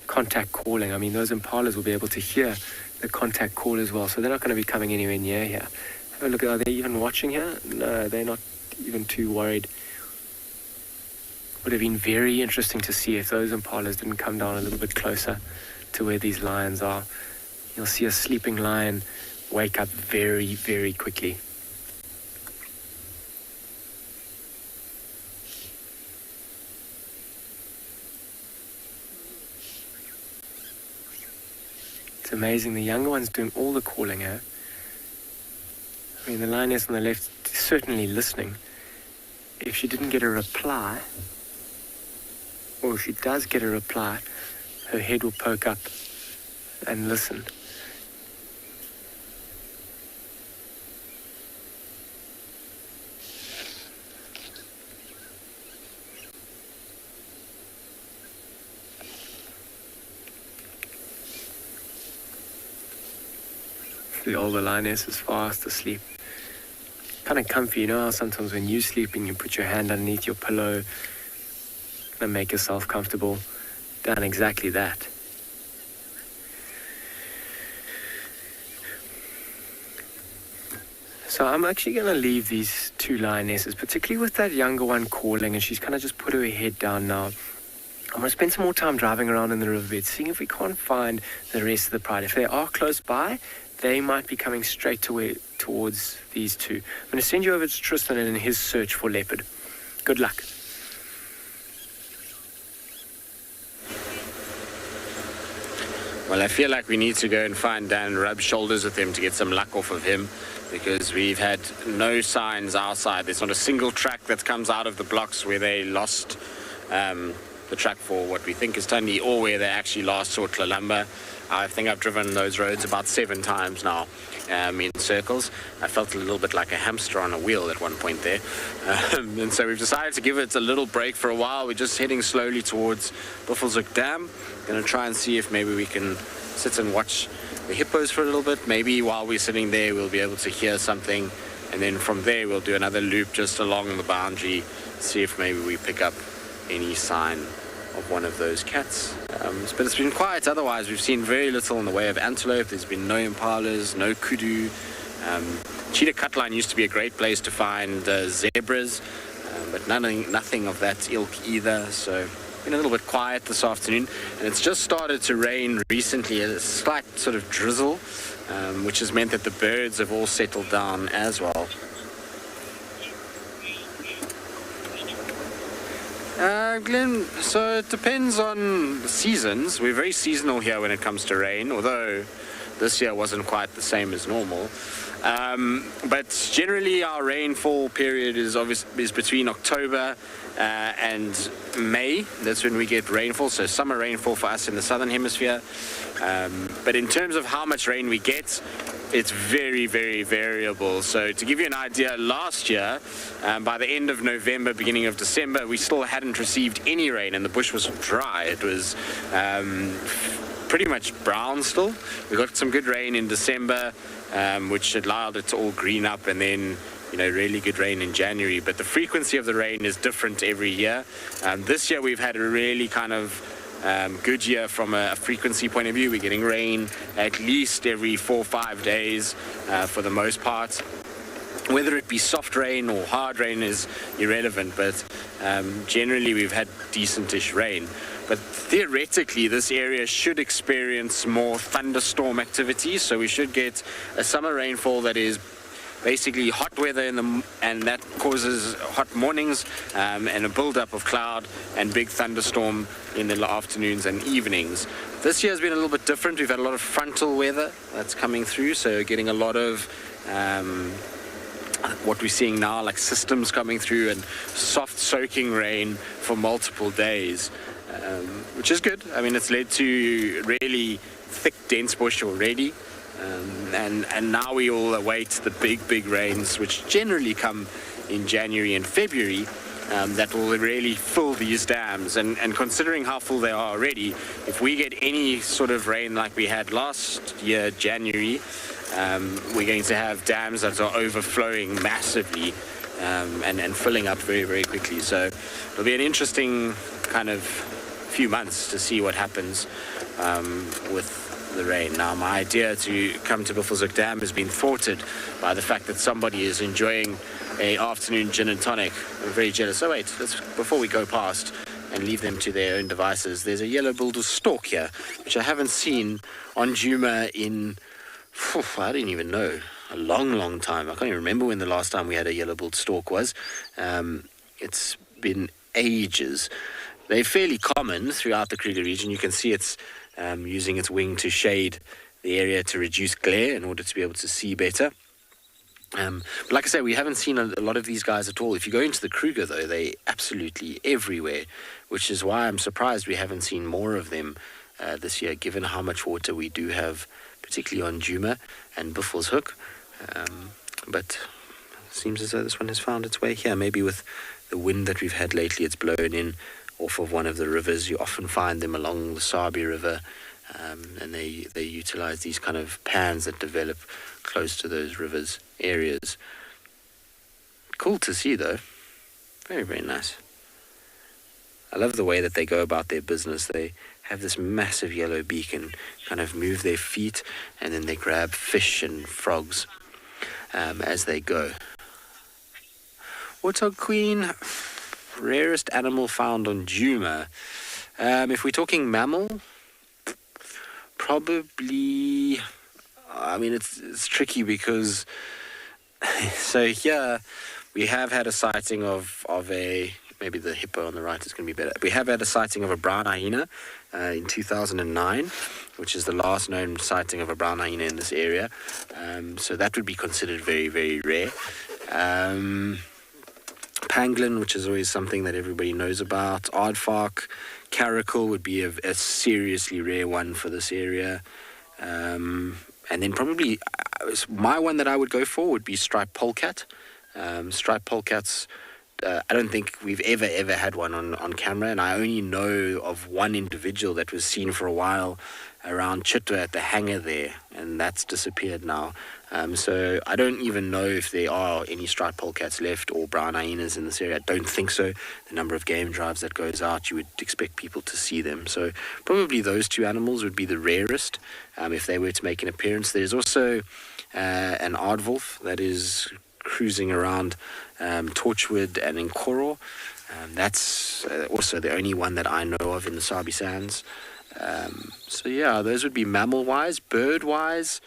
contact calling. I mean, those impalas will be able to hear the contact call as well, so they're not going to be coming anywhere near here. Have a look, are they even watching here? No, they're not even too worried. Would have been very interesting to see if those impalas didn't come down a little bit closer to where these lions are. You'll see a sleeping lion wake up very, very quickly. It's amazing, the younger one's doing all the calling here. I mean, the lioness on the left is certainly listening. If she didn't get a reply, or if she does get a reply, her head will poke up and listen. The older lioness is fast asleep. Kind of comfy, you know how sometimes when you're sleeping you put your hand underneath your pillow and make yourself comfortable. Done exactly that. So I'm actually going to leave these two lionesses, particularly with that younger one calling, and she's kind of just put her head down now. I'm going to spend some more time driving around in the riverbed, seeing if we can't find the rest of the pride. If they are close by, they might be coming straight towards these two. I'm going to send you over to Tristan in his search for leopard. Good luck. Well, I feel like we need to go and find Dan and rub shoulders with him to get some luck off of him, because we've had no signs our side. There's not a single track that comes out of the blocks where they lost the track for what we think is Tundi, or where they actually last saw Tlalamba. I think I've driven those roads about 7 times now in circles. I felt a little bit like a hamster on a wheel at one point there. And so we've decided to give it a little break for a while. We're just heading slowly towards Buffelshoek Dam. Going to try and see if maybe we can sit and watch the hippos for a little bit. Maybe while we're sitting there we'll be able to hear something, and then from there we'll do another loop just along the boundary, see if maybe we pick up any sign of one of those cats. But it's been quiet otherwise. We've seen very little in the way of antelope. There's been no impalas, no kudu. Cheetah cutline used to be a great place to find zebras, but nothing of that ilk either. So been a little bit quiet this afternoon, and it's just started to rain recently, a slight sort of drizzle, which has meant that the birds have all settled down as well. Glenn, so it depends on the seasons. We're very seasonal here when it comes to rain, although this year wasn't quite the same as normal. But generally our rainfall period is between October and May. That's when we get rainfall, so summer rainfall for us in the southern hemisphere. But in terms of how much rain we get, it's very, very variable. So to give you an idea, last year, by the end of November, beginning of December, we still hadn't received any rain and the bush was dry. It was pretty much brown still. We got some good rain in December, which allowed it to all green up, and then really good rain in January. But the frequency of the rain is different every year. This year we've had a really kind of good year from a frequency point of view. We're getting rain at least every 4 or 5 days for the most part. Whether it be soft rain or hard rain is irrelevant, but generally we've had decentish rain. But theoretically this area should experience more thunderstorm activity, so we should get a summer rainfall that is basically hot weather and that causes hot mornings and a build-up of cloud and big thunderstorm in the afternoons and evenings. This year has been a little bit different. We've had a lot of frontal weather that's coming through, so getting a lot of what we're seeing now, like systems coming through and soft soaking rain for multiple days, which is good. I mean, it's led to really thick, dense bush already. And now we all await the big rains, which generally come in January and February, that will really fill these dams. And considering how full they are already, if we get any sort of rain like we had last year, January, we're going to have dams that are overflowing massively and filling up very, very quickly. So it'll be an interesting kind of few months to see what happens with the rain. Now, my idea to come to Buffelshoek Dam has been thwarted by the fact that somebody is enjoying a afternoon gin and tonic. I'm very jealous. Oh wait, before we go past and leave them to their own devices, there's a yellow-billed stork here, which I haven't seen on Djuma in, I don't even know, a long time. I can't even remember when the last time we had a yellow-billed stork was. It's been ages. They're fairly common throughout the Kruger region. You can see it's using its wing to shade the area to reduce glare in order to be able to see better. But like I say, we haven't seen a lot of these guys at all. If you go into the Kruger, though, they're absolutely everywhere, which is why I'm surprised we haven't seen more of them this year, given how much water we do have, particularly on Djuma and Buffelshoek. But it seems as though this one has found its way here. Maybe with the wind that we've had lately, it's blown in off of one of the rivers. You often find them along the Sarby River, and they utilize these kind of pans that develop close to those rivers areas. Cool to see, though. Very, very nice. I love the way that they go about their business. They have this massive yellow beak and kind of move their feet, and then they grab fish and frogs as they go. Warthog Queen, rarest animal found on Djuma. If we're talking mammal, probably, I mean, it's tricky because, so here we have had a sighting of a, maybe the hippo on the right is going to be better. We have had a sighting of a brown hyena in 2009, which is the last known sighting of a brown hyena in this area. So that would be considered very, very rare. Pangolin, which is always something that everybody knows about. Aardvark, caracal would be a seriously rare one for this area. And then probably my one that I would go for would be striped polecat. Striped polecats, I don't think we've ever had one on camera, and I only know of one individual that was seen for a while around Chitwa at the hangar there, and that's disappeared now. So I don't even know if there are any striped polecats left or brown hyenas in this area. I don't think so. The number of game drives that goes out, you would expect people to see them. So probably those two animals would be the rarest if they were to make an appearance. There's also an aardwolf that is cruising around Torchwood and Nkoro. That's also the only one that I know of in the Sarby Sands. So yeah, those would be mammal-wise. Bird-wise,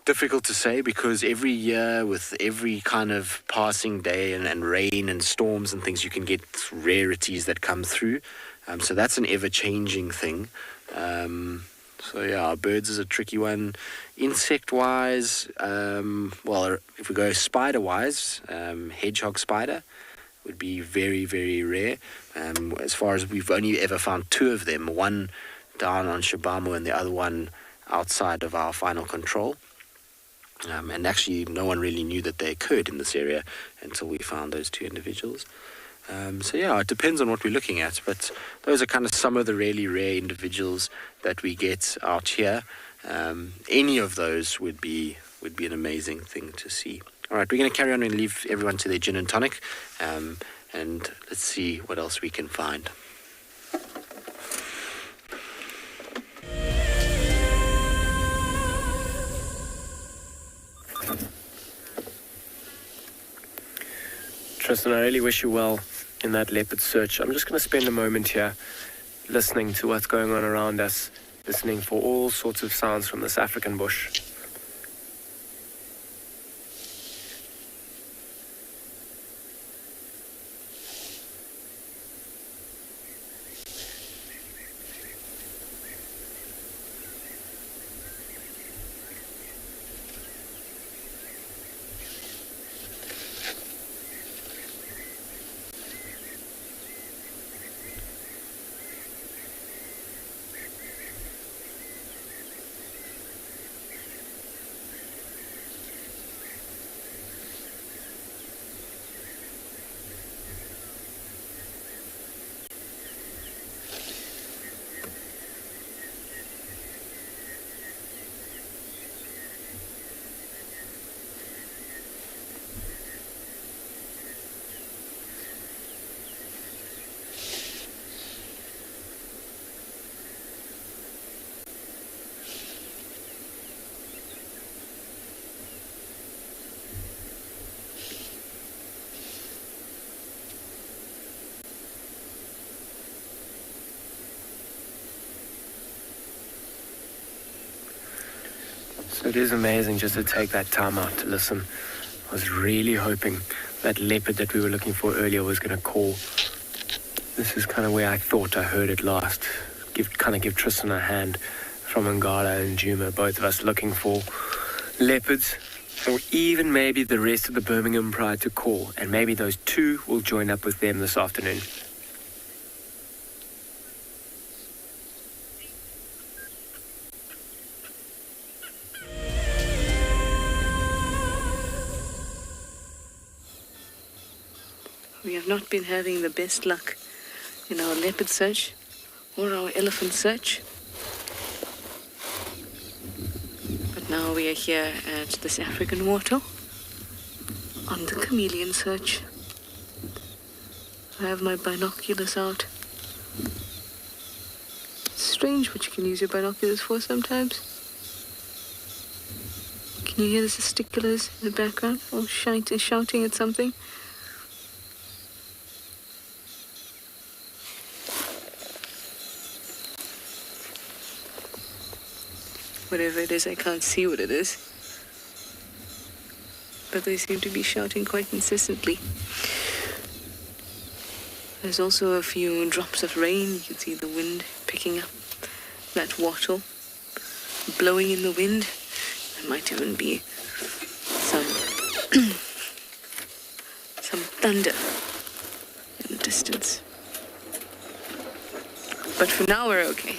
difficult to say, because every year with every kind of passing day and rain and storms and things, you can get rarities that come through. So that's an ever-changing thing. So yeah, birds is a tricky one. Insect-wise, well, if we go spider-wise, hedgehog spider would be very, very rare. As far as we've only ever found two of them, one down on Shabamo and the other one outside of our final control. And actually, no one really knew that they occurred in this area until we found those two individuals. So yeah, it depends on what we're looking at, but those are kind of some of the really rare individuals that we get out here. Any of those would be an amazing thing to see. All right, we're going to carry on and leave everyone to their gin and tonic, and let's see what else we can find. Tristan, I really wish you well in that leopard search. I'm just going to spend a moment here listening to what's going on around us, listening for all sorts of sounds from this African bush. So it is amazing just to take that time out to listen. I was really hoping that leopard that we were looking for earlier was going to call. This is kind of where I thought I heard it last. Give Tristan a hand from Ngala and Juma, both of us looking for leopards, or even maybe the rest of the Birmingham Pride to call, and maybe those two will join up with them this afternoon. We have not been having the best luck in our leopard search or our elephant search. But now we are here at this African water on the chameleon search. I have my binoculars out. It's strange what you can use your binoculars for sometimes. Can you hear the testiculars in the background? All shouting at something. Whatever it is, I can't see what it is. But they seem to be shouting quite incessantly. There's also a few drops of rain. You can see the wind picking up that wattle, blowing in the wind. There might even be some thunder in the distance. But for now, we're okay.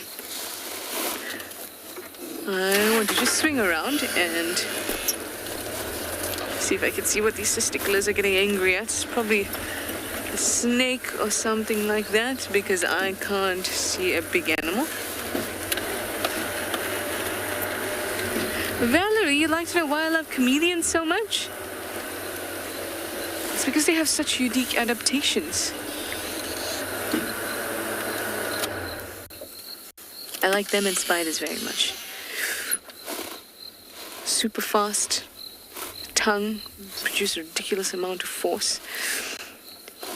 I want to just swing around and see if I can see what these testiculars are getting angry at. It's probably a snake or something like that, because I can't see a big animal. Valerie, you'd like to know why I love chameleons so much? It's because they have such unique adaptations. I like them and spiders very much. Super fast tongue, produce a ridiculous amount of force.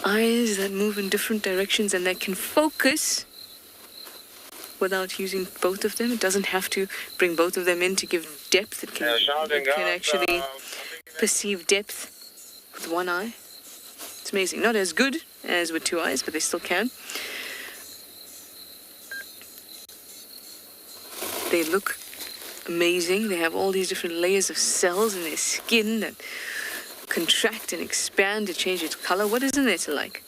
Eyes that move in different directions and that can focus without using both of them. It doesn't have to bring both of them in to give depth. It can actually perceive depth with one eye. It's amazing. Not as good as with two eyes, but they still can. They look amazing. They have all these different layers of cells in their skin that contract and expand to change its color. What isn't there to like?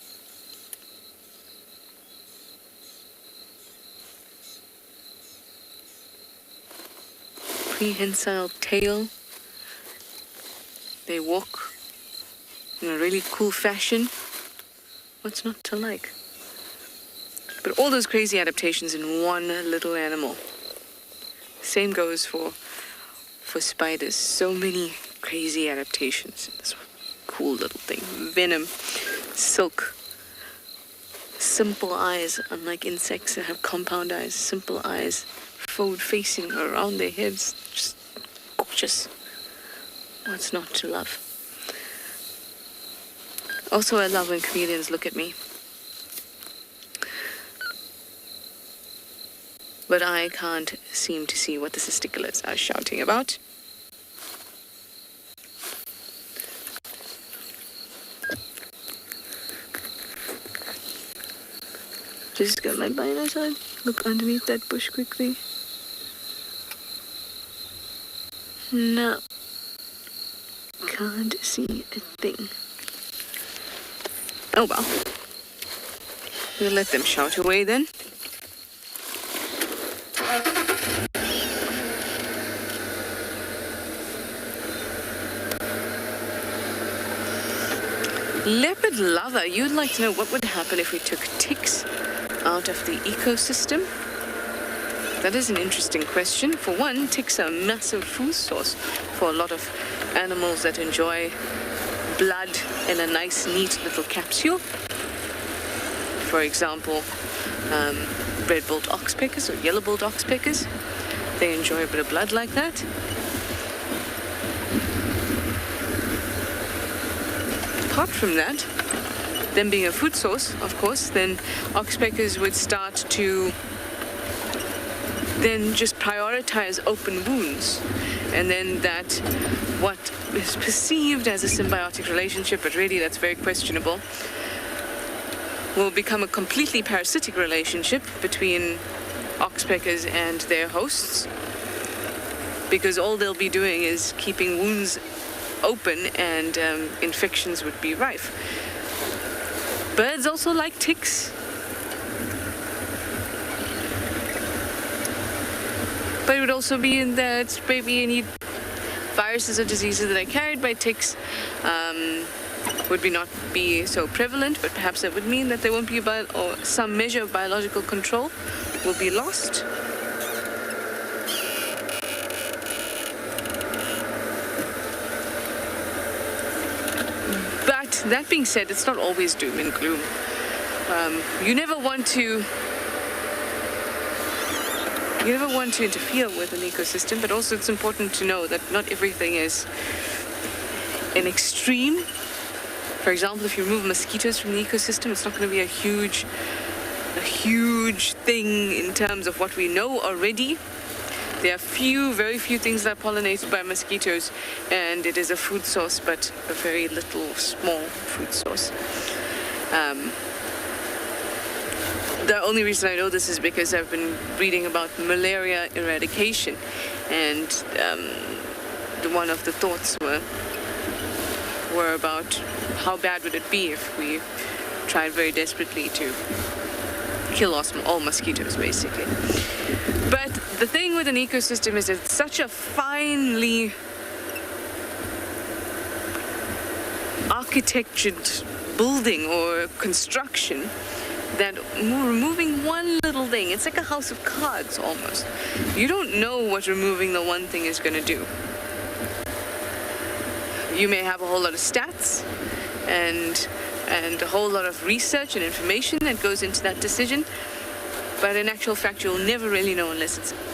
Prehensile tail. They walk in a really cool fashion. What's not to like? But all those crazy adaptations in one little animal. Same goes for spiders. So many crazy adaptations. This cool little thing. Venom, silk, simple eyes, unlike insects that have compound eyes. Simple eyes, forward-facing around their heads. Just gorgeous. What's not to love? Also, I love when chameleons look at me. But I can't seem to see what the testiculars are shouting about. Just got my binoculars on. Look underneath that bush quickly. No. Can't see a thing. Oh well. We'll let them shout away then. Leopard lover, you'd like to know what would happen if we took ticks out of the ecosystem? That is an interesting question. For one, ticks are a massive food source for a lot of animals that enjoy blood in a nice, neat little capsule. For example, red-billed oxpeckers or yellow-billed oxpeckers. They enjoy a bit of blood like that. Apart from that, them being a food source, of course, then oxpeckers would start to then just prioritize open wounds and then that what is perceived as a symbiotic relationship, but really that's very questionable, will become a completely parasitic relationship between oxpeckers and their hosts, because all they'll be doing is keeping wounds open and infections would be rife. Birds also like ticks. But it would also be in that maybe any viruses or diseases that are carried by ticks would not be so prevalent, but perhaps that would mean that there won't be or some measure of biological control will be lost. But that being said, it's not always doom and gloom. You never want to interfere with an ecosystem, but also it's important to know that not everything is an extreme. For example, if you remove mosquitoes from the ecosystem, it's not going to be a huge thing in terms of what we know already. There are very few things that are pollinated by mosquitoes, and it is a food source, but a very little, small food source. The only reason I know this is because I've been reading about malaria eradication, and one of the thoughts were about how bad would it be if we tried very desperately to kill all mosquitoes, basically. But the thing with an ecosystem is it's such a finely architectured building or construction that removing one little thing, it's like a house of cards almost. You don't know what removing the one thing is going to do. You may have a whole lot of stats and a whole lot of research and information that goes into that decision, but in actual fact you'll never really know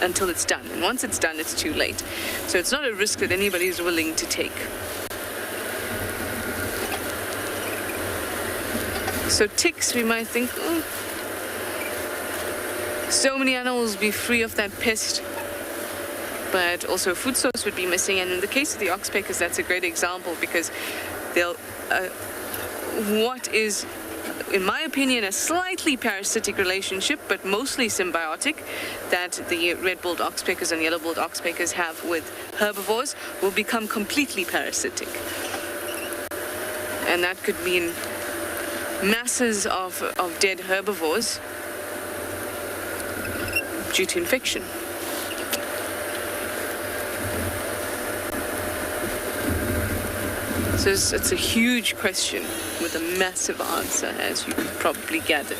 until it's done. And once it's done, it's too late. So it's not a risk that anybody is willing to take. So ticks, we might think, so many animals be free of that pest, but also a food source would be missing. And in the case of the oxpeckers, that's a great example, because they'll what is, in my opinion, a slightly parasitic relationship, but mostly symbiotic, that the red-billed oxpeckers and yellow-billed oxpeckers have with herbivores will become completely parasitic. And that could mean masses of dead herbivores due to infection. So it's a huge question with a massive answer, as you probably gathered.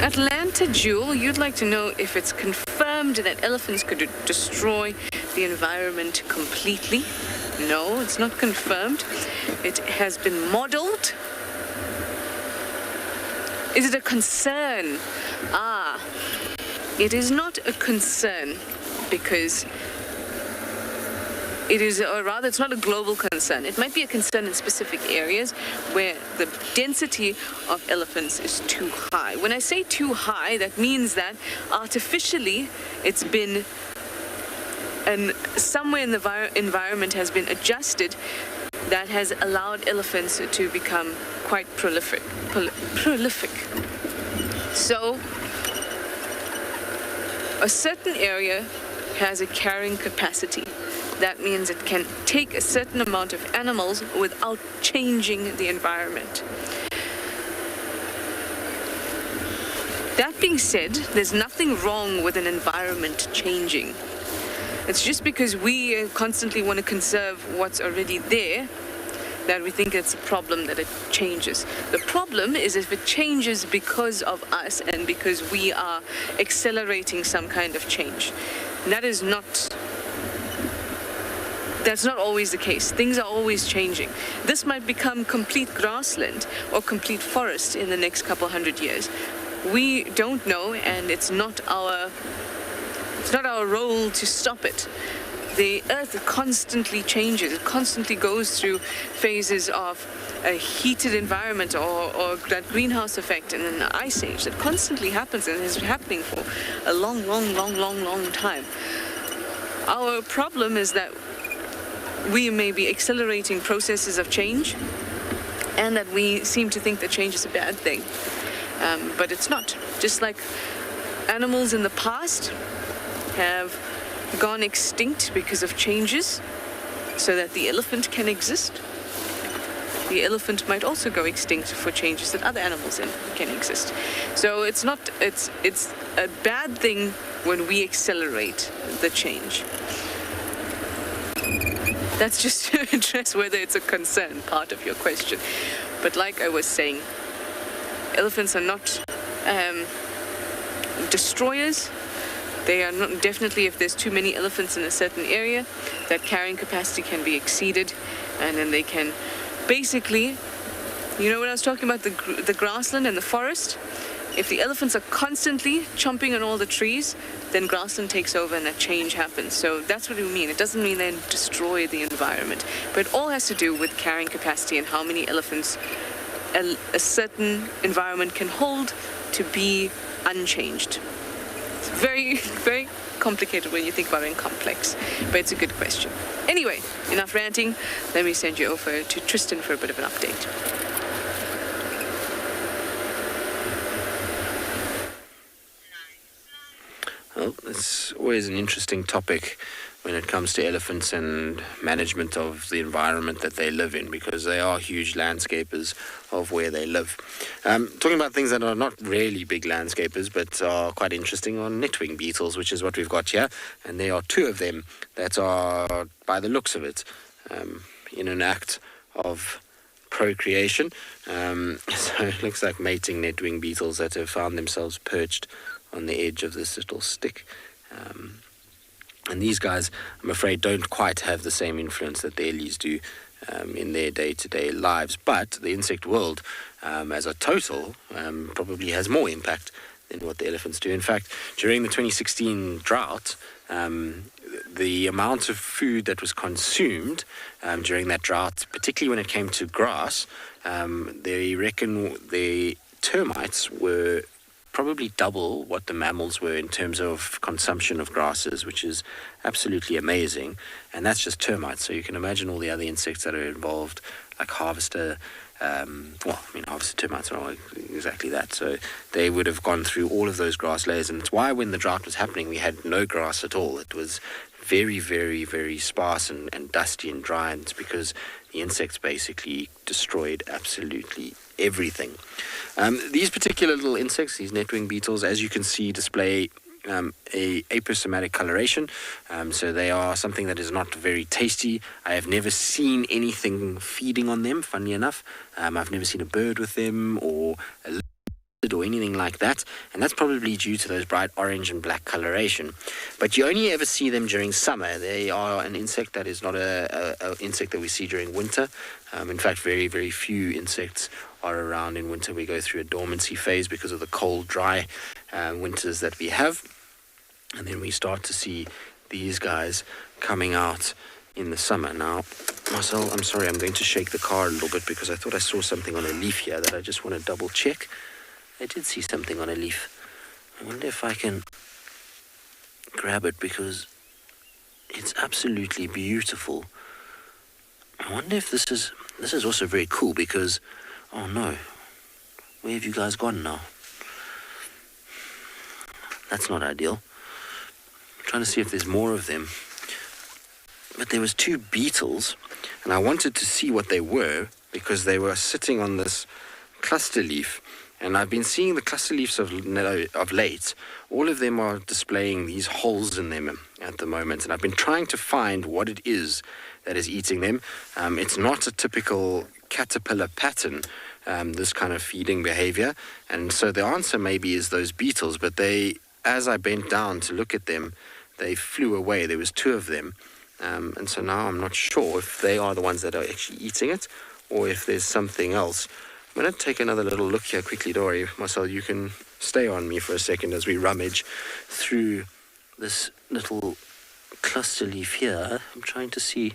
Atlanta Jewel, you'd like to know if it's confirmed that elephants could destroy the environment completely. No, it's not confirmed. It has been modeled. Is it a concern? It is not a concern, because it is, or rather, it's not a global concern. It might be a concern in specific areas where the density of elephants is too high. When I say too high, that means that artificially it's been, and somewhere in the environment has been adjusted that has allowed elephants to become quite prolific. So a certain area has a carrying capacity. That means it can take a certain amount of animals without changing the environment. That being said, there's nothing wrong with an environment changing. It's just because we constantly want to conserve what's already there that we think it's a problem that it changes. The problem is if it changes because of us and because we are accelerating some kind of change. That's not always the case. Things are always changing. This might become complete grassland or complete forest in the next couple hundred years. We don't know, and it's not our It's not our role to stop it. The Earth constantly changes. It constantly goes through phases of a heated environment or that greenhouse effect and an ice age that constantly happens and has been happening for a long time. Our problem is that we may be accelerating processes of change and that we seem to think that change is a bad thing. But it's not. Just like animals in the past have gone extinct because of changes so that the elephant can exist, the elephant might also go extinct for changes that other animals can exist. So it's a bad thing when we accelerate the change. That's just to address whether it's a concern part of your question. But like I was saying, elephants are not destroyers. They are not, definitely, if there's too many elephants in a certain area, that carrying capacity can be exceeded, and then they can basically, you know what I was talking about, the grassland and the forest? If the elephants are constantly chomping on all the trees, then grassland takes over and that change happens. So that's what we mean. It doesn't mean they destroy the environment, but it all has to do with carrying capacity and how many elephants a certain environment can hold to be unchanged. It's very, very complicated when you think about it and complex, but it's a good question. Anyway, enough ranting. Let me send you over to Tristan for a bit of an update. Well, it's always an interesting topic when it comes to elephants and management of the environment that they live in, because they are huge landscapers of where they live. Talking about things that are not really big landscapers but are quite interesting are netwing beetles, which is what we've got here, and there are two of them that are, by the looks of it, in an act of procreation. So it looks like mating netwing beetles that have found themselves perched on the edge of this little stick. And these guys, I'm afraid, don't quite have the same influence that the ellies do in their day-to-day lives. But the insect world, as a total, probably has more impact than what the elephants do. In fact, during the 2016 drought, the amount of food that was consumed during that drought, particularly when it came to grass, they reckon the termites were probably double what the mammals were in terms of consumption of grasses, which is absolutely amazing. And that's just termites. So you can imagine all the other insects that are involved, like harvester. Harvester termites are all exactly that. So they would have gone through all of those grass layers. And it's why when the drought was happening, we had no grass at all. It was very, very, very sparse and dusty and dry. And it's because the insects basically destroyed absolutely everything. These particular little insects, these netwing beetles, as you can see, display a aposematic coloration. So they are something that is not very tasty. I have never seen anything feeding on them, funnily enough. I've never seen a bird with them or a lizard or anything like that, and that's probably due to those bright orange and black coloration. But you only ever see them during summer. They are an insect that is not a insect that we see during winter. In fact, very, very few insects are around in winter. We go through a dormancy phase because of the cold, dry winters that we have, and then we start to see these guys coming out in the summer. Now, Marcel, I'm sorry, I'm going to shake the car a little bit because I thought I saw something on a leaf here that I just want to double check. I did see something on a leaf. I wonder if I can grab it because it's absolutely beautiful. I wonder if this is also very cool because, oh no, where have you guys gone now? That's not ideal. I'm trying to see if there's more of them. But there was two beetles, and I wanted to see what they were because they were sitting on this cluster leaf. And I've been seeing the cluster leaves of late. All of them are displaying these holes in them at the moment. And I've been trying to find what it is that is eating them. It's not a typical caterpillar pattern, this kind of feeding behavior. And so the answer maybe is those beetles. But they, as I bent down to look at them, they flew away. There was two of them. And so now I'm not sure if they are the ones that are actually eating it or if there's something else. I'm going to take another little look here quickly, Dory. Marcel, you can stay on me for a second as we rummage through this little cluster leaf here. I'm trying to see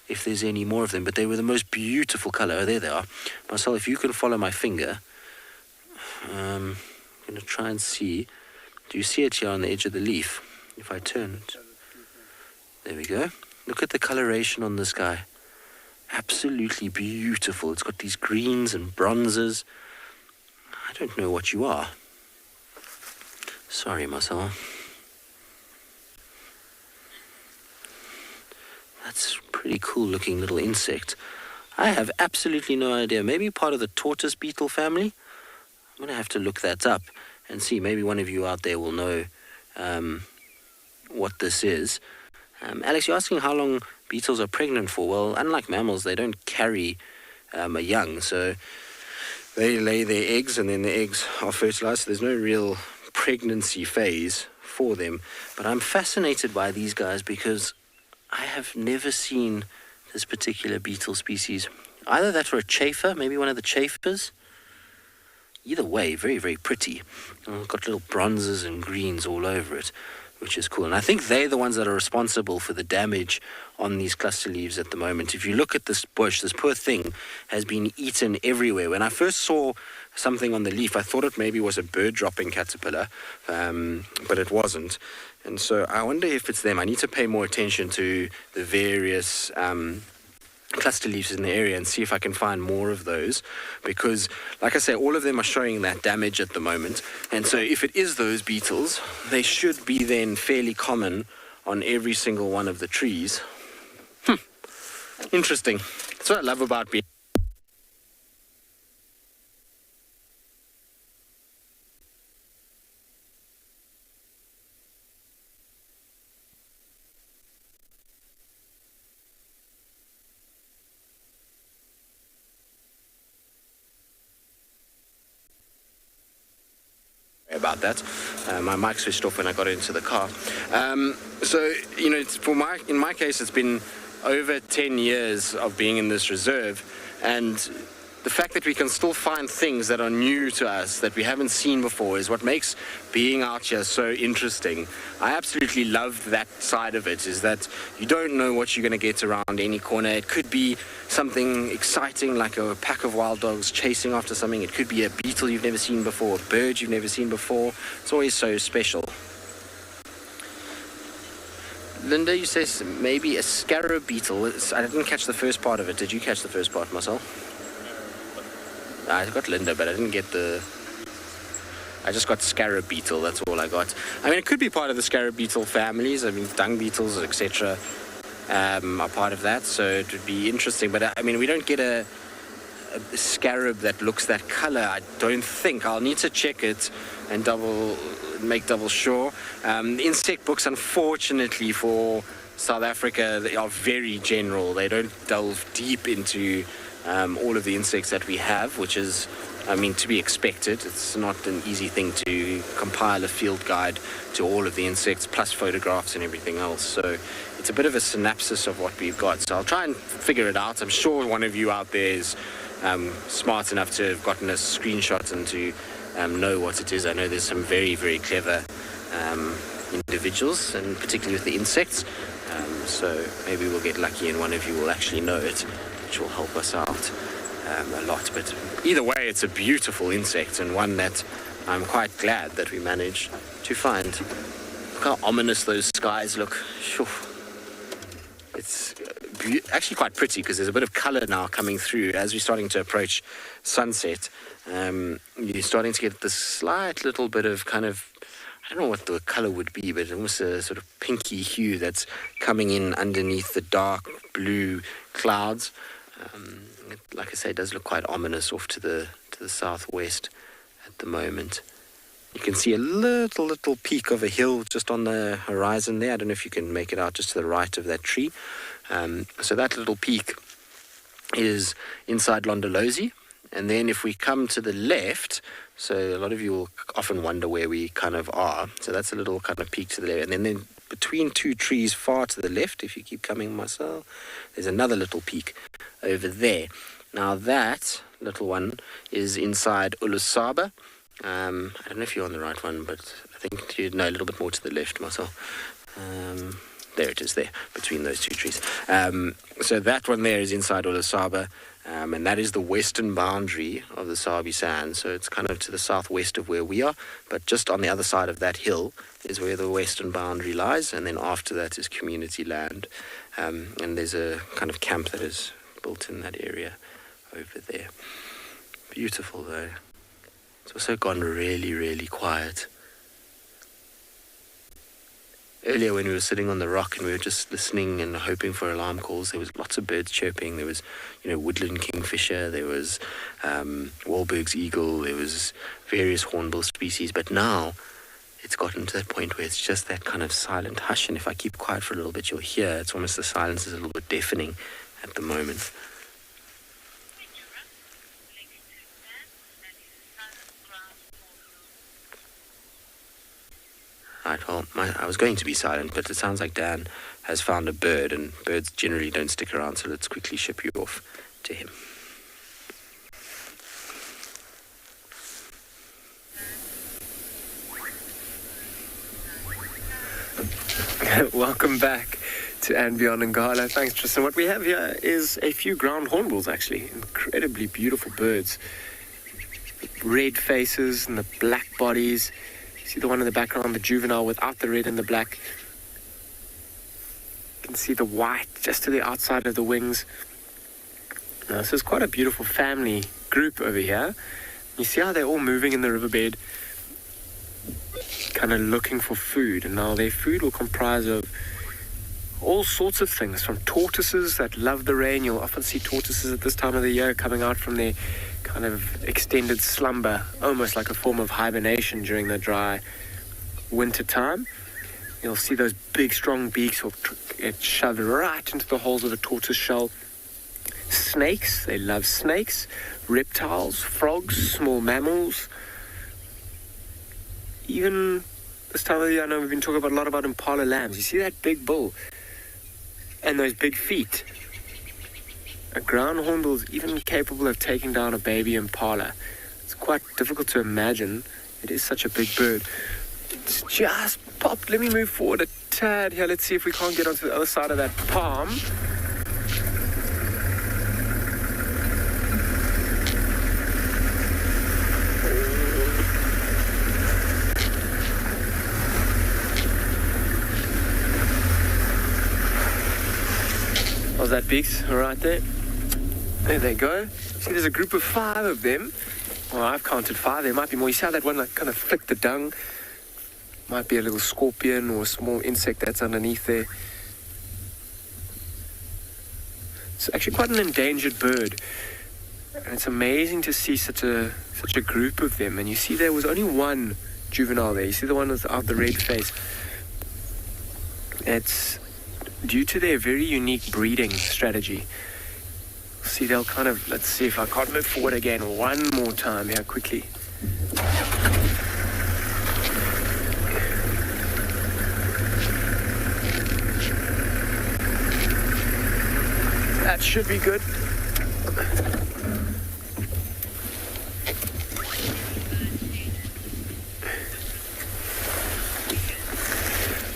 if there's any more of them, but they were the most beautiful color. Oh, there they are. Marcel, if you can follow my finger, I'm going to try and see. Do you see it here on the edge of the leaf? If I turn it. There we go. Look at the coloration on this guy. Absolutely beautiful. It's got these greens and bronzes. I don't know what you are. Sorry, Marcel. That's a pretty cool looking little insect. I have absolutely no idea. Maybe part of the tortoise beetle family? I'm going to have to look that up and see. Maybe one of you out there will know what this is. Alex, you're asking how long beetles are pregnant for. Well, unlike mammals, they don't carry a young. So they lay their eggs and then the eggs are fertilized. So there's no real pregnancy phase for them. But I'm fascinated by these guys because I have never seen this particular beetle species. Either that or a chafer, maybe one of the chafers. Either way, very, very pretty. Got little bronzes and greens all over it, which is cool. And I think they're the ones that are responsible for the damage on these cluster leaves at the moment. If you look at this bush, this poor thing has been eaten everywhere. When I first saw something on the leaf, I thought it maybe was a bird-dropping caterpillar, but it wasn't. And so I wonder if it's them. I need to pay more attention to the various cluster leaves in the area and see if I can find more of those, because like I say, all of them are showing that damage at the moment. And so if it is those beetles, they should be then fairly common on every single one of the trees. Interesting. That's what I love about being. About that. My mic switched off when I got into the car. So, you know, in my case, it's been over 10 years of being in this reserve, and the fact that we can still find things that are new to us that we haven't seen before is what makes being out here so interesting. I absolutely love that side of it, is that you don't know what you're going to get around any corner. It could be something exciting like a pack of wild dogs chasing after something. It could be a beetle you've never seen before, a bird you've never seen before. It's always so special. Linda, you say maybe a scarab beetle. I didn't catch the first part of it. Did you catch the first part, Marcel? I got Linda, but I didn't get I just got scarab beetle, that's all I got. I mean, it could be part of the scarab beetle families. I mean, dung beetles, etc. Are part of that, so it would be interesting. But, I mean, we don't get a scarab that looks that color, I don't think. I'll need to check it and make double sure. The insect books, unfortunately, for South Africa, they are very general. They don't delve deep into all of the insects that we have, which is, I mean, to be expected. It's not an easy thing to compile a field guide to all of the insects, plus photographs and everything else. So it's a bit of a synopsis of what we've got. So I'll try and figure it out. I'm sure one of you out there is smart enough to have gotten a screenshot and to know what it is. I know there's some very, very clever individuals, and particularly with the insects. So maybe we'll get lucky and one of you will actually know it, which will help us out a lot. But either way, it's a beautiful insect, and one that I'm quite glad that we managed to find. Look how ominous those skies look. Sure. It's actually quite pretty because there's a bit of color now coming through as we're starting to approach sunset. You're starting to get this slight little bit of kind of, I don't know what the color would be, but almost a sort of pinky hue that's coming in underneath the dark blue clouds. Like I say, it does look quite ominous off to the southwest at the moment. You can see a little peak of a hill just on the horizon there. I don't know if you can make it out just to the right of that tree. So that little peak is inside Londolozi. And then if we come to the left, so a lot of you will often wonder where we kind of are. So that's a little kind of peak to the left. And then between two trees far to the left, if you keep coming, Marcel, there's another little peak over there. Now that little one is inside Ulusaba. I don't know if you're on the right one, but I think you know a little bit more to the left, Marcel. There it is, there, between those two trees. So that one there is inside Olasaba, and that is the western boundary of the Sarby Sand. So it's kind of to the southwest of where we are, but just on the other side of that hill is where the western boundary lies, and then after that is community land. And there's a kind of camp that is built in that area over there. Beautiful, though. It's also gone really, really quiet. Earlier when we were sitting on the rock and we were just listening and hoping for alarm calls, there was lots of birds chirping. There was, woodland kingfisher, there was Wahlberg's eagle, there was various hornbill species. But now it's gotten to that point where it's just that kind of silent hush. And if I keep quiet for a little bit, you'll hear it's almost the silence is a little bit deafening at the moment. Right, well, I was going to be silent, but it sounds like Dan has found a bird, and birds generally don't stick around, so let's quickly ship you off to him. Welcome back to And Beyond Ngala. Thanks, Tristan. What we have here is a few ground hornbills, actually. Incredibly beautiful birds. Red faces and the black bodies. See the one in the background, the juvenile without the red and the black. You can see the white just to the outside of the wings. Now, this is quite a beautiful family group over here. You see how they're all moving in the riverbed, kind of looking for food. And now their food will comprise of all sorts of things, from tortoises that love the rain. You'll often see tortoises at this time of the year coming out from their kind of extended slumber, almost like a form of hibernation during the dry winter time. You'll see those big strong beaks will get shoved right into the holes of a tortoise shell. Snakes, they love snakes. Reptiles, frogs, small mammals. Even this time of the year, I know we've been talking a lot about impala lambs. You see that big bull and those big feet? A ground hornbill is even capable of taking down a baby impala. It's quite difficult to imagine. It is such a big bird. It's just popped. Let me move forward a tad here. Let's see if we can't get onto the other side of that palm. How's that, Beaks? All right there. There they go. See, there's a group of 5 of them. Well, I've counted 5. There might be more. You see how that one kind of flicked the dung? Might be a little scorpion or a small insect that's underneath there. It's actually quite an endangered bird. And it's amazing to see such a group of them. And you see there was only one juvenile there. You see the one without the red face. It's due to their very unique breeding strategy. See, they'll kind of, let's see if I can't move forward again one more time here quickly. That should be good.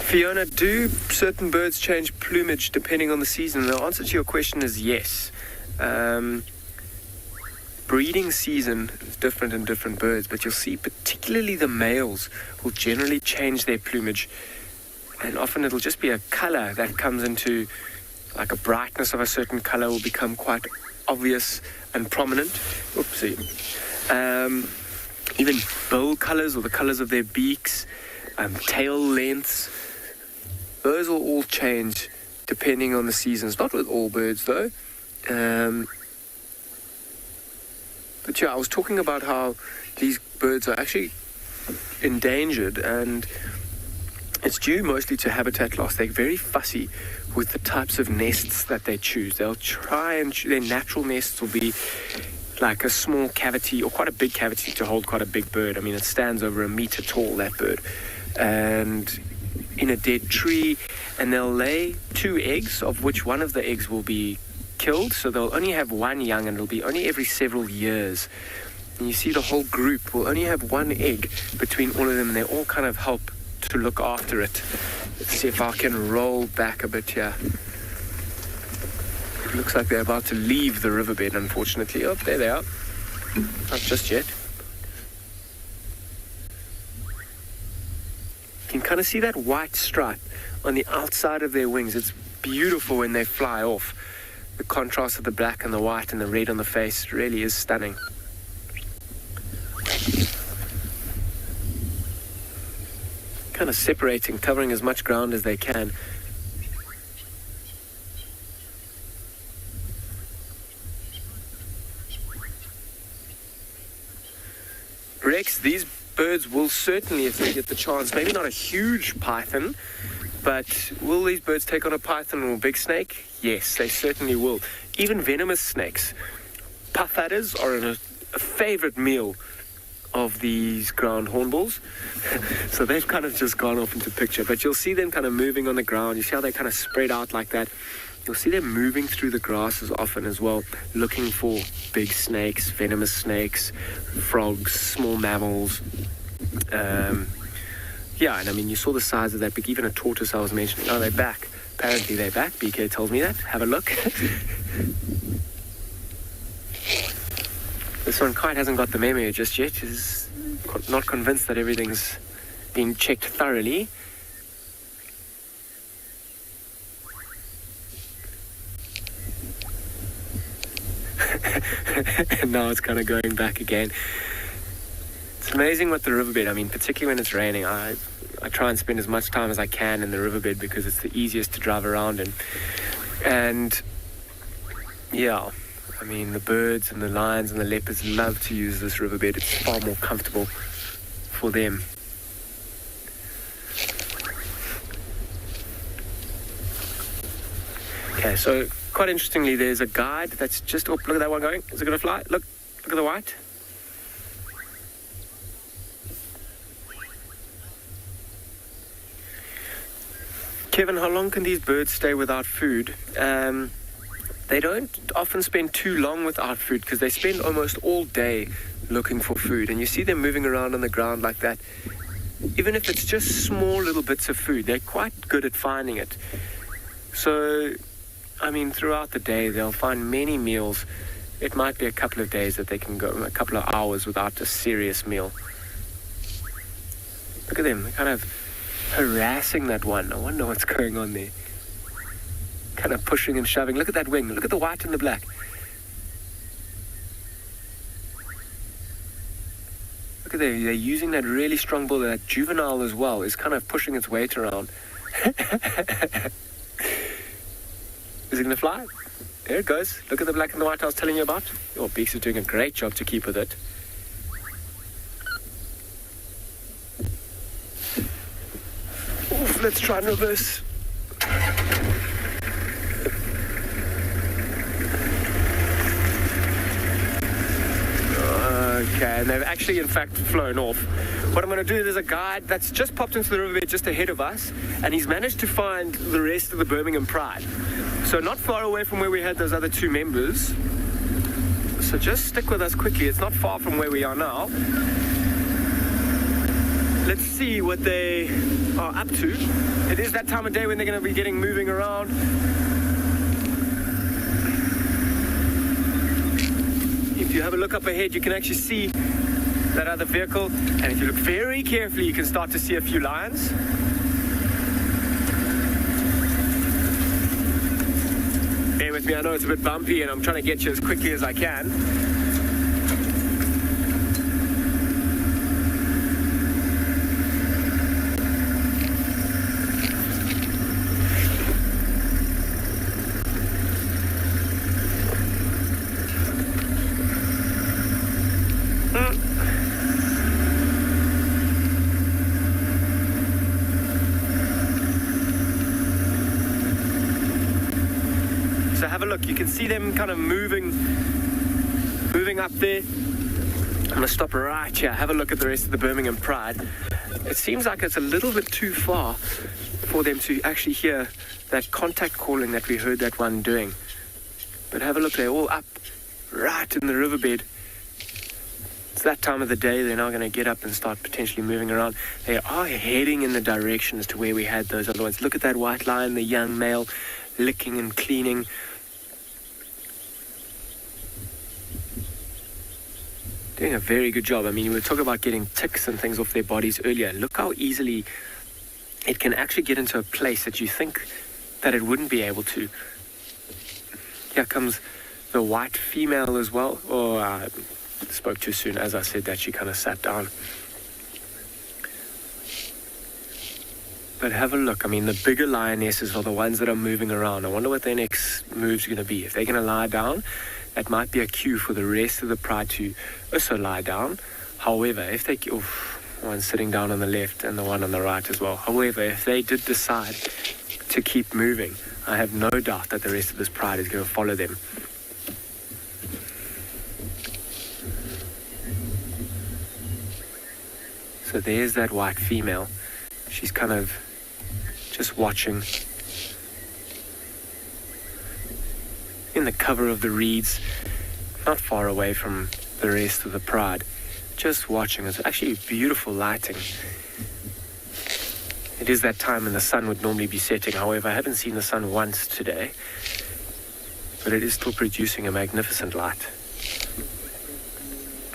Fiona, do certain birds change plumage depending on the season? The answer to your question is yes. Breeding season is different in different birds, but you'll see particularly the males will generally change their plumage, and often it'll just be a color that comes into, like a brightness of a certain color will become quite obvious and prominent. Oopsie. Even bill colors or the colors of their beaks, tail lengths, those will all change depending on the seasons. Not with all birds though. But yeah, I was talking about how these birds are actually endangered, and it's due mostly to habitat loss. They're very fussy with the types of nests that they choose. They'll try and their natural nests will be like a small cavity or quite a big cavity to hold quite a big bird. I mean, it stands over 1 meter tall, that bird, and in a dead tree, and they'll lay 2 eggs, of which one of the eggs will be killed, so they'll only have 1 young, and it'll be only every several years. And you see the whole group will only have 1 egg between all of them, and they all kind of help to look after it. Let's see if I can roll back a bit here. It looks like they're about to leave the riverbed, unfortunately. Oh, there they are. Not just yet. You can kind of see that white stripe on the outside of their wings. It's beautiful when they fly off. The contrast of the black and the white and the red on the face really is stunning. Kind of separating, covering as much ground as they can. Rex, these birds will certainly, if they get the chance, maybe not a huge python, but will these birds take on a python or a big snake? Yes, they certainly will. Even venomous snakes. Puff adders are a favorite meal of these ground hornbills. So they've kind of just gone off into picture, but you'll see them kind of moving on the ground. You see how they kind of spread out like that. You'll see them moving through the grasses often as well, looking for big snakes, venomous snakes, frogs, small mammals. Yeah, and I mean, you saw the size of that big, even a tortoise I was mentioning. Oh, they're back. Apparently they're back. BK tells me that. Have a look. This one quite hasn't got the memo just yet. He's not convinced that everything's been checked thoroughly. And now it's kind of going back again. It's amazing what the riverbed, I mean, particularly when it's raining, I try and spend as much time as I can in the riverbed because it's the easiest to drive around in. And yeah, I mean, the birds and the lions and the leopards love to use this riverbed. It's far more comfortable for them. Okay, so quite interestingly, there's a guide that's just, oh, look at that one going. Is it going to fly? Look at the white. Kevin, how long can these birds stay without food? They don't often spend too long without food because they spend almost all day looking for food. And you see them moving around on the ground like that. Even if it's just small little bits of food, they're quite good at finding it. So, I mean, throughout the day, they'll find many meals. It might be a couple of days that they can go, a couple of hours without a serious meal. Look at them, they're kind of harassing that one. I wonder what's going on there. Kind of pushing and shoving. Look at that wing. Look at the white and the black. Look at that. They're using that really strong bull. That juvenile as well is kind of pushing its weight around. Is it going to fly? There it goes. Look at the black and the white I was telling you about. Oh, Beaks is doing a great job to keep with it. Oof, let's try and reverse. Okay, and they've actually, in fact, flown off. What I'm going to do, there's a guide that's just popped into the riverbed just ahead of us, and he's managed to find the rest of the Birmingham Pride. So not far away from where we had those other two members. So just stick with us quickly. It's not far from where we are now. Let's see what they are up to. It is that time of day when they're going to be moving around. If you have a look up ahead, you can actually see that other vehicle. And if you look very carefully, you can start to see a few lions. Bear with me, I know it's a bit bumpy and I'm trying to get you as quickly as I can. Have a look, you can see them kind of moving up there. I'm going to stop right here, have a look at the rest of the Birmingham Pride. It seems like it's a little bit too far for them to actually hear that contact calling that we heard that one doing. But have a look, they're all up right in the riverbed. It's that time of the day. They're now going to get up and start potentially moving around. They are heading in the direction as to where we had those other ones. Look at that white lion, the young male, licking and cleaning. Doing a very good job. I mean, we were talking about getting ticks and things off their bodies earlier. Look how easily it can actually get into a place that you think that it wouldn't be able to. Here comes the white female as well. Oh, I spoke too soon. As I said that, she kind of sat down. But have a look. I mean, the bigger lionesses are the ones that are moving around. I wonder what their next move's going to be. If they're going to lie down, that might be a cue for the rest of the pride to also lie down. However, if they... one sitting down on the left and the one on the right as well. However, if they did decide to keep moving, I have no doubt that the rest of this pride is going to follow them. So there's that white female. She's kind of just watching in the cover of the reeds, not far away from the rest of the pride. Just watching. It's actually beautiful lighting. It is that time when the sun would normally be setting. However, I haven't seen the sun once today, but it is still producing a magnificent light.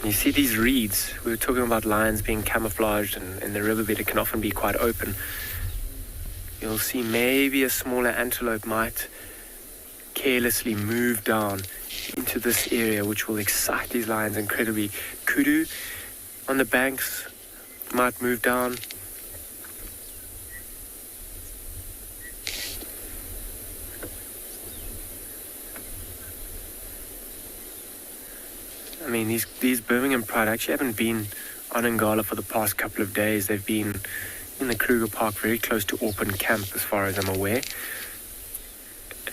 You see these reeds. We were talking about lions being camouflaged, and in the riverbed it can often be quite open. You'll see maybe a smaller antelope might carelessly move down into this area, which will excite these lions incredibly. Kudu on the banks might move down. I mean, these Birmingham Pride actually haven't been on Ngala for the past couple of days. They've been in the Kruger Park, very close to Auckland Camp, as far as I'm aware.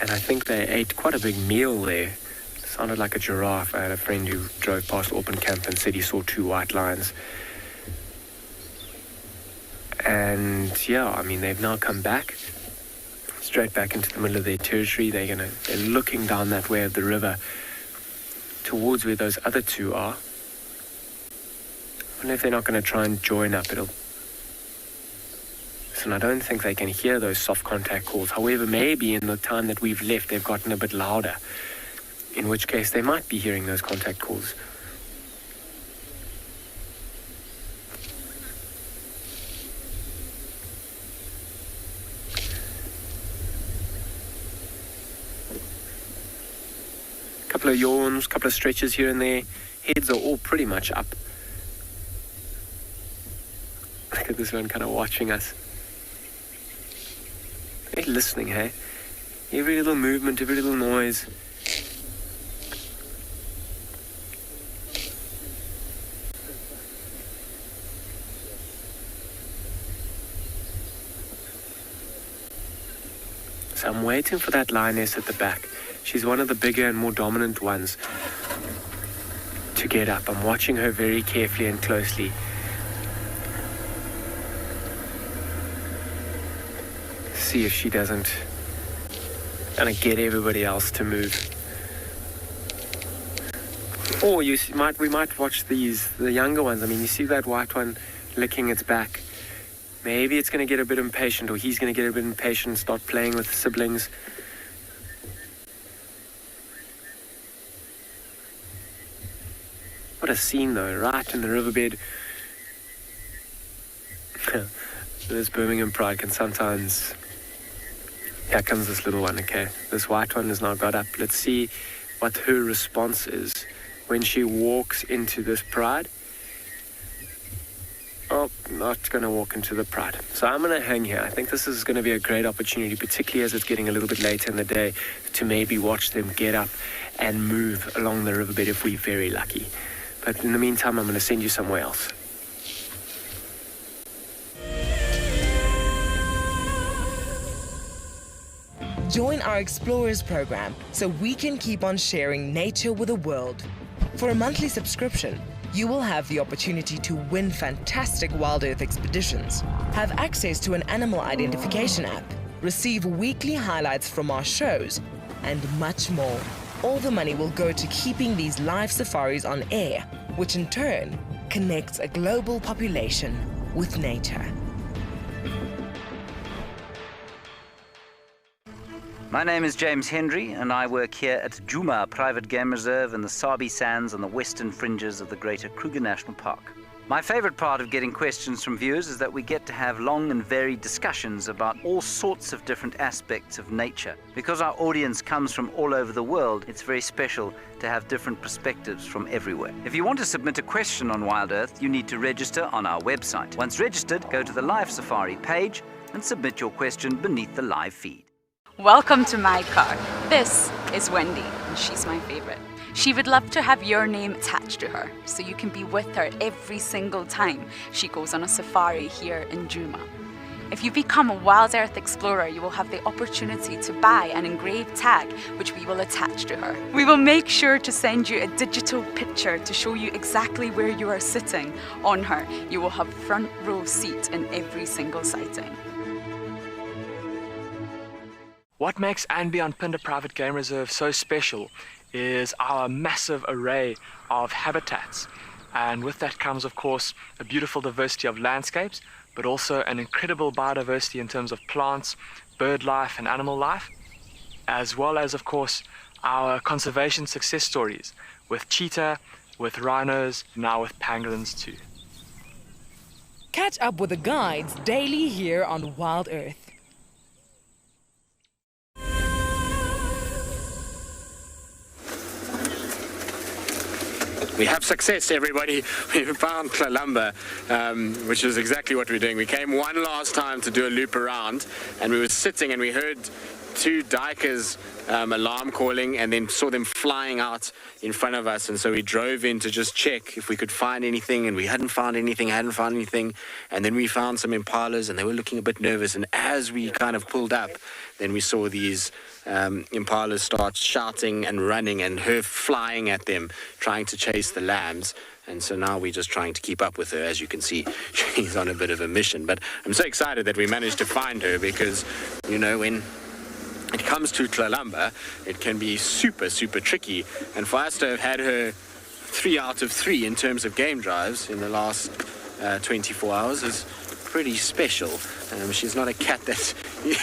And I think they ate quite a big meal there. It sounded like a giraffe. I had a friend who drove past Auckland Camp and said he saw 2 white lions. And yeah, I mean, they've now come back, straight back into the middle of their territory. They're looking down that way of the river towards where those other 2 are. I wonder if they're not going to try and join up. Listen, I don't think they can hear those soft contact calls. However, maybe in the time that we've left, they've gotten a bit louder, in which case they might be hearing those contact calls. Couple of yawns, couple of stretches here and there. Heads are all pretty much up. Look at this one kind of watching us. They're listening, hey? Every little movement, every little noise. So I'm waiting for that lioness at the back. She's one of the bigger and more dominant ones to get up. I'm watching her very carefully and closely. See if she doesn't kind of get everybody else to move. Or we might watch the younger ones. I mean, you see that white one licking its back. Maybe it's going to get a bit impatient, or he's going to get a bit impatient, start playing with the siblings. What a scene though, right in the riverbed. This Birmingham Pride can sometimes... Here comes this little one, okay? This white one has now got up. Let's see what her response is when she walks into this pride. Oh, not going to walk into the pride. So I'm going to hang here. I think this is going to be a great opportunity, particularly as it's getting a little bit later in the day, to maybe watch them get up and move along the riverbed if we're very lucky. But in the meantime, I'm going to send you somewhere else. Join our Explorers program so we can keep on sharing nature with the world. For a monthly subscription, you will have the opportunity to win fantastic Wild Earth expeditions, have access to an animal identification app, receive weekly highlights from our shows, and much more. All the money will go to keeping these live safaris on air, which in turn connects a global population with nature. My name is James Hendry, and I work here at Djuma Private Game Reserve in the Sarby Sands on the western fringes of the greater Kruger National Park. My favorite part of getting questions from viewers is that we get to have long and varied discussions about all sorts of different aspects of nature. Because our audience comes from all over the world, it's very special to have different perspectives from everywhere. If you want to submit a question on Wild Earth, you need to register on our website. Once registered, go to the Live Safari page and submit your question beneath the live feed. Welcome to my car. This is Wendy, and she's my favorite. She would love to have your name attached to her, so you can be with her every single time she goes on a safari here in Djuma. If you become a Wild Earth Explorer, you will have the opportunity to buy an engraved tag, which we will attach to her. We will make sure to send you a digital picture to show you exactly where you are sitting on her. You will have front row seat in every single sighting. What makes Anbi Pinda Private Game Reserve so special is our massive array of habitats. And with that comes, of course, a beautiful diversity of landscapes, but also an incredible biodiversity in terms of plants, bird life and animal life, as well as, of course, our conservation success stories with cheetah, with rhinos, now with pangolins too. Catch up with the guides daily here on Wild Earth. We have success, everybody. We found Kalahari, which is exactly what we're doing. We came one last time to do a loop around, and we were sitting and we heard two duikers alarm calling, and then saw them flying out in front of us. And so we drove in to just check if we could find anything, and we hadn't found anything. And then we found some impalas, and they were looking a bit nervous. And as we kind of pulled up, then we saw these impalas start shouting and running, and her flying at them, trying to chase the lambs. And so now we're just trying to keep up with her. As you can see, she's on a bit of a mission. But I'm so excited that we managed to find her, because, you know, when it comes to Kalahari, it can be super, super tricky. And for us to have had her 3 out of 3 in terms of game drives in the last 24 hours is pretty special. She's not a cat that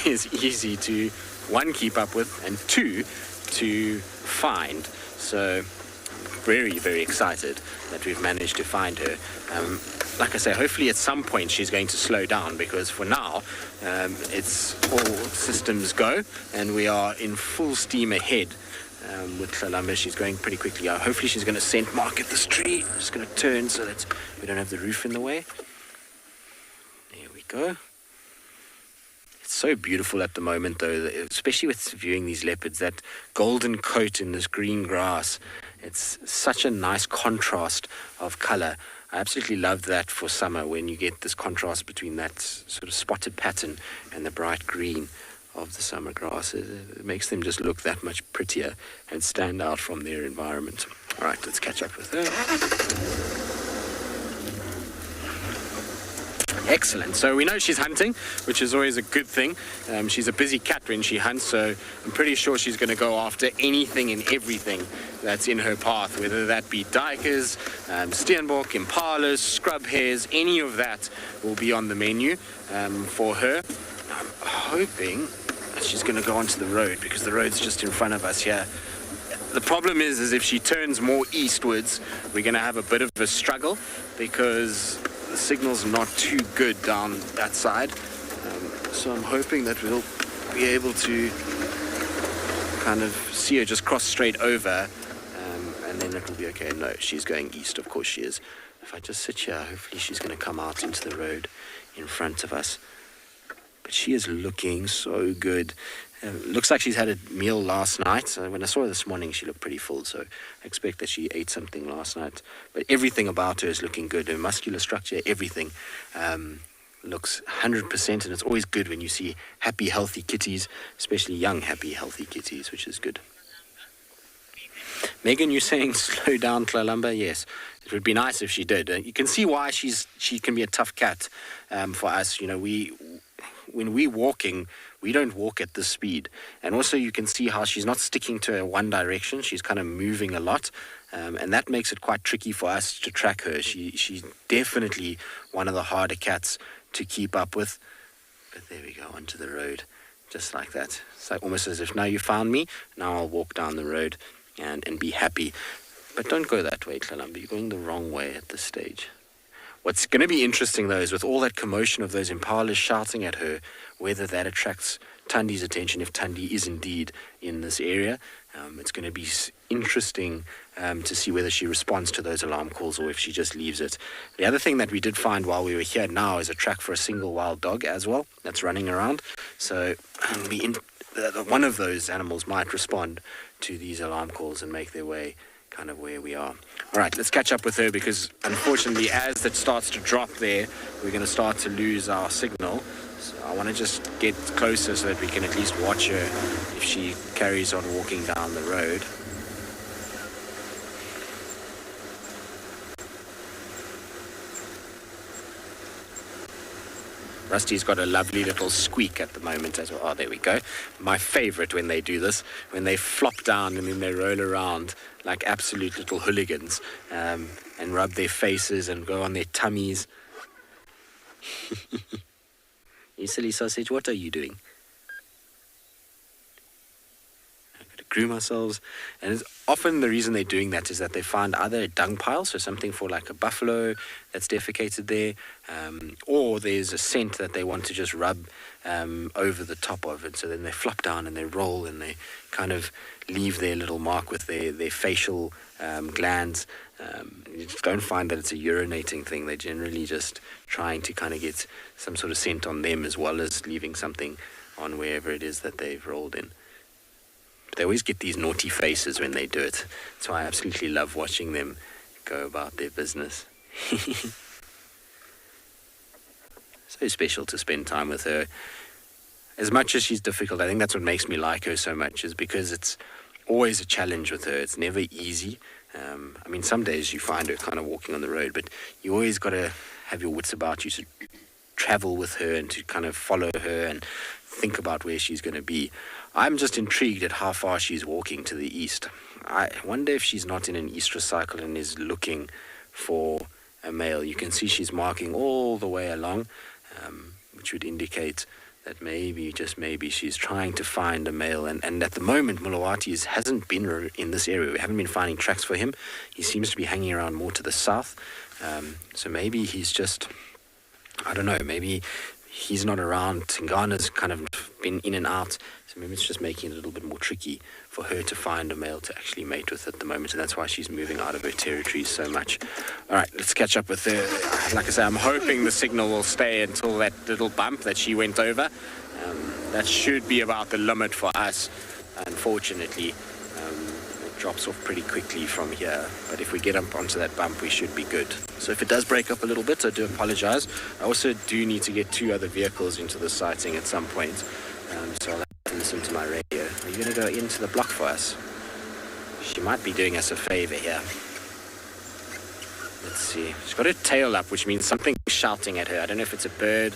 is easy to, 1, keep up with, and 2, to find. So very, very excited that we've managed to find her. Like I say, hopefully at some point she's going to slow down, because for now it's all systems go, and we are in full steam ahead with Kalahari. She's going pretty quickly. Hopefully she's going to scent mark at this tree. I'm just going to turn so that we don't have the roof in the way. There we go. It's so beautiful at the moment, though, especially with viewing these leopards, that golden coat in this green grass. It's such a nice contrast of color. I absolutely love that for summer, when you get this contrast between that sort of spotted pattern and the bright green of the summer grass. It makes them just look that much prettier and stand out from their environment. All right, let's catch up with her. Excellent. So we know she's hunting, which is always a good thing. She's a busy cat when she hunts, so I'm pretty sure she's going to go after anything and everything that's in her path, whether that be duikers, steenbok, impalas, scrub hares, any of that will be on the menu for her. I'm hoping that she's going to go onto the road, because the road's just in front of us here. The problem is if she turns more eastwards, we're going to have a bit of a struggle, because the signal's not too good down that side. So I'm hoping that we'll be able to kind of see her just cross straight over, and then it'll be okay. No, she's going east, of course she is. If I just sit here, hopefully she's going to come out into the road in front of us. But she is looking so good. Looks like she's had a meal last night. When I saw her this morning, she looked pretty full, so I expect that she ate something last night. But everything about her is looking good. Her muscular structure, everything looks 100%, and it's always good when you see happy, healthy kitties, especially young, happy, healthy kitties, which is good. Megan, you're saying slow down, Kalahari? Yes, it would be nice if she did. You can see why she can be a tough cat for us. You know, when we're walking, we don't walk at this speed. And also you can see how she's not sticking to one direction. She's kind of moving a lot. And that makes it quite tricky for us to track her. She's definitely one of the harder cats to keep up with. But there we go, onto the road, just like that. It's like almost as if, now you found me, now I'll walk down the road and be happy. But don't go that way, Kalamba. You're going the wrong way at this stage. What's going to be interesting, though, is with all that commotion of those impalas shouting at her, whether that attracts Tandi's attention, if Tandi is indeed in this area. It's going to be interesting to see whether she responds to those alarm calls or if she just leaves it. The other thing that we did find while we were here now is a track for a single wild dog as well that's running around. So one of those animals might respond to these alarm calls and make their way kind of where we are. All right, let's catch up with her, because unfortunately as it starts to drop there, we're going to start to lose our signal. So I want to just get closer so that we can at least watch her if she carries on walking down the road. Rusty's got a lovely little squeak at the moment as well. Oh, there we go. My favorite when they do this, when they flop down and then they roll around like absolute little hooligans, and rub their faces and go on their tummies. You silly sausage, what are you doing? I've got to groom ourselves. And it's often the reason they're doing that is that they find either a dung pile, so something for like a buffalo that's defecated there, or there's a scent that they want to just rub over the top of it. So then they flop down and they roll and they kind of leave their little mark with their facial glands. You just don't find that it's a urinating thing. They're generally just trying to kind of get some sort of scent on them as well as leaving something on wherever it is that they've rolled in. But they always get these naughty faces when they do it. That's why I absolutely love watching them go about their business. So special to spend time with her. As much as she's difficult, I think that's what makes me like her so much, is because it's always a challenge with her. It's never easy. I mean, some days you find her kind of walking on the road, but you always got to have your wits about you to travel with her and to kind of follow her and think about where she's going to be. I'm just intrigued at how far she's walking to the east. I wonder if she's not in an estrus cycle and is looking for a male. You can see she's marking all the way along, which would indicate that maybe, just maybe, she's trying to find a male. And at the moment, Mulawati hasn't been in this area. We haven't been finding tracks for him. He seems to be hanging around more to the south. So maybe he's just, I don't know, maybe he's not around. Tingana's kind of been in and out. So maybe it's just making it a little bit more tricky for her to find a male to actually mate with at the moment. And that's why she's moving out of her territory so much. All right, let's catch up with her. Like I say, I'm hoping the signal will stay until that little bump that she went over. That should be about the limit for us. Unfortunately, it drops off pretty quickly from here. But if we get up onto that bump, we should be good. So if it does break up a little bit, I do apologize. I also do need to get 2 other vehicles into the sighting at some point. So I'll have to listen to my radio. Are you going to go into the block for us? She might be doing us a favor here. Let's see. She's got her tail up, which means something's shouting at her. I don't know if it's a bird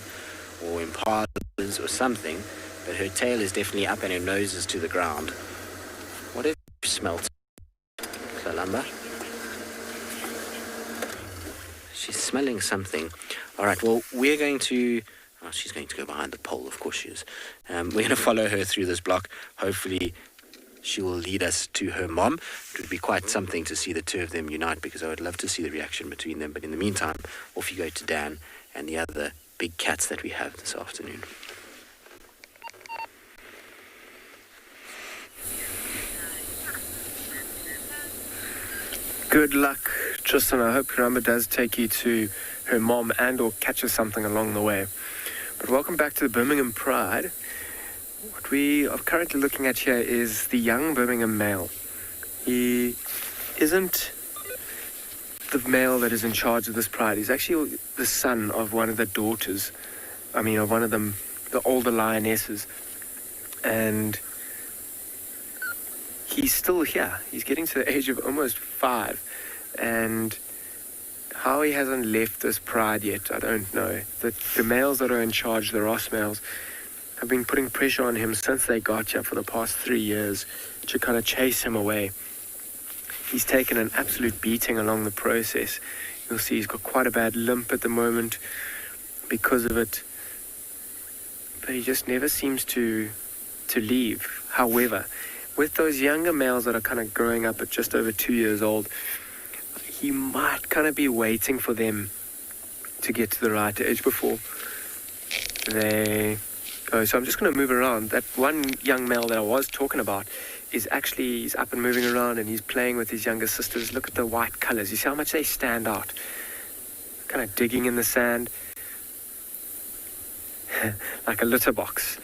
or impalas or something, but her tail is definitely up and her nose is to the ground. What have you smelt, Kalamba? She's smelling something. All right, well, we're going to... Oh, she's going to go behind the pole, of course she is. We're going to follow her through this block. Hopefully she will lead us to her mom. It would be quite something to see the 2 of them unite, because I would love to see the reaction between them. But in the meantime, off you go to Dan and the other big cats that we have this afternoon. Good luck, Tristan. I hope Karamba does take you to her mom and or catches something along the way. But welcome back to the Birmingham Pride. What we are currently looking at here is the young Birmingham male. He isn't the male that is in charge of this pride. He's actually the son of one of the daughters, of one of them, the older lionesses. And he's still here. He's getting to the age of almost 5. And how he hasn't left this pride yet, I don't know. The males that are in charge, the Ross males, have been putting pressure on him since they got here for the past 3 years to kind of chase him away. He's taken an absolute beating along the process. You'll see he's got quite a bad limp at the moment because of it. But he just never seems to leave. However, with those younger males that are kind of growing up at just over 2 years old, he might kind of be waiting for them to get to the right age before they go. So I'm just going to move around. That one young male that I was talking about is actually, he's up and moving around and he's playing with his younger sisters. Look at the white colors. You see how much they stand out? Kind of digging in the sand. Like a litter box.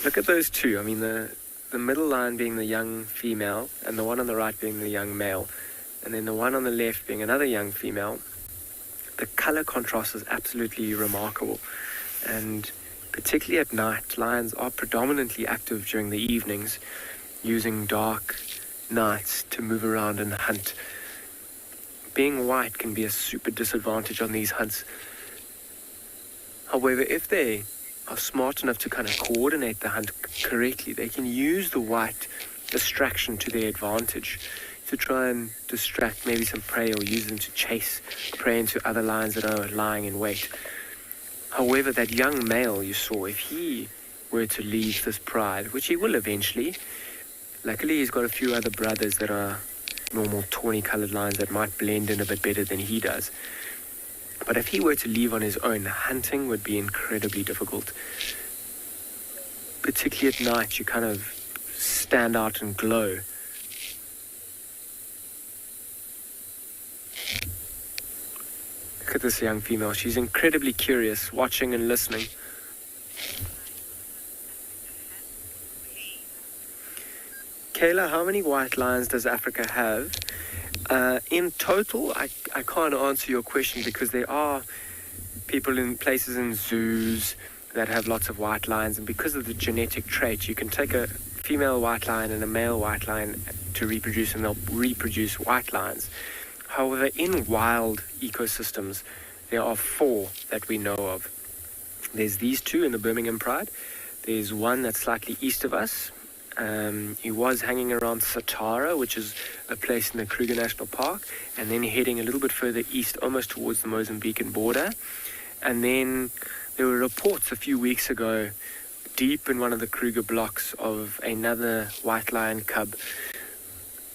Look at those two. I mean, the middle line being the young female and the one on the right being the young male, and then the one on the left being another young female. The color contrast is absolutely remarkable, and particularly at night, lions are predominantly active during the evenings, using dark nights to move around and hunt. Being white can be a super disadvantage on these hunts. However, if they are smart enough to kind of coordinate the hunt correctly, they can use the white distraction to their advantage to try and distract maybe some prey or use them to chase prey into other lions that are lying in wait. However, that young male you saw, if he were to leave this pride, which he will eventually, luckily he's got a few other brothers that are normal tawny colored lions that might blend in a bit better than he does. But if he were to leave on his own, hunting would be incredibly difficult. Particularly at night, you kind of stand out and glow. Look at this young female. She's incredibly curious, watching and listening. Kayla, how many white lions does Africa have? In total, I can't answer your question because there are people in places in zoos that have lots of white lions, and because of the genetic trait, you can take a female white lion and a male white lion to reproduce, and they'll reproduce white lions. However, in wild ecosystems, there are 4 that we know of. There's these 2 in the Birmingham Pride. There's one that's slightly east of us. He was hanging around Satara, which is a place in the Kruger National Park, and then heading a little bit further east, almost towards the Mozambican border. And then there were reports a few weeks ago, deep in one of the Kruger blocks, of another white lion cub.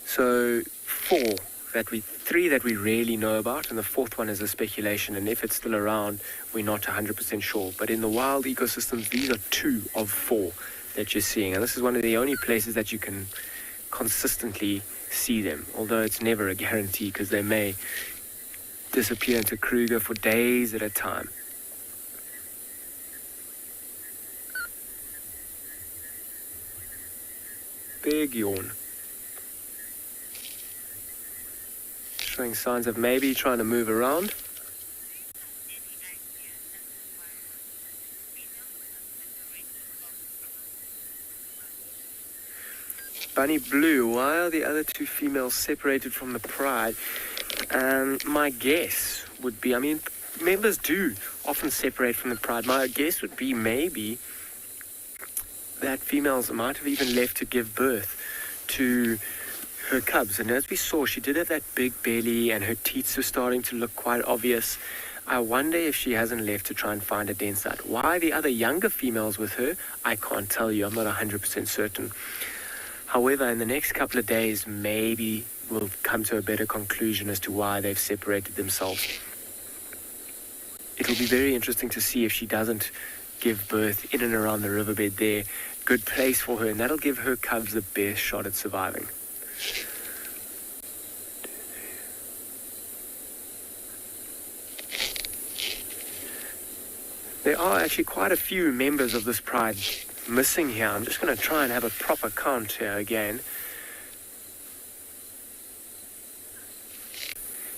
So 3 that we really know about, and the 4th one is a speculation, and if it's still around, we're not 100% sure. But in the wild ecosystems, these are 2 of 4 that you're seeing, and this is one of the only places that you can consistently see them, although it's never a guarantee because they may disappear into Kruger for days at a time. Big yawn. Showing signs of maybe trying to move around. Bunny Blue, why are the other 2 females separated from the pride? My guess would be, I mean, members do often separate from the pride. My guess would be maybe that females might have even left to give birth to her cubs. And as we saw, she did have that big belly and her teats were starting to look quite obvious. I wonder if she hasn't left to try and find a den site. Why the other younger females with her, I can't tell you. I'm not 100% certain. However, in the next couple of days, maybe we'll come to a better conclusion as to why they've separated themselves. It'll be very interesting to see if she doesn't give birth in and around the riverbed there. Good place for her, and that'll give her cubs the best shot at surviving. There are actually quite a few members of this pride missing here. I'm just going to try and have a proper count here again.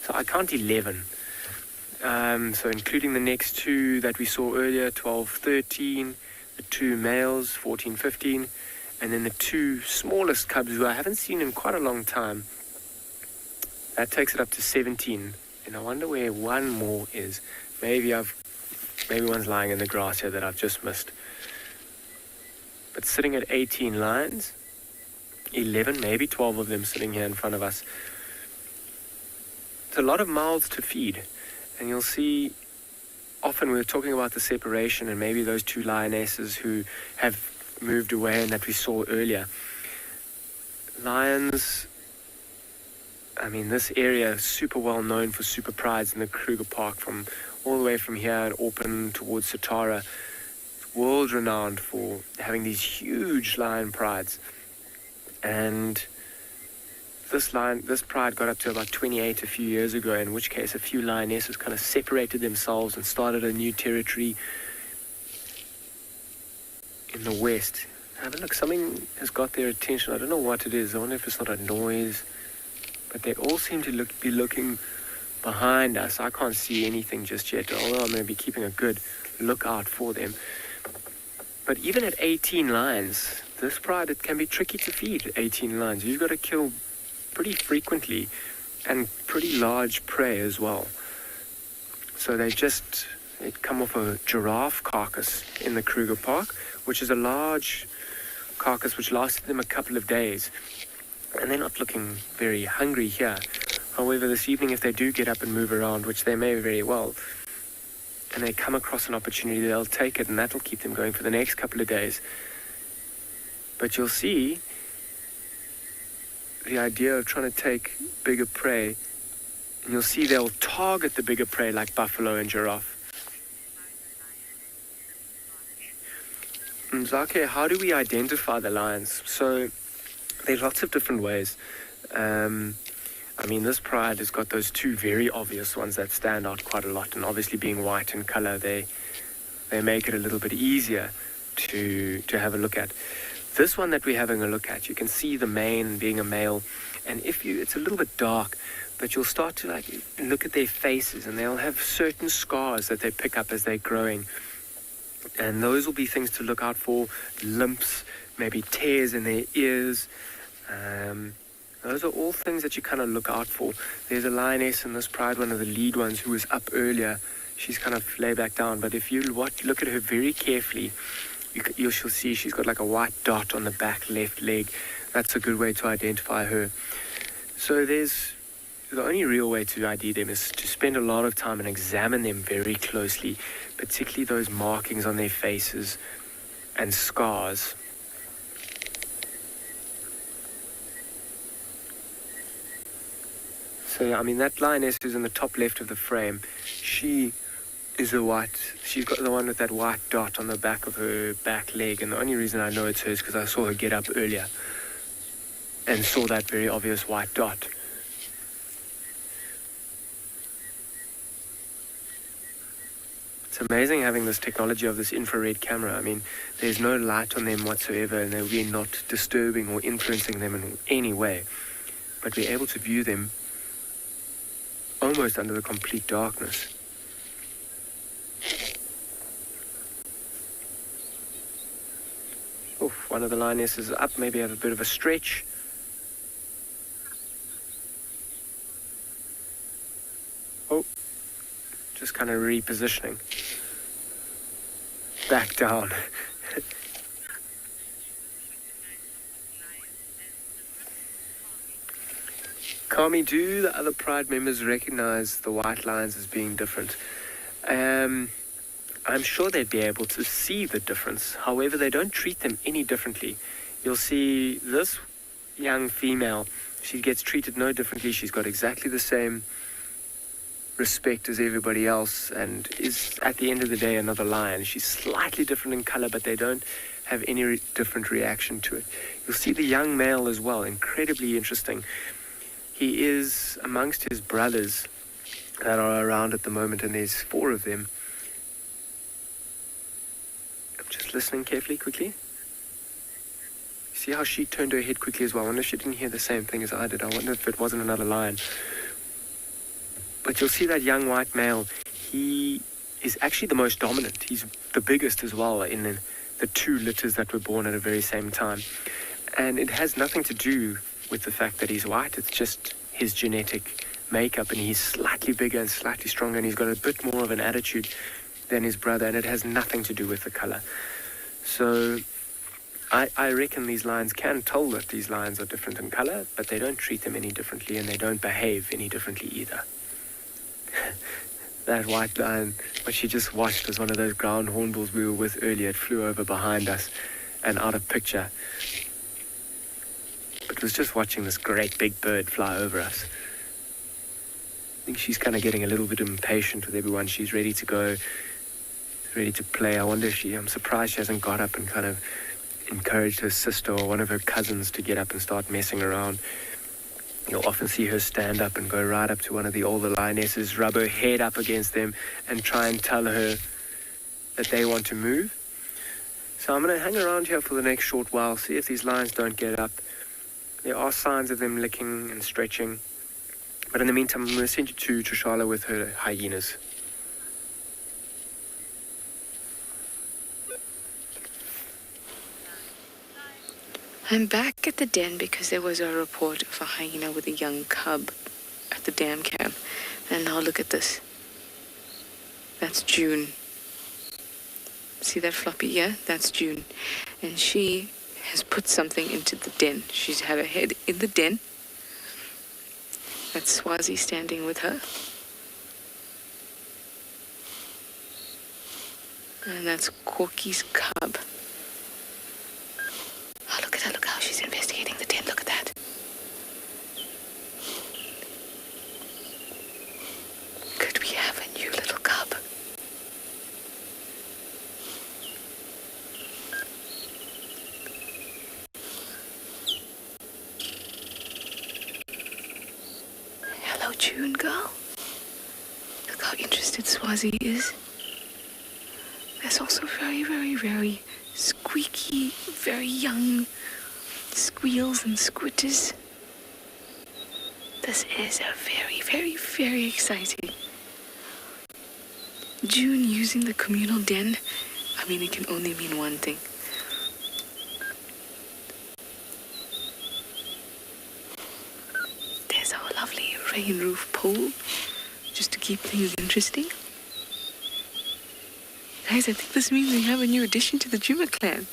So I count 11. So including the next 2 that we saw earlier, 12, 13, the 2 males, 14, 15, and then the 2 smallest cubs who I haven't seen in quite a long time. That takes it up to 17. And I wonder where one more is. Maybe one's lying in the grass here that I've just missed. but sitting at 18 lions, 11, maybe 12 of them sitting here in front of us. It's a lot of mouths to feed, and you'll see often we're talking about the separation and maybe those two lionesses who have moved away and that we saw earlier. Lions, I mean, this area is super well known for super prides in the Kruger Park, from all the way from here at Auckland towards Satara. It's world renowned for having these huge lion prides. And this pride got up to about 28 a few years ago, in which case a few lionesses kind of separated themselves and started a new territory in the west. Have a look, something has got their attention. I don't know what it is. I wonder if it's not a noise. But they all seem to be looking behind us. I can't see anything just yet, although I'm going to be keeping a good lookout for them. But even at 18 lions, this pride, it can be tricky to feed 18 lions. You've got to kill pretty frequently and pretty large prey as well. So they'd come off a giraffe carcass in the Kruger Park, which is a large carcass which lasted them a couple of days. And they're not looking very hungry here. However, this evening, if they do get up and move around, which they may very well, and they come across an opportunity, they'll take it, and that'll keep them going for the next couple of days. But you'll see the idea of trying to take bigger prey, and you'll see they'll target the bigger prey like buffalo and giraffe. Zake, how do we identify the lions? So there's lots of different ways. I mean, this pride has got those two very obvious ones that stand out quite a lot, and obviously being white in color, they make it a little bit easier to have a look at. This one that we're having a look at, you can see the mane being a male, and it's a little bit dark, but you'll start to look at their faces, and they'll have certain scars that they pick up as they're growing, and those will be things to look out for. Limps, maybe tears in their ears. Those are all things that you kind of look out for. There's a lioness in this pride, one of the lead ones, who was up earlier. She's kind of lay back down, but if you look at her very carefully, you shall see she's got like a white dot on the back left leg. That's a good way to identify her. So the only real way to ID them is to spend a lot of time and examine them very closely, particularly those markings on their faces and scars. So, I mean, that lioness who's in the top left of the frame, she is she's got the one with that white dot on the back of her back leg, and the only reason I know it's her is because I saw her get up earlier and saw that very obvious white dot. It's amazing having this technology of this infrared camera. I mean, there's no light on them whatsoever, and we're not disturbing or influencing them in any way, but we're able to view them almost under the complete darkness. One of the lionesses is up, maybe have a bit of a stretch. Just kind of repositioning. Back down. Kami, do the other Pride members recognize the white lions as being different? I'm sure they'd be able to see the difference. However, they don't treat them any differently. You'll see this young female, she gets treated no differently. She's got exactly the same respect as everybody else and is, at the end of the day, another lion. She's slightly different in color, but they don't have any different reaction to it. You'll see the young male as well, incredibly interesting. He is amongst his brothers that are around at the moment, and there's 4 of them. I'm just listening carefully, quickly. See how she turned her head quickly as well. I wonder if she didn't hear the same thing as I did. I wonder if it wasn't another lion. But you'll see that young white male, he is actually the most dominant. He's the biggest as well in the 2 litters that were born at the very same time. And it has nothing to do with the fact that he's white. It's just his genetic makeup, and he's slightly bigger and slightly stronger, and he's got a bit more of an attitude than his brother, and it has nothing to do with the color. So I reckon these lions can tell that these lions are different in color, but they don't treat them any differently, and they don't behave any differently either. That white lion, what she just watched, was one of those ground hornbills we were with earlier. It flew over behind us and out of picture. But was just watching this great big bird fly over us. I think she's kind of getting a little bit impatient with everyone. She's ready to go, ready to play. I wonder if I'm surprised she hasn't got up and kind of encouraged her sister or one of her cousins to get up and start messing around. You'll often see her stand up and go right up to one of the older lionesses, rub her head up against them, and try and tell her that they want to move. So I'm going to hang around here for the next short while, see if these lions don't get up. There are signs of them licking and stretching. But in the meantime, I'm going to send you to Tshala with her hyenas. I'm back at the den because there was a report of a hyena with a young cub at the dam camp. And now look at this. That's June. See that floppy here? That's June. And she has put something into the den. She's had her head in the den. That's Swazi standing with her. And that's Corky's cub. Oh, look at her. Look how she's investigating the den. Look at that. Could we have a new little cub? Hello, June girl. Look how interested Swazi is. There's also very, very, very squeaky, very young squeals and squitters. This is a very, very, very exciting. June using the communal den, I mean, it can only mean one thing. There's our lovely rain roof pole, just to keep things interesting. Guys, I think this means we have a new addition to the Juma clan.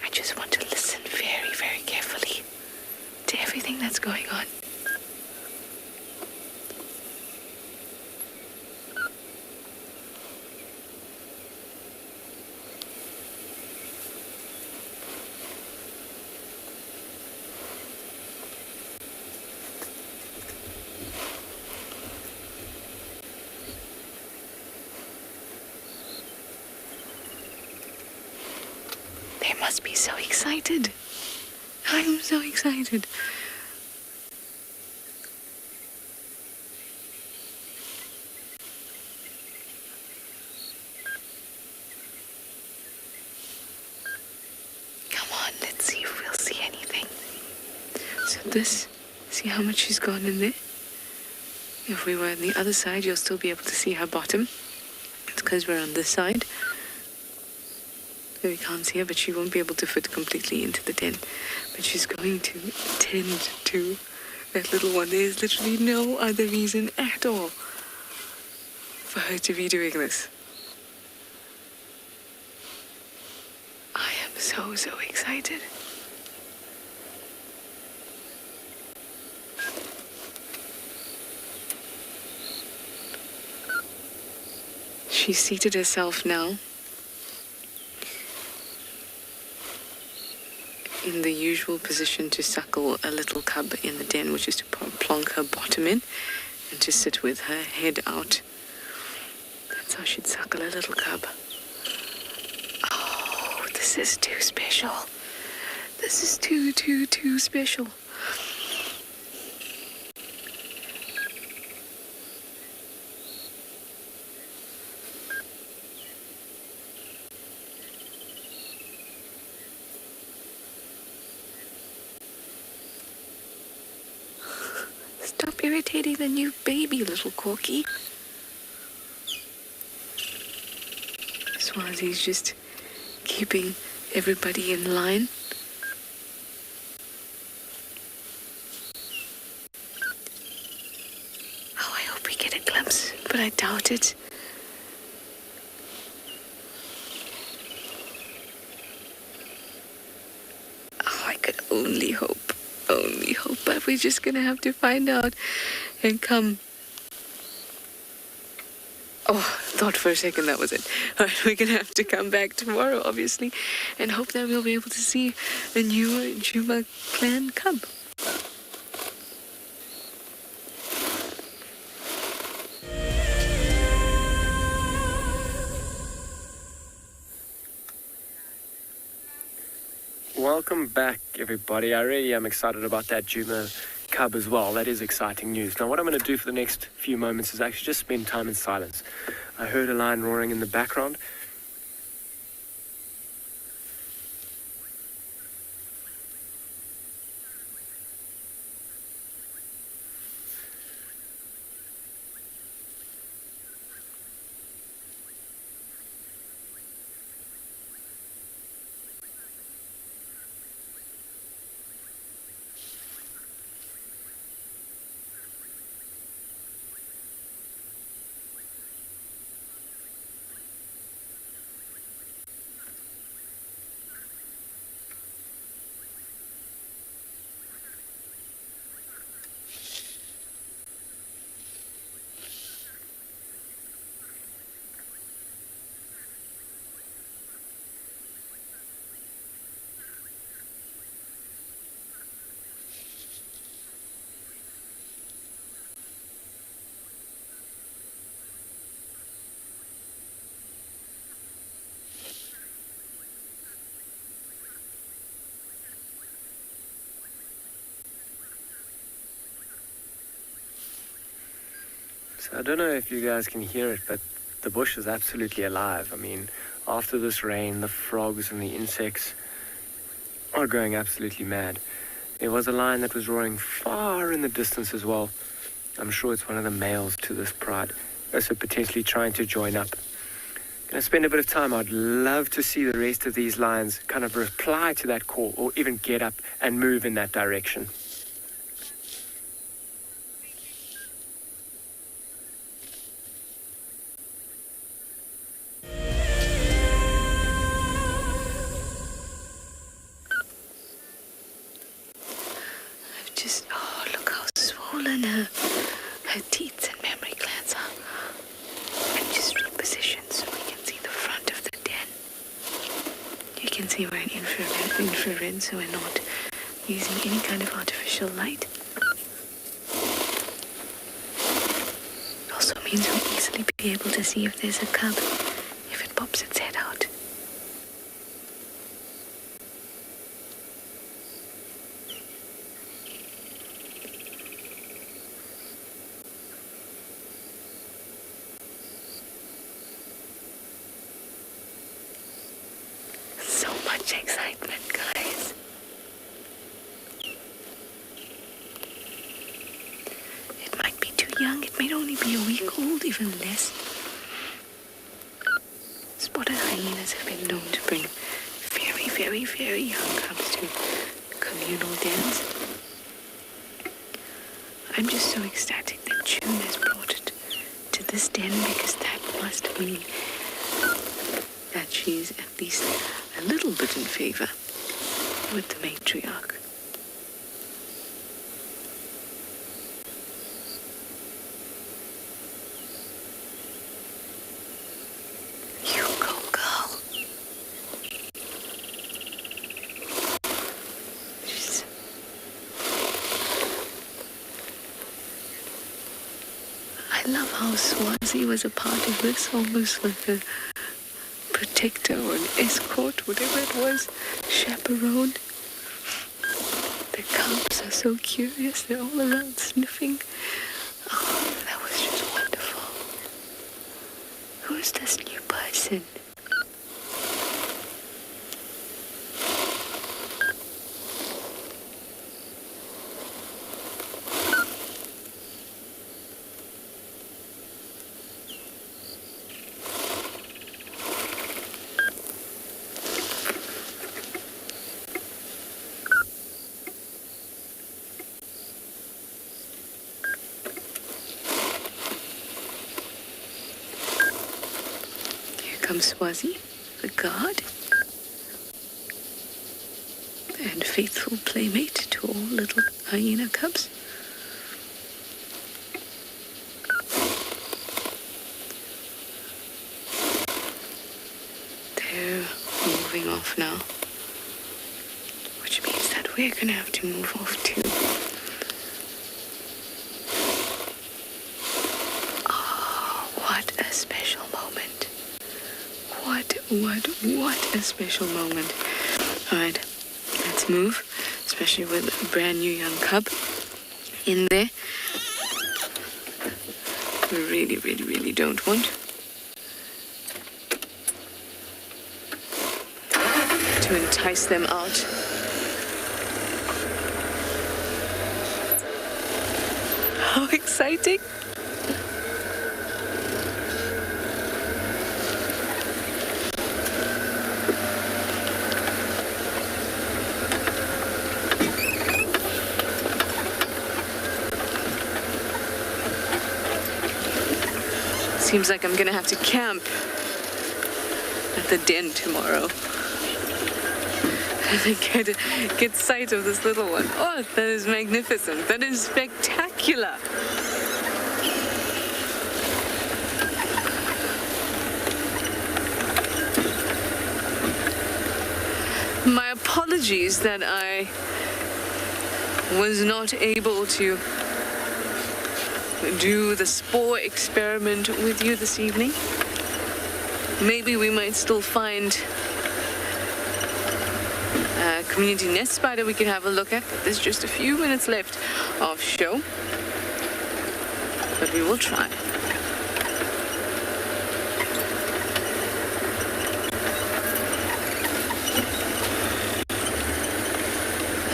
I just want to listen very, very carefully to everything that's going on. They must be so excited. I'm so excited. Come on, let's see if we'll see anything. So this, see how much she's gone in there? If we were on the other side, you'll still be able to see her bottom. It's because we're on this side. We can't see her, but she won't be able to fit completely into the den. But she's going to tend to that little one. There's literally no other reason at all for her to be doing this. I am so, so excited. She's seated herself now in the usual position to suckle a little cub in the den, which is to plonk her bottom in and to sit with her head out. That's how she'd suckle a little cub. Oh, this is too special. This is too special. Stop irritating the new baby, little Corky. Swazi's just keeping everybody in line. we get a glimpse, but I doubt it. Oh, I could only hope, but we're just gonna have to find out and come. Oh, thought for a second that was it. All right, we're gonna have to come back tomorrow, obviously, and hope that we'll be able to see a new Juma clan cub. Welcome back, everybody. I really am excited about that Juma cub as well. That is exciting news. Now, what I'm going to do for the next few moments is actually just spend time in silence. I heard a lion roaring in the background. So I don't know if you guys can hear it, but the bush is absolutely alive. I mean, after this rain, the frogs and the insects are going absolutely mad. There was a lion that was roaring far in the distance as well. I'm sure it's one of the males to this pride, also potentially trying to join up. Gonna spend a bit of time. I'd love to see the rest of these lions kind of reply to that call or even get up and move in that direction. Her teeth and mammary glands are. And just repositioned so we can see the front of the den. You can see we're in infrared, so we're not using any kind of artificial light. It also means we'll easily be able to see if there's a cub, if it pops its head out. Excitement, guys. It might be too young. It might only be a week old, even less. Spotted hyenas have been known to bring very, very, very young cubs to communal dens. I'm just so ecstatic that June has brought it to this den, because that must mean that she's at least a little bit in favor with the matriarch. You go, girl. I love how Swazi was a part of this, almost like a protector or an escort, whatever it was, chaperone. The cubs are so curious, they're all around sniffing. Oh, that was just wonderful. Who is this new person? comes Swazi, the guard, and faithful playmate to all little hyena cubs. They're moving off now, which means that we're gonna have to move off too. Oh, what a special moment. What a special moment. All right, let's move, especially with a brand new young cub in there. We really don't want to entice them out. How exciting! Seems like I'm gonna have to camp at the den tomorrow. And get sight of this little one. Oh, that is magnificent. That is spectacular. My apologies that I was not able to do the spore experiment with you this evening. Maybe we might still find a community nest spider we can have a look at. There's just a few minutes left of show, but we will try.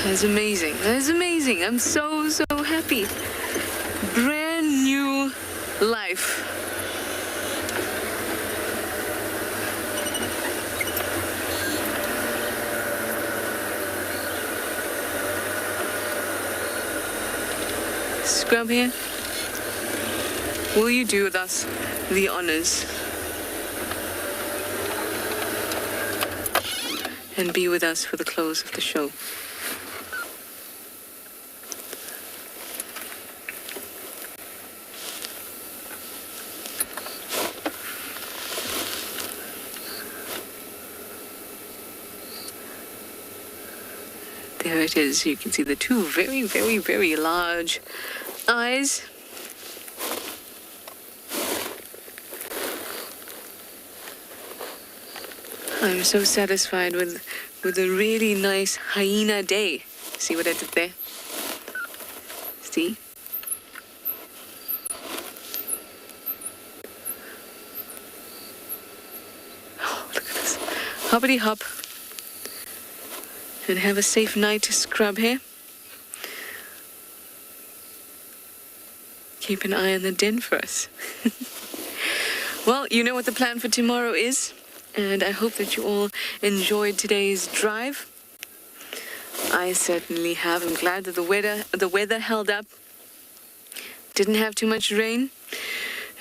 That's amazing. That's amazing. I'm so happy. Brand new life. Scrub here, will you do with us the honors and be with us for the close of the show? There it is. You can see the two very large eyes. I'm so satisfied with a really nice Hyena day. See what I did there? See? Oh, look at this. Hoppity hop. And have a safe night to scrub here. Keep an eye on the den for us. Well, you know what the plan for tomorrow is, and I hope that you all enjoyed today's drive. I certainly have. I'm glad that the weather held up. Didn't have too much rain,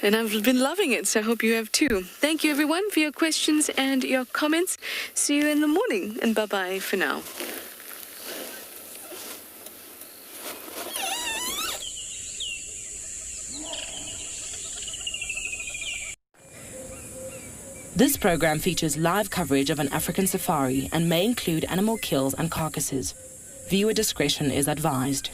and I've been loving it, so I hope you have too. Thank you everyone for your questions and your comments. See you in the morning, and bye-bye for now. This program features live coverage of an African safari and may include animal kills and carcasses. Viewer discretion is advised.